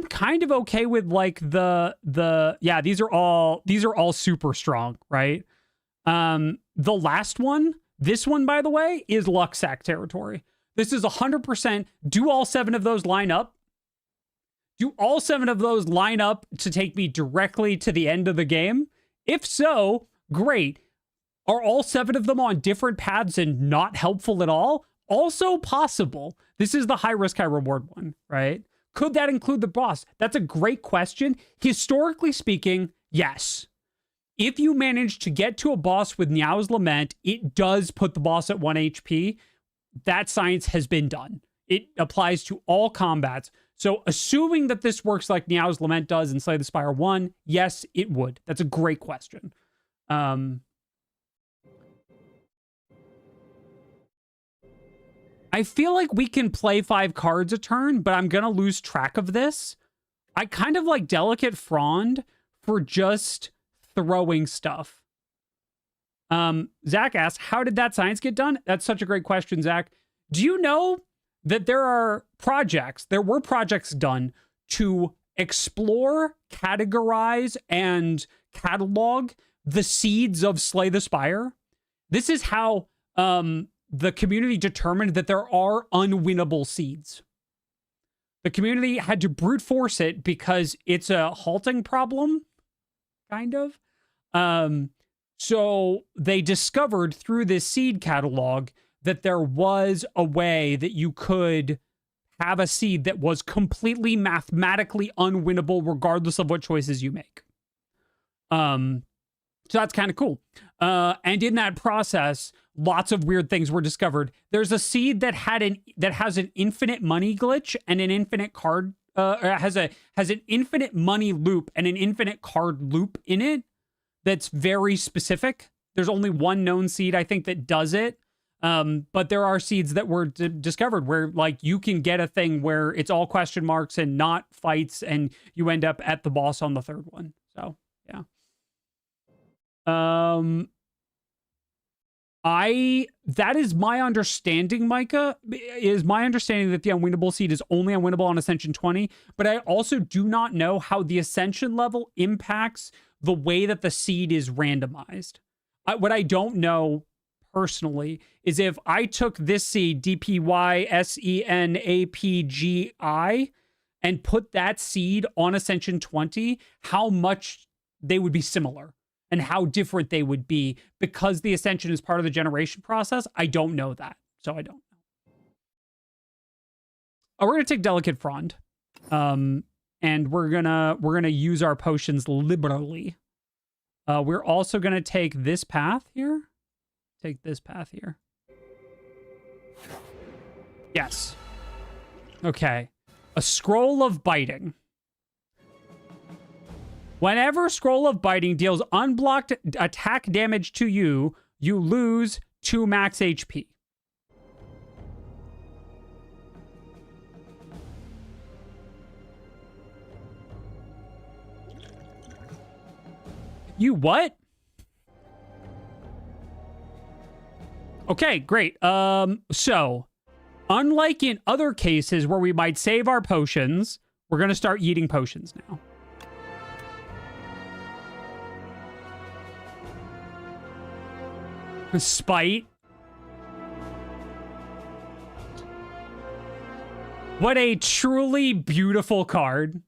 kind of okay with like yeah, these are all super strong, right? The last one, this one, by the way, is luck sack territory. This is 100%. Do all 7 of those line up? Do all 7 of those line up to take me directly to the end of the game? If so, great. Are all 7 of them on different paths and not helpful at all? Also possible. This is the high risk, high reward one, right? Could that include the boss? That's a great question. Historically speaking, yes. If you manage to get to a boss with Niao's Lament, it does put the boss at 1 HP. That science has been done. It applies to all combats. So assuming that this works like Niao's Lament does in Slay the Spire 1, yes, it would. That's a great question. I feel like we can play 5 cards a turn, but I'm going to lose track of this. I kind of like Delicate Frond for just throwing stuff. Zach asks, how did that science get done? That's such a great question, Zach. Do you know that there were projects done to explore, categorize, and catalog the seeds of Slay the Spire? This is how the community determined that there are unwinnable seeds. The community had to brute force it because it's a halting problem, kind of. So they discovered through this seed catalog that there was a way that you could have a seed that was completely mathematically unwinnable regardless of what choices you make. So that's kind of cool. And in that process, lots of weird things were discovered. There's a seed that has an infinite money glitch and an infinite card has an infinite money loop and an infinite card loop in it. That's very specific. There's only one known seed, I think, that does it. But there are seeds that were discovered where, like, you can get a thing where it's all question marks and not fights, and you end up at the boss on the third one. So, yeah. That is my understanding, Micah, is my understanding that the unwinnable seed is only unwinnable on Ascension 20, but I also do not know how the Ascension level impacts the way that the seed is randomized. What I don't know personally is if I took this seed, DPYSENAPGI, and put that seed on Ascension 20, how much they would be similar and how different they would be, because the Ascension is part of the generation process. I don't know that. So I don't know. Oh, we're going to take Delicate Frond. And we're gonna use our potions liberally. We're also gonna take this path here. Take this path here. Yes. Okay. A Scroll of Biting. Whenever Scroll of Biting deals unblocked attack damage to you, you lose 2 max HP. You what? Okay, great. So, unlike in other cases where we might save our potions, we're going to start eating potions now. Spite. What a truly beautiful card.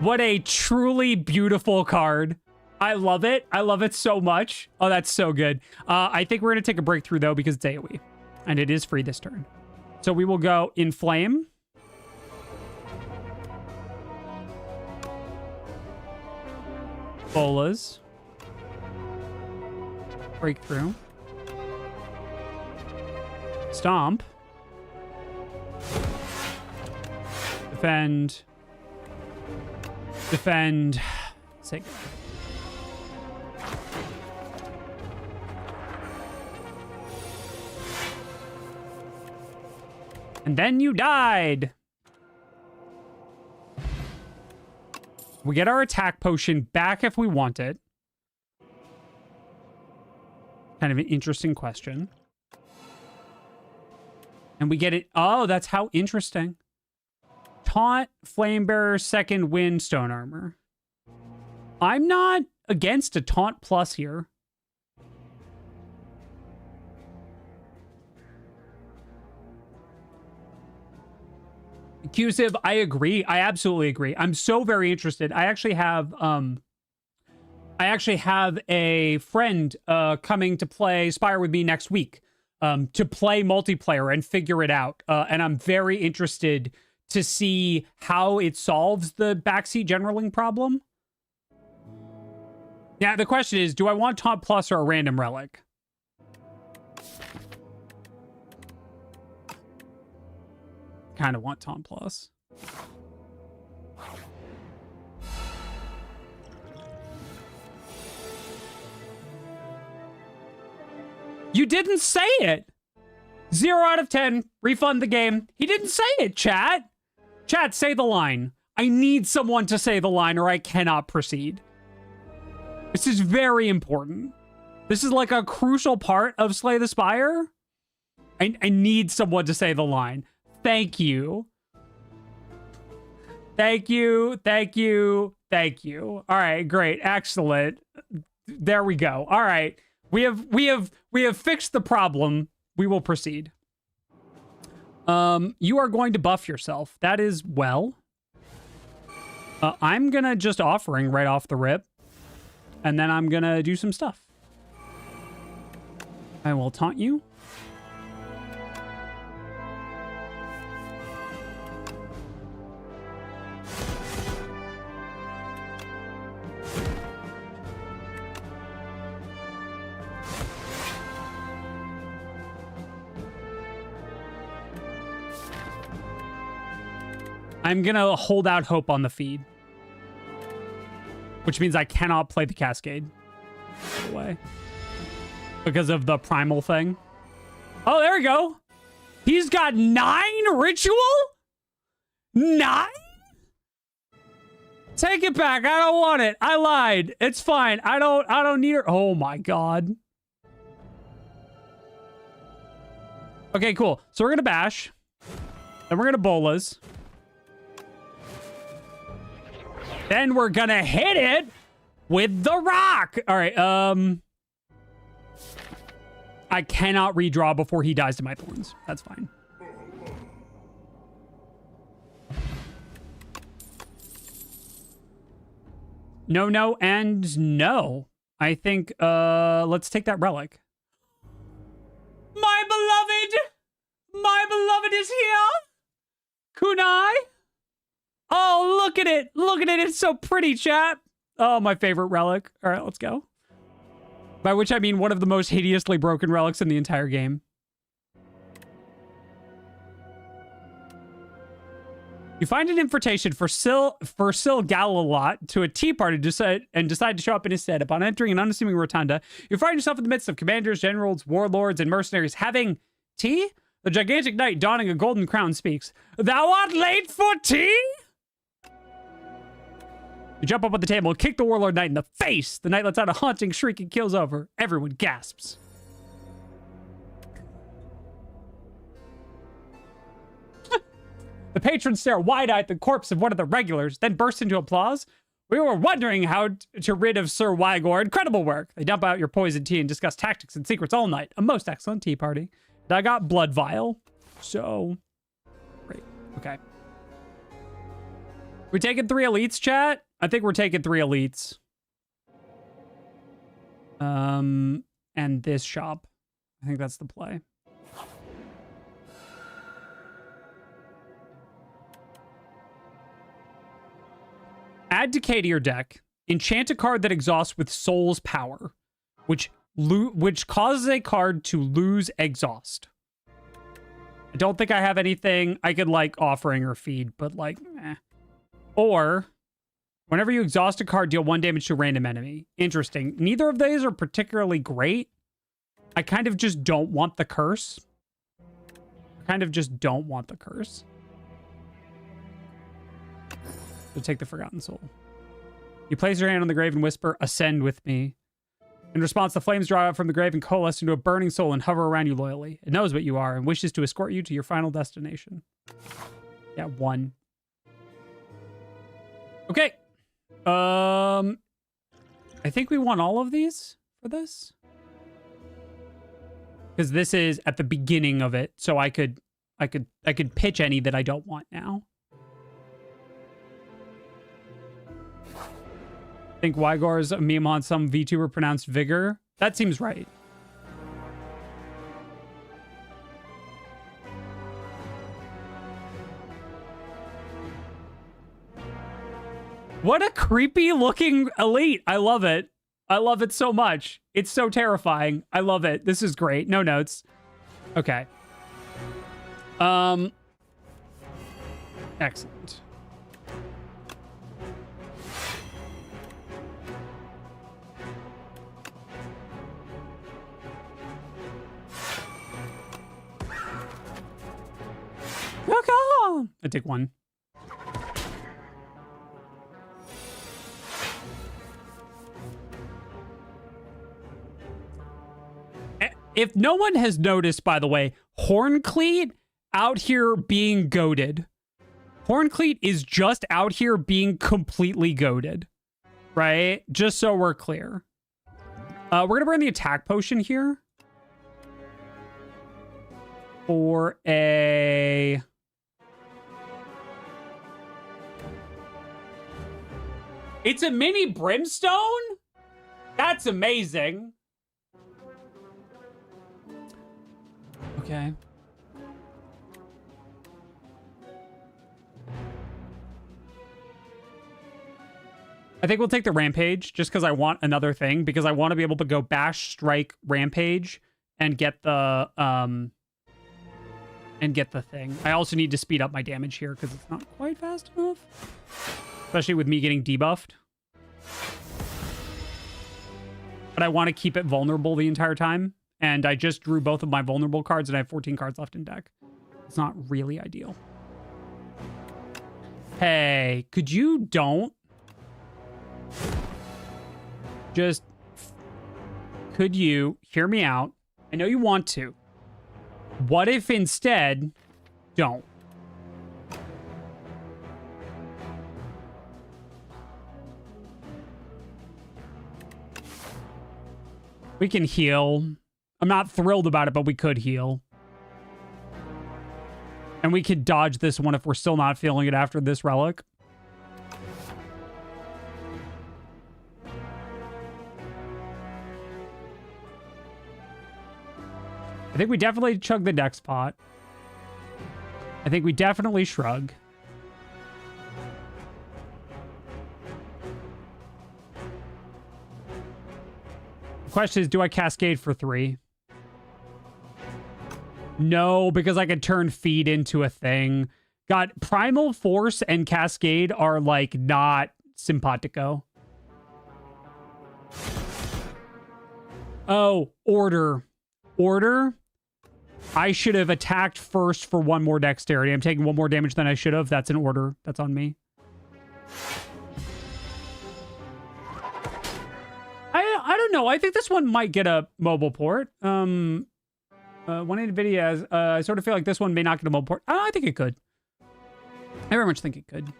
What a truly beautiful card. I love it. I love it so much. Oh, that's so good. I think we're going to take a breakthrough, though, because it's AoE. And it is free this turn. So we will go Inflame. Bolas. Breakthrough. Stomp. Defend. Defend. Say go. And then you died. We get our attack potion back if we want it. Kind of an interesting question. And we get it. Oh, that's how interesting. Taunt, Flamebearer, Second Wind, Stone Armor. I'm not against a Taunt Plus here. Accusive, I agree. I absolutely agree. I'm so very interested. I actually have a friend coming to play Spire with me next week to play multiplayer and figure it out. And I'm very interested to see how it solves the backseat generaling problem. Yeah, the question is, do I want Taunt Plus or a random relic? Kind of want Taunt Plus. You didn't say it. 0 out of 10. Refund the game. He didn't say it, chat. Chat, say the line. I need someone to say the line or I cannot proceed. This is very important. This is like a crucial part of Slay the Spire. I need someone to say the line. Thank you. Thank you. Thank you. Thank you. All right, great. Excellent. There we go. All right. We have fixed the problem. We will proceed. You are going to buff yourself. That is well. I'm gonna just offering right off the rip. And then I'm gonna do some stuff. I will taunt you. I'm gonna hold out hope on the feed. Which means I cannot play the Cascade. By the way. Because of the primal thing. Oh, there we go. He's got 9 ritual? 9? Take it back. I don't want it. I lied. It's fine. I don't need her. Oh my god. Okay, cool. So we're gonna bash. Then we're gonna bolas. Then we're gonna hit it with the rock. All right, I cannot redraw before he dies to my thorns. That's fine. No, no, and no. I think, let's take that relic. My beloved is here. Kunai. Oh, look at it. Look at it. It's so pretty, chat. Oh, my favorite relic. All right, let's go. By which I mean one of the most hideously broken relics in the entire game. You find an invitation for Sil Galalot to a tea party and decide to show up in his stead. Upon entering an unassuming rotunda, you find yourself in the midst of commanders, generals, warlords, and mercenaries having tea? The gigantic knight donning a golden crown speaks. Thou art late for tea? You jump up on the table and kick the warlord knight in the face. The knight lets out a haunting shriek and keels over. Everyone gasps. The patrons stare wide-eyed at the corpse of one of the regulars, then burst into applause. We were wondering how to rid of Sir Wygor. Incredible work. They dump out your poisoned tea and discuss tactics and secrets all night. A most excellent tea party. I got blood vial. So, great. Okay. We taking 3 elites, chat? I think we're taking 3 elites. And this shop. I think that's the play. Add decay to your deck. Enchant a card that exhausts with Soul's Power, which causes a card to lose exhaust. I don't think I have anything I could like offering or feed, but like, eh. Or whenever you exhaust a card, deal 1 damage to a random enemy. Interesting. Neither of these are particularly great. I kind of just don't want the curse. So take the Forgotten Soul. You place your hand on the grave and whisper, "Ascend with me." In response, the flames draw out from the grave and coalesce into a burning soul and hover around you loyally. It knows what you are and wishes to escort you to your final destination. Yeah, 1. Okay. I think we want all of these for this. Because this is at the beginning of it, so I could pitch any that I don't want now. I think Wygor's a meme on some VTuber pronounced vigor. That seems right. What a creepy looking elite. I love it. I love it so much. It's so terrifying. I love it. This is great. No notes. Okay. Excellent. I take one. If no one has noticed, by the way, Horncleat out here being goated. Horncleat is just out here being completely goated, right? Just so we're clear. We're going to burn the attack potion here for a... It's a mini brimstone? That's amazing. Okay. I think we'll take the rampage just because I want another thing, because I want to be able to go bash, strike, rampage and get the thing. I also need to speed up my damage here because it's not quite fast enough. Especially with me getting debuffed. But I want to keep it vulnerable the entire time. And I just drew both of my vulnerable cards and I have 14 cards left in deck. It's not really ideal. Hey, could you don't? Just, could you hear me out? I know you want to. What if instead, don't? We can heal. I'm not thrilled about it, but we could heal. And we could dodge this one if we're still not feeling it after this relic. I think we definitely chug the next pot. I think we definitely shrug. The question is, do I cascade for 3? No, because I could turn feed into a thing. God, Primal Force and Cascade are like not simpatico. Oh, Order. Order? I should have attacked first for 1 more dexterity. I'm taking 1 more damage than I should have. That's an order. That's on me. I don't know. I think this one might get a mobile port. One NVIDIA has, I sort of feel like this one may not get a mobile port. I think it could. I very much think it could.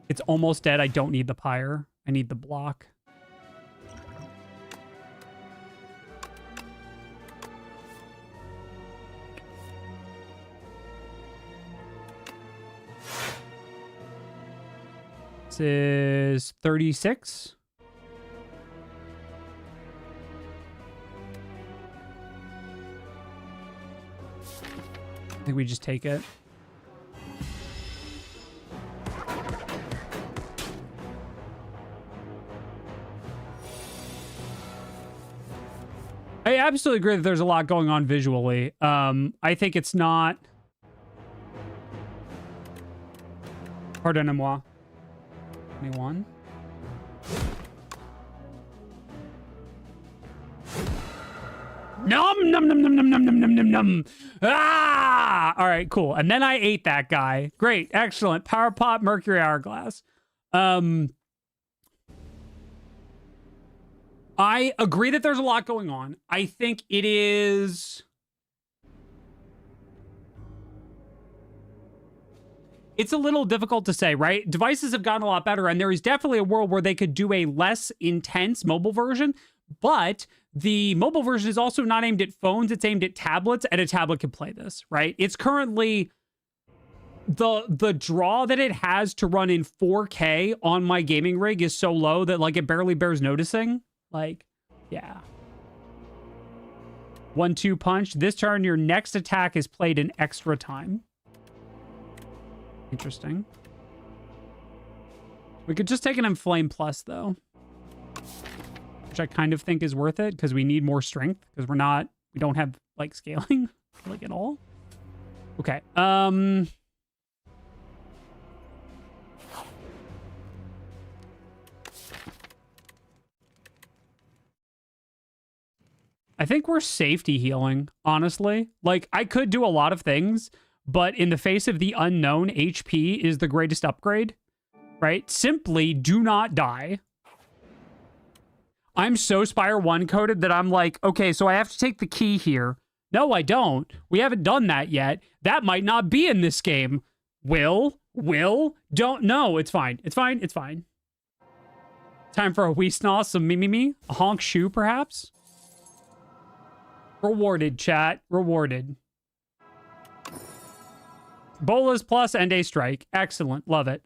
It's almost dead. I don't need the pyre. I need the block. This is 36. I think we just take it. I absolutely agree that there's a lot going on visually. I think it's not... Pardonnez-moi. 21. Nom nom nom nom nom nom nom nom nom nom. Ah! All right, cool. And then I ate that guy. Great, excellent. Power Pot, Mercury Hourglass. I agree that there's a lot going on. I think it is... It's a little difficult to say, right? Devices have gotten a lot better, and there is definitely a world where they could do a less intense mobile version, but the mobile version is also not aimed at phones. It's aimed at tablets, and a tablet can play this, right? It's currently the draw that it has to run in 4K on my gaming rig is so low that like it barely bears noticing. Like, yeah. 1-2 punch. This turn, your next attack is played in extra time. Interesting. We could just take an Inflame Plus, though. Which I kind of think is worth it, because we need more strength, because we don't have, like, scaling, like, at all. Okay, I think we're safety healing, honestly. Like, I could do a lot of things, but in the face of the unknown, HP is the greatest upgrade, right? Simply do not die. I'm so Spire 1 coded that I'm like, okay, so I have to take the key here. No, I don't. We haven't done that yet. That might not be in this game. Will, don't. No, it's fine. It's fine. It's fine. Time for a wee snoss, some me. A honk shoe, perhaps? Rewarded, chat. Rewarded. Bolas plus and a strike. Excellent. Love it.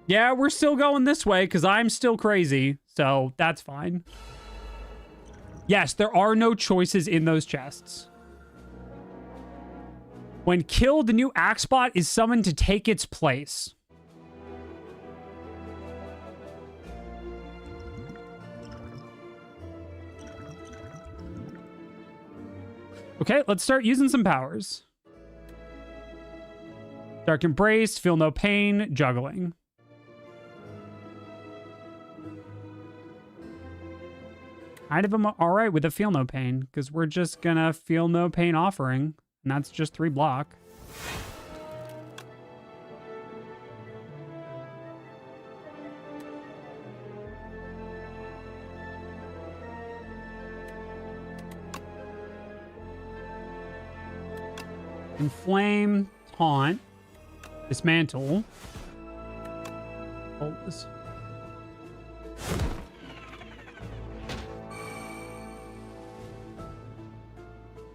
Yeah, we're still going this way because I'm still crazy. So that's fine. Yes, there are no choices in those chests. When killed, the new Axebot is summoned to take its place. Okay, let's start using some powers. Dark Embrace, Feel No Pain, Juggling. Kind of all right with a Feel No Pain, because we're just gonna Feel No Pain Offering, and that's just 3 block. Inflame, Taunt, Dismantle. Hold this.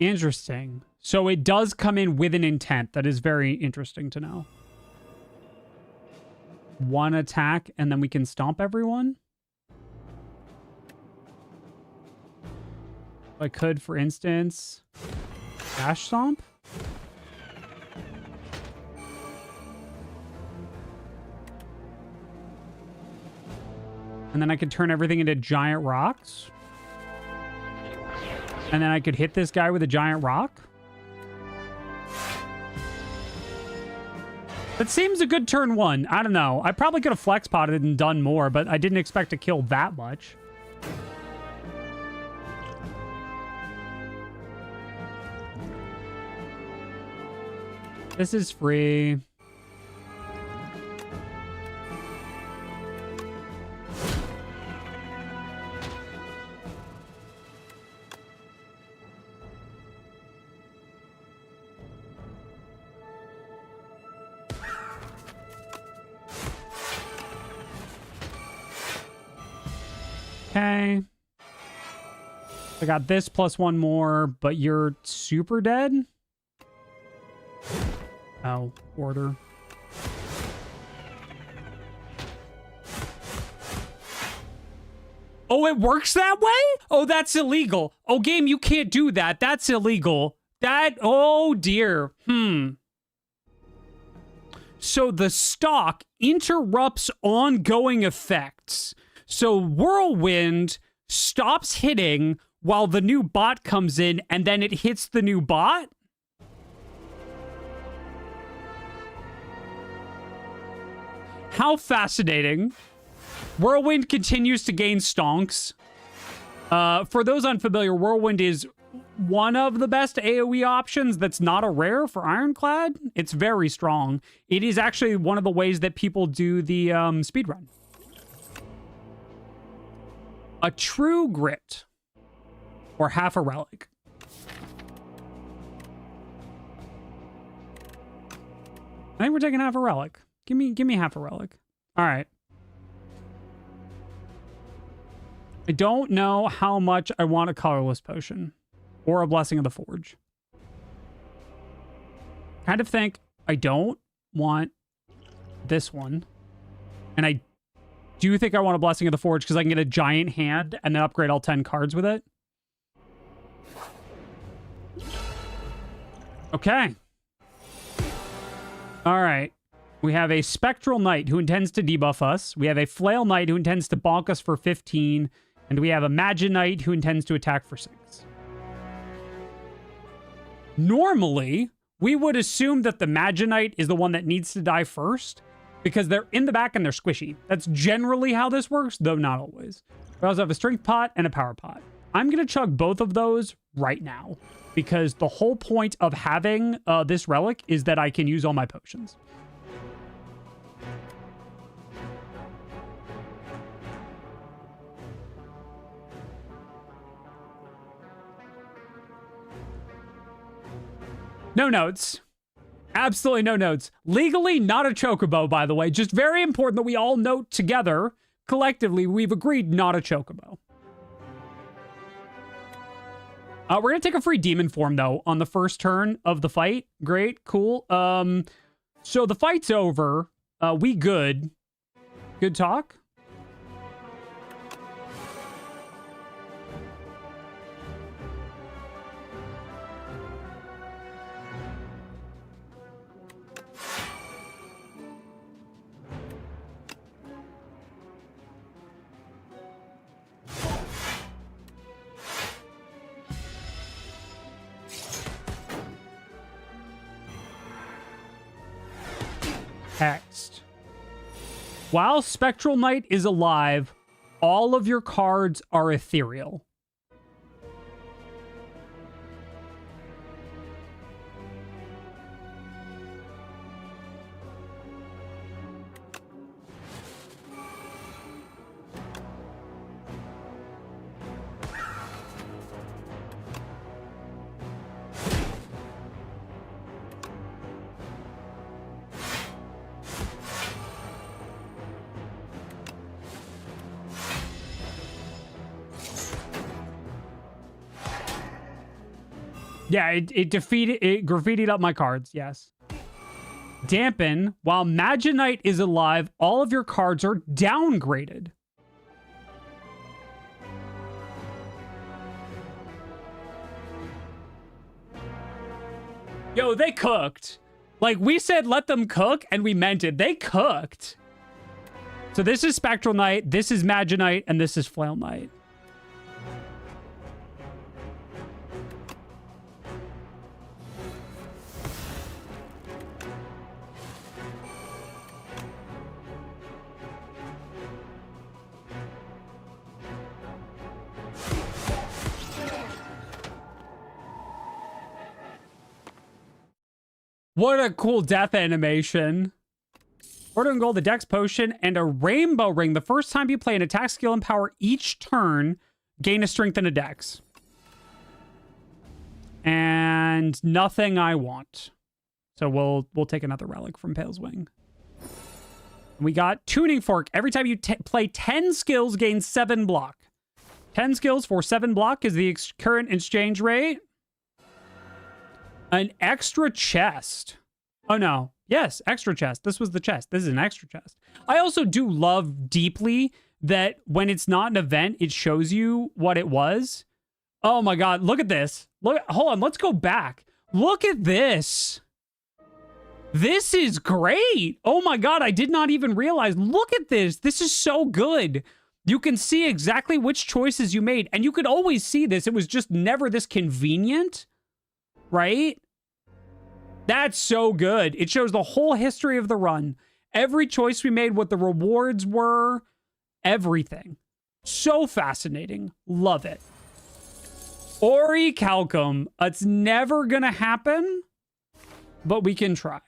Interesting. So it does come in with an intent. That is very interesting to know. 1 attack, and then we can stomp everyone. I could, for instance, dash stomp. And then I could turn everything into giant rocks. And then I could hit this guy with a giant rock. That seems a good turn 1. I don't know. I probably could have flex potted and done more, but I didn't expect to kill that much. This is free. Okay. I got this plus 1 more, but you're super dead? Oh, order. Oh, it works that way? Oh, that's illegal. Oh, game, you can't do that. That's illegal. Oh dear. So the stock interrupts ongoing effects. So Whirlwind stops hitting while the new bot comes in, and then it hits the new bot? How fascinating. Whirlwind continues to gain stonks. For those unfamiliar, Whirlwind is one of the best AoE options that's not a rare for Ironclad. It's very strong. It is actually one of the ways that people do the speedrun. A true grit, or half a relic. I think we're taking half a relic. Give me half a relic. All right. I don't know how much I want a colorless potion or a blessing of the forge. kind of think I don't want this one. And I do think I want a Blessing of the Forge because I can get a giant hand and then upgrade all 10 cards with it. Okay. All right. We have a Spectral Knight who intends to debuff us. We have a Flail Knight who intends to bonk us for 15. And we have a Magi Knight who intends to attack for 6. Normally, we would assume that the Magi Knight is the one that needs to die first because they're in the back and they're squishy. That's generally how this works, though not always. We also have a Strength Pot and a Power Pot. I'm going to chug both of those right now because the whole point of having this relic is that I can use all my potions. No notes. Absolutely no notes. Legally, not a chocobo, by the way. Just very important that we all note together, collectively, we've agreed not a chocobo. We're going to take a free demon form, though, on the first turn of the fight. Great, cool. So the fight's over. We good. Good talk. Text. While Spectral Knight is alive, all of your cards are ethereal. Yeah, it graffitied up my cards, yes. Dampen. While Magi Knight is alive, all of your cards are downgraded. Yo, they cooked. Like, we said let them cook, and we meant it. They cooked. So this is Spectral Knight, this is Magi Knight, and this is Flail Knight. What a cool death animation. Order and gold, the Dex Potion, and a Rainbow Ring. The first time you play an attack skill and power each turn, gain a strength and a Dex. And nothing I want. So we'll take another relic from Pale's Wing. We got Tuning Fork. Every time you play 10 skills, gain 7 block. 10 skills for 7 block is the current exchange rate. An extra chest. Oh, no. Yes, extra chest. This was the chest. This is an extra chest. I also do love deeply that when it's not an event, it shows you what it was. Oh, my God. Look at this. Look. Hold on. Let's go back. Look at this. This is great. Oh, my God. I did not even realize. Look at this. This is so good. You can see exactly which choices you made. And you could always see this. It was just never this convenient. Right? That's so good. It shows the whole history of the run. Every choice we made, what the rewards were, everything. So fascinating. Love it. Ori Calcum. It's never going to happen, but we can try.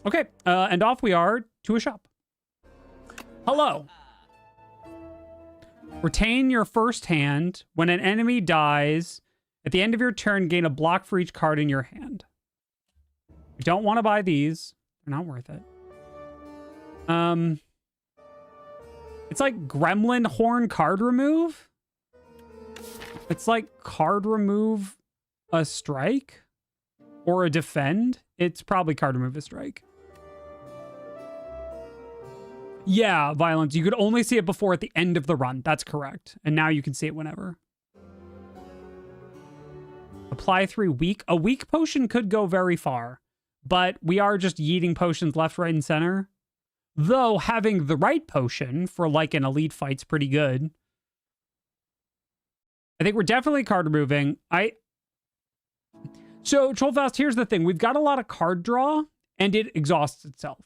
Okay, and off we are to a shop. Hello. Retain your first hand. When an enemy dies, at the end of your turn, gain a block for each card in your hand. We don't want to buy these. They're not worth it. It's like Gremlin Horn card remove. It's like card remove a strike or a defend It's probably card remove a strike. Yeah, violence. You could only see it before at the end of the run. That's correct. And now you can see it whenever. Apply 3 weak. A weak potion could go very far, but we are just yeeting potions left, right, and center. Though having the right potion for like an elite fight's pretty good. I think we're definitely card removing. So Trollfast, here's the thing. We've got a lot of card draw and it exhausts itself.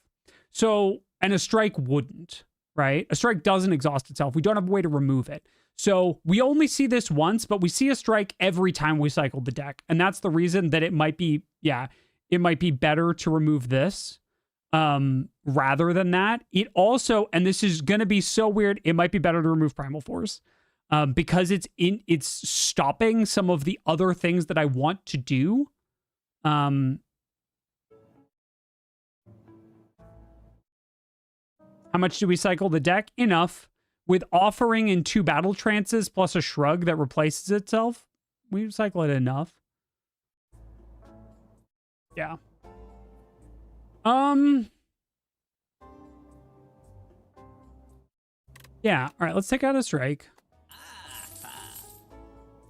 So, and a strike wouldn't, right? A strike doesn't exhaust itself. We don't have a way to remove it. So we only see this once, but we see a strike every time we cycle the deck. And that's the reason that it might be, it might be better to remove this rather than that. It also, and this is going to be so weird, it might be better to remove Primal Force because it's stopping some of the other things that I want to do. How much do we cycle the deck? Enough. With offering in 2 battle trances plus a shrug that replaces itself, we cycle it enough. Yeah. Yeah. All right, let's take out a strike.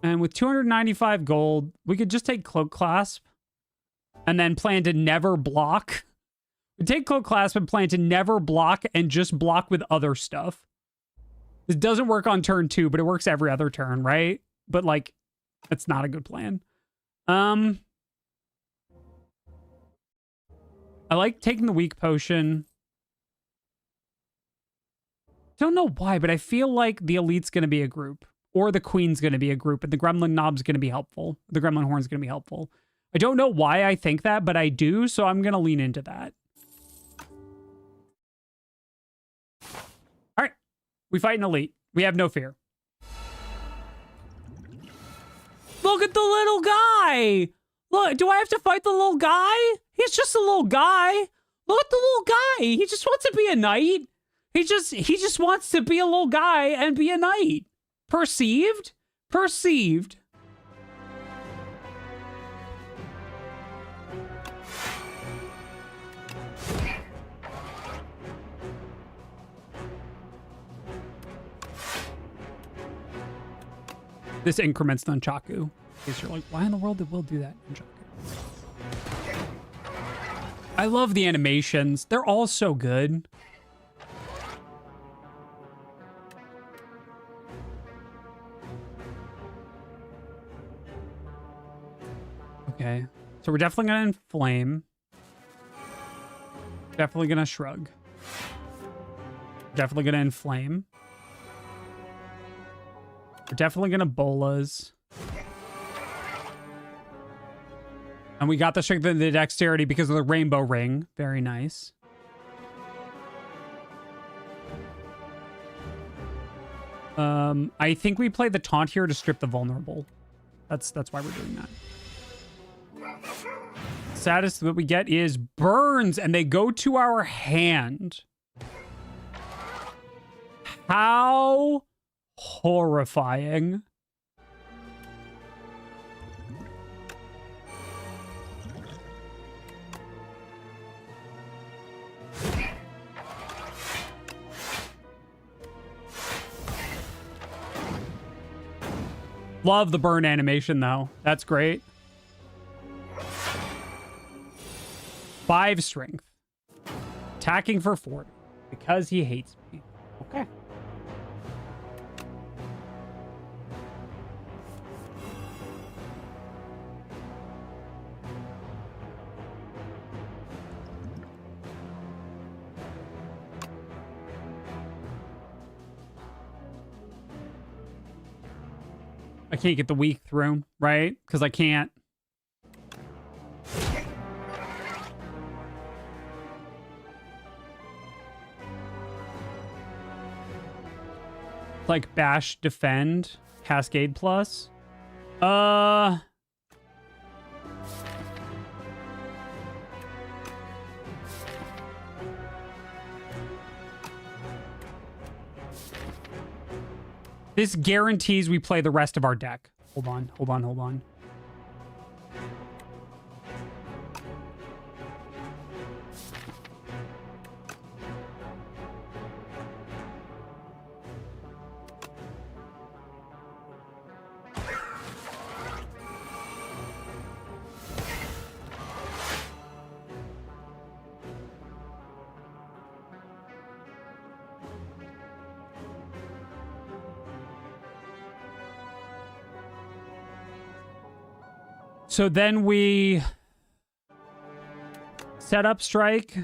And with 295 gold, we could just take Cloak Clasp and then plan to never block. We take Cloak Clasp and plan to never block and just block with other stuff. This doesn't work on turn 2, but it works every other turn, right? But like, it's not a good plan. I like taking the weak potion. Don't know why, but I feel like the elite's going to be a group, or the queen's going to be a group, and the gremlin knob's going to be helpful. The gremlin horn's going to be helpful. I don't know why I think that, but I do, so I'm going to lean into that. All right. We fight an elite. We have no fear. Look at the little guy. Look, do I have to fight the little guy? He's just a little guy. Look at the little guy. He just wants to be a knight. He just wants to be a little guy and be a knight. Perceived? Perceived. This increments Nunchaku. In case you're like, why in the world did Will do that? Nunchaku. I love the animations. They're all so good. Okay. So we're definitely going to inflame. Definitely going to shrug. Definitely going to inflame. We're definitely going to bolas. And we got the strength and the dexterity because of the rainbow ring. Very nice. I think we play the taunt here to strip the vulnerable. That's why we're doing that. Saddest that we get is burns, and they go to our hand. How horrifying. Love the burn animation, though. That's great. 5 strength. Attacking for 40. Because he hates me. Okay. I can't get the weak through, right? Because I can't. Like bash, defend, cascade plus. This guarantees we play the rest of our deck. Hold on, hold on, hold on. So then we set up strike,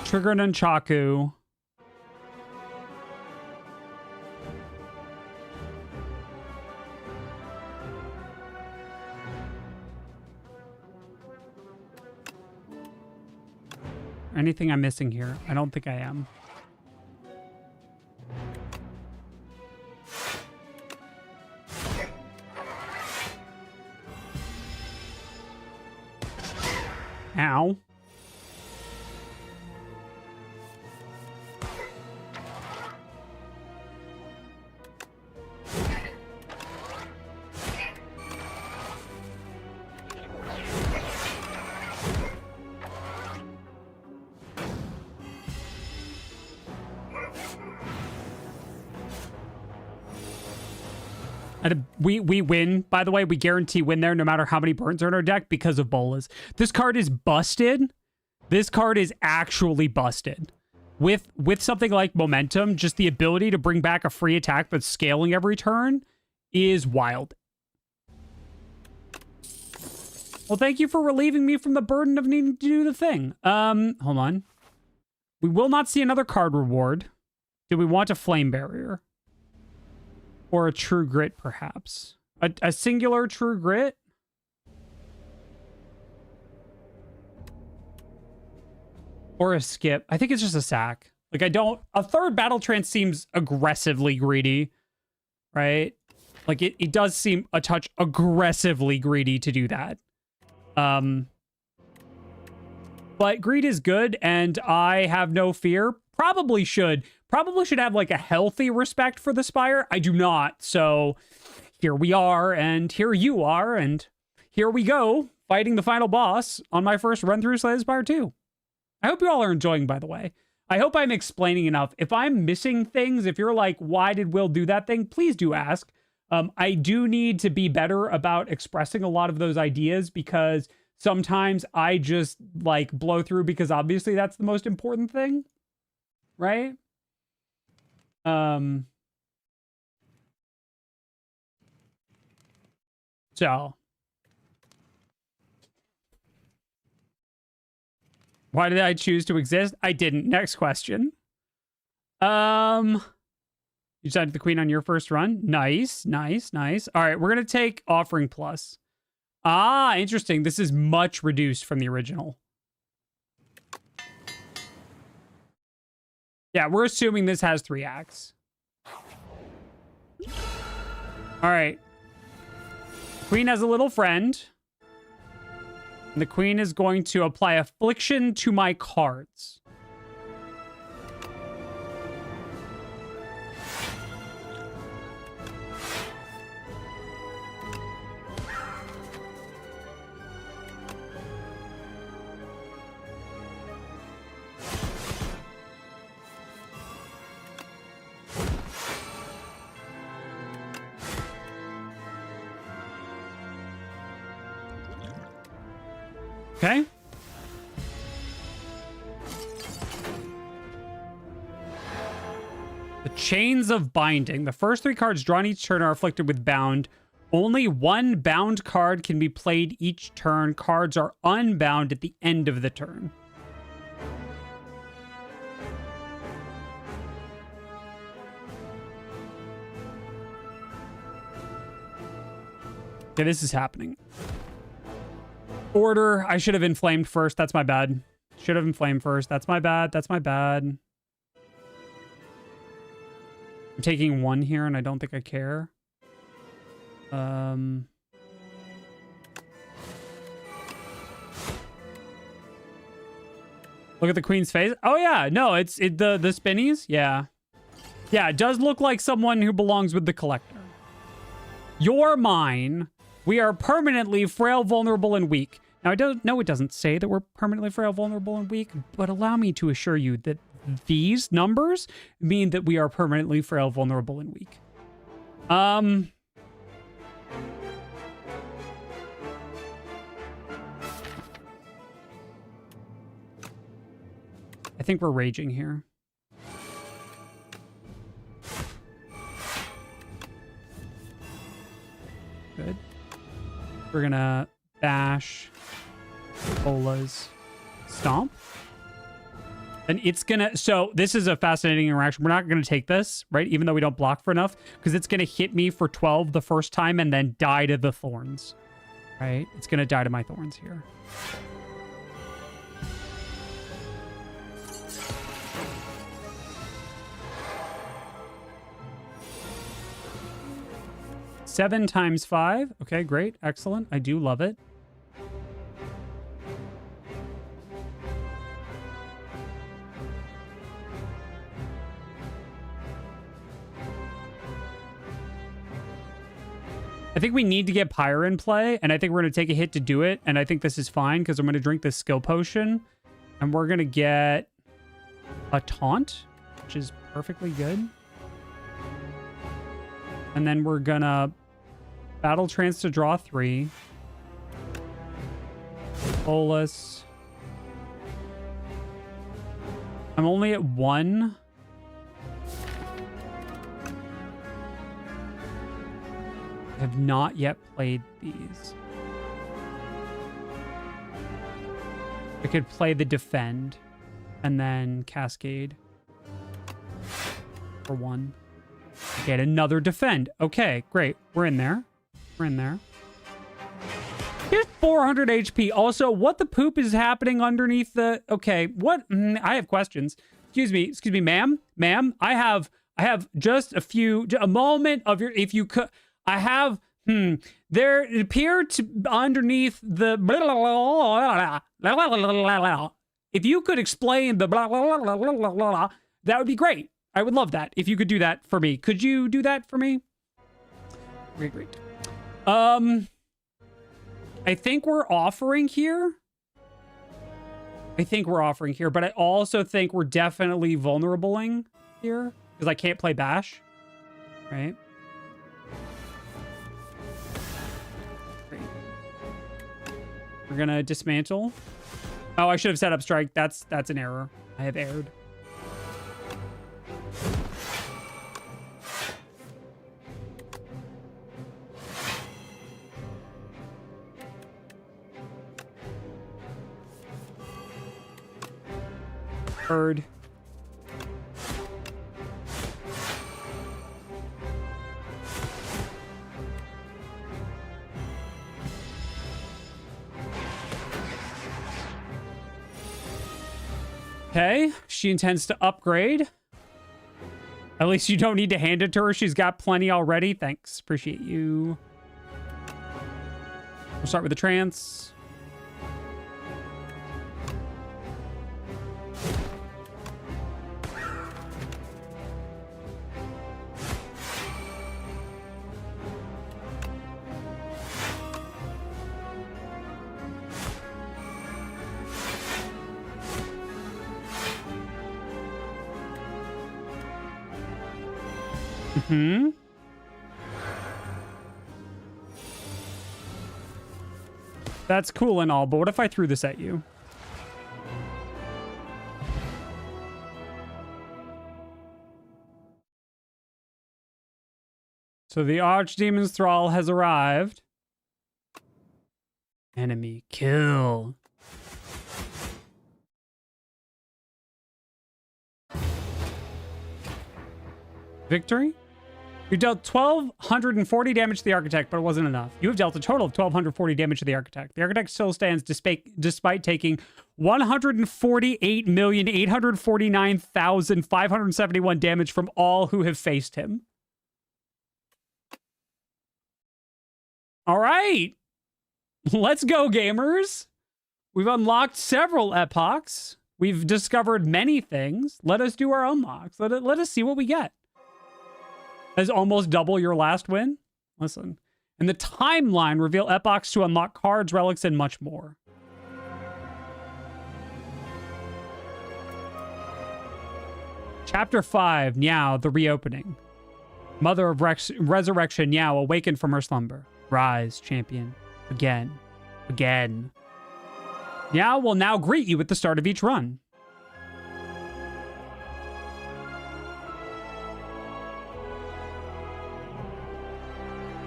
trigger nunchaku. Anything I'm missing here? I don't think I am. Ow. And we win, by the way. We guarantee win there no matter how many burns are in our deck because of bolas. This card is busted. This card is actually busted. With something like momentum, just the ability to bring back a free attack but scaling every turn is wild. Well, thank you for relieving me from the burden of needing to do the thing. Hold on. We will not see another card reward. Do we want a flame barrier? Or a true grit, perhaps. A singular true grit? Or a skip. I think it's just a sack. Like, I don't... A third battle trance seems aggressively greedy. Right? Like, it does seem a touch aggressively greedy to do that. But greed is good, and I have no fear. Probably should have like a healthy respect for the Spire. I do not. So here we are, and here you are, and here we go, fighting the final boss on my first run through Slay the Spire 2. I hope you all are enjoying, by the way. I hope I'm explaining enough. If I'm missing things, if you're like, why did Will do that thing? Please do ask. I do need to be better about expressing a lot of those ideas because sometimes I just like blow through because obviously that's the most important thing. Right? So why did I choose to exist? I didn't. Next question. You decided the queen on your first run. Nice, nice, nice. All right, we're gonna take offering plus. Ah, interesting. This is much reduced from the original. Yeah, we're assuming this has 3 acts. All right. Queen has a little friend. And the queen is going to apply affliction to my cards. Okay. The Chains of Binding. The first 3 cards drawn each turn are afflicted with bound. Only 1 bound card can be played each turn. Cards are unbound at the end of the turn. Okay, this is happening. Order. I should have inflamed first. That's my bad. Should have inflamed first. That's my bad. That's my bad. I'm taking 1 here, and I don't think I care. Look at the queen's face. Oh yeah, no, it's the spinnies. Yeah, yeah, it does look like someone who belongs with the collector. You're mine. We are permanently frail, vulnerable, and weak. Now, I don't know it doesn't say that we're permanently frail, vulnerable, and weak, but allow me to assure you that these numbers mean that we are permanently frail, vulnerable, and weak. I think we're raging here. Good. We're gonna bash Ola's stomp. And it's gonna, so this is a fascinating interaction. We're not gonna take this, right? Even though we don't block for enough, because it's gonna hit me for 12 the first time and then die to the thorns, right? It's gonna die to my thorns here. Seven times 5. Okay, great. Excellent. I do love it. I think we need to get Pyre in play, and I think we're going to take a hit to do it, and I think this is fine because I'm going to drink this skill potion, and we're going to get a taunt, which is perfectly good. And then we're going to battle trance to draw 3. Bolus. I'm only at 1. I have not yet played these. I could play the defend and then cascade for 1. Get another defend. Okay, great. We're in there. We're in there. Here's 400 HP. Also, what the poop is happening underneath the... Okay, what? I have questions. Excuse me, ma'am. Ma'am, I have just a moment of your... If you could... I have... There appeared to underneath the... If you could explain the... That would be great. I would love that if you could do that for me. Could you do that for me? Great. I think we're offering here. But I also think we're definitely vulnerabling here because I can't play Bash, right? Great. We're gonna dismantle. Oh, I should have set up strike. That's an error. I have erred. Heard. Okay, she intends to upgrade. At least you don't need to hand it to her. She's got plenty already. Thanks. Appreciate you. We'll start with the trance. That's cool and all, but what if I threw this at you? So the Archdemon's Thrall has arrived. Enemy kill. Victory? You dealt 1,240 damage to the Architect, but it wasn't enough. You have dealt a total of 1,240 damage to the Architect. The Architect still stands despite taking 148,849,571 damage from all who have faced him. All right. Let's go, gamers. We've unlocked several epochs. We've discovered many things. Let us do our unlocks. Let us see what we get. As almost double your last win? Listen. In the timeline, reveal epochs to unlock cards, relics, and much more. Chapter 5, Niao, the reopening. Mother of Resurrection, Niao, awakened from her slumber. Rise, champion. Again. Again. Niao will now greet you at the start of each run.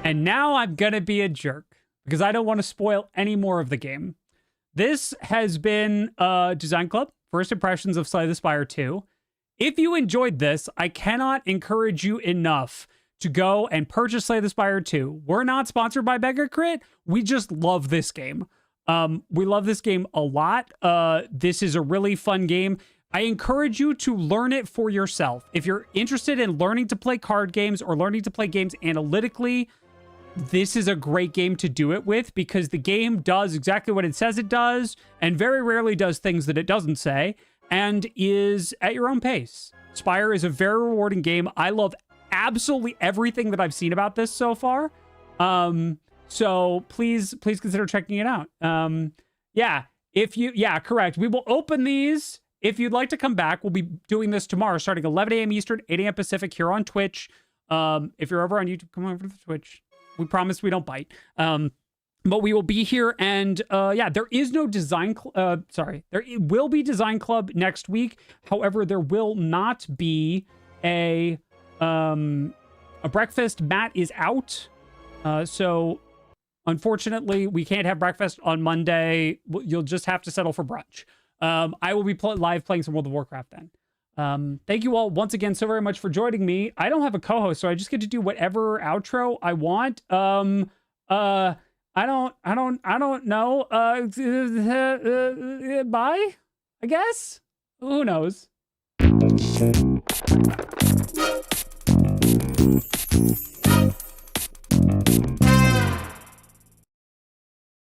And now I'm gonna be a jerk because I don't want to spoil any more of the game. This has been Design Club, First Impressions of Slay the Spire 2. If you enjoyed this, I cannot encourage you enough to go and purchase Slay the Spire 2. We're not sponsored by Beggar Crit. We just love this game. We love this game a lot. This is a really fun game. I encourage you to learn it for yourself. If you're interested in learning to play card games or learning to play games analytically, this is a great game to do it with, because the game does exactly what it says it does and very rarely does things that it doesn't say, and is at your own pace. Spire is a very rewarding game. I love absolutely everything that I've seen about this so far. So please consider checking it out. Correct. We will open these. If you'd like to come back, we'll be doing this tomorrow, starting 11 a.m. Eastern, 8 a.m. Pacific here on Twitch. If you're over on YouTube, come over to the Twitch. We promise we don't bite. But we will be here, and there is no design. There will be Design Club next week. However, there will not be a breakfast. Matt is out, so unfortunately, we can't have breakfast on Monday. You'll just have to settle for brunch. I will be live playing some World of Warcraft then. Thank you all once again so very much for joining me. I don't have a co-host, so I just get to do whatever outro I want. I don't know. Bye, I guess. Who knows?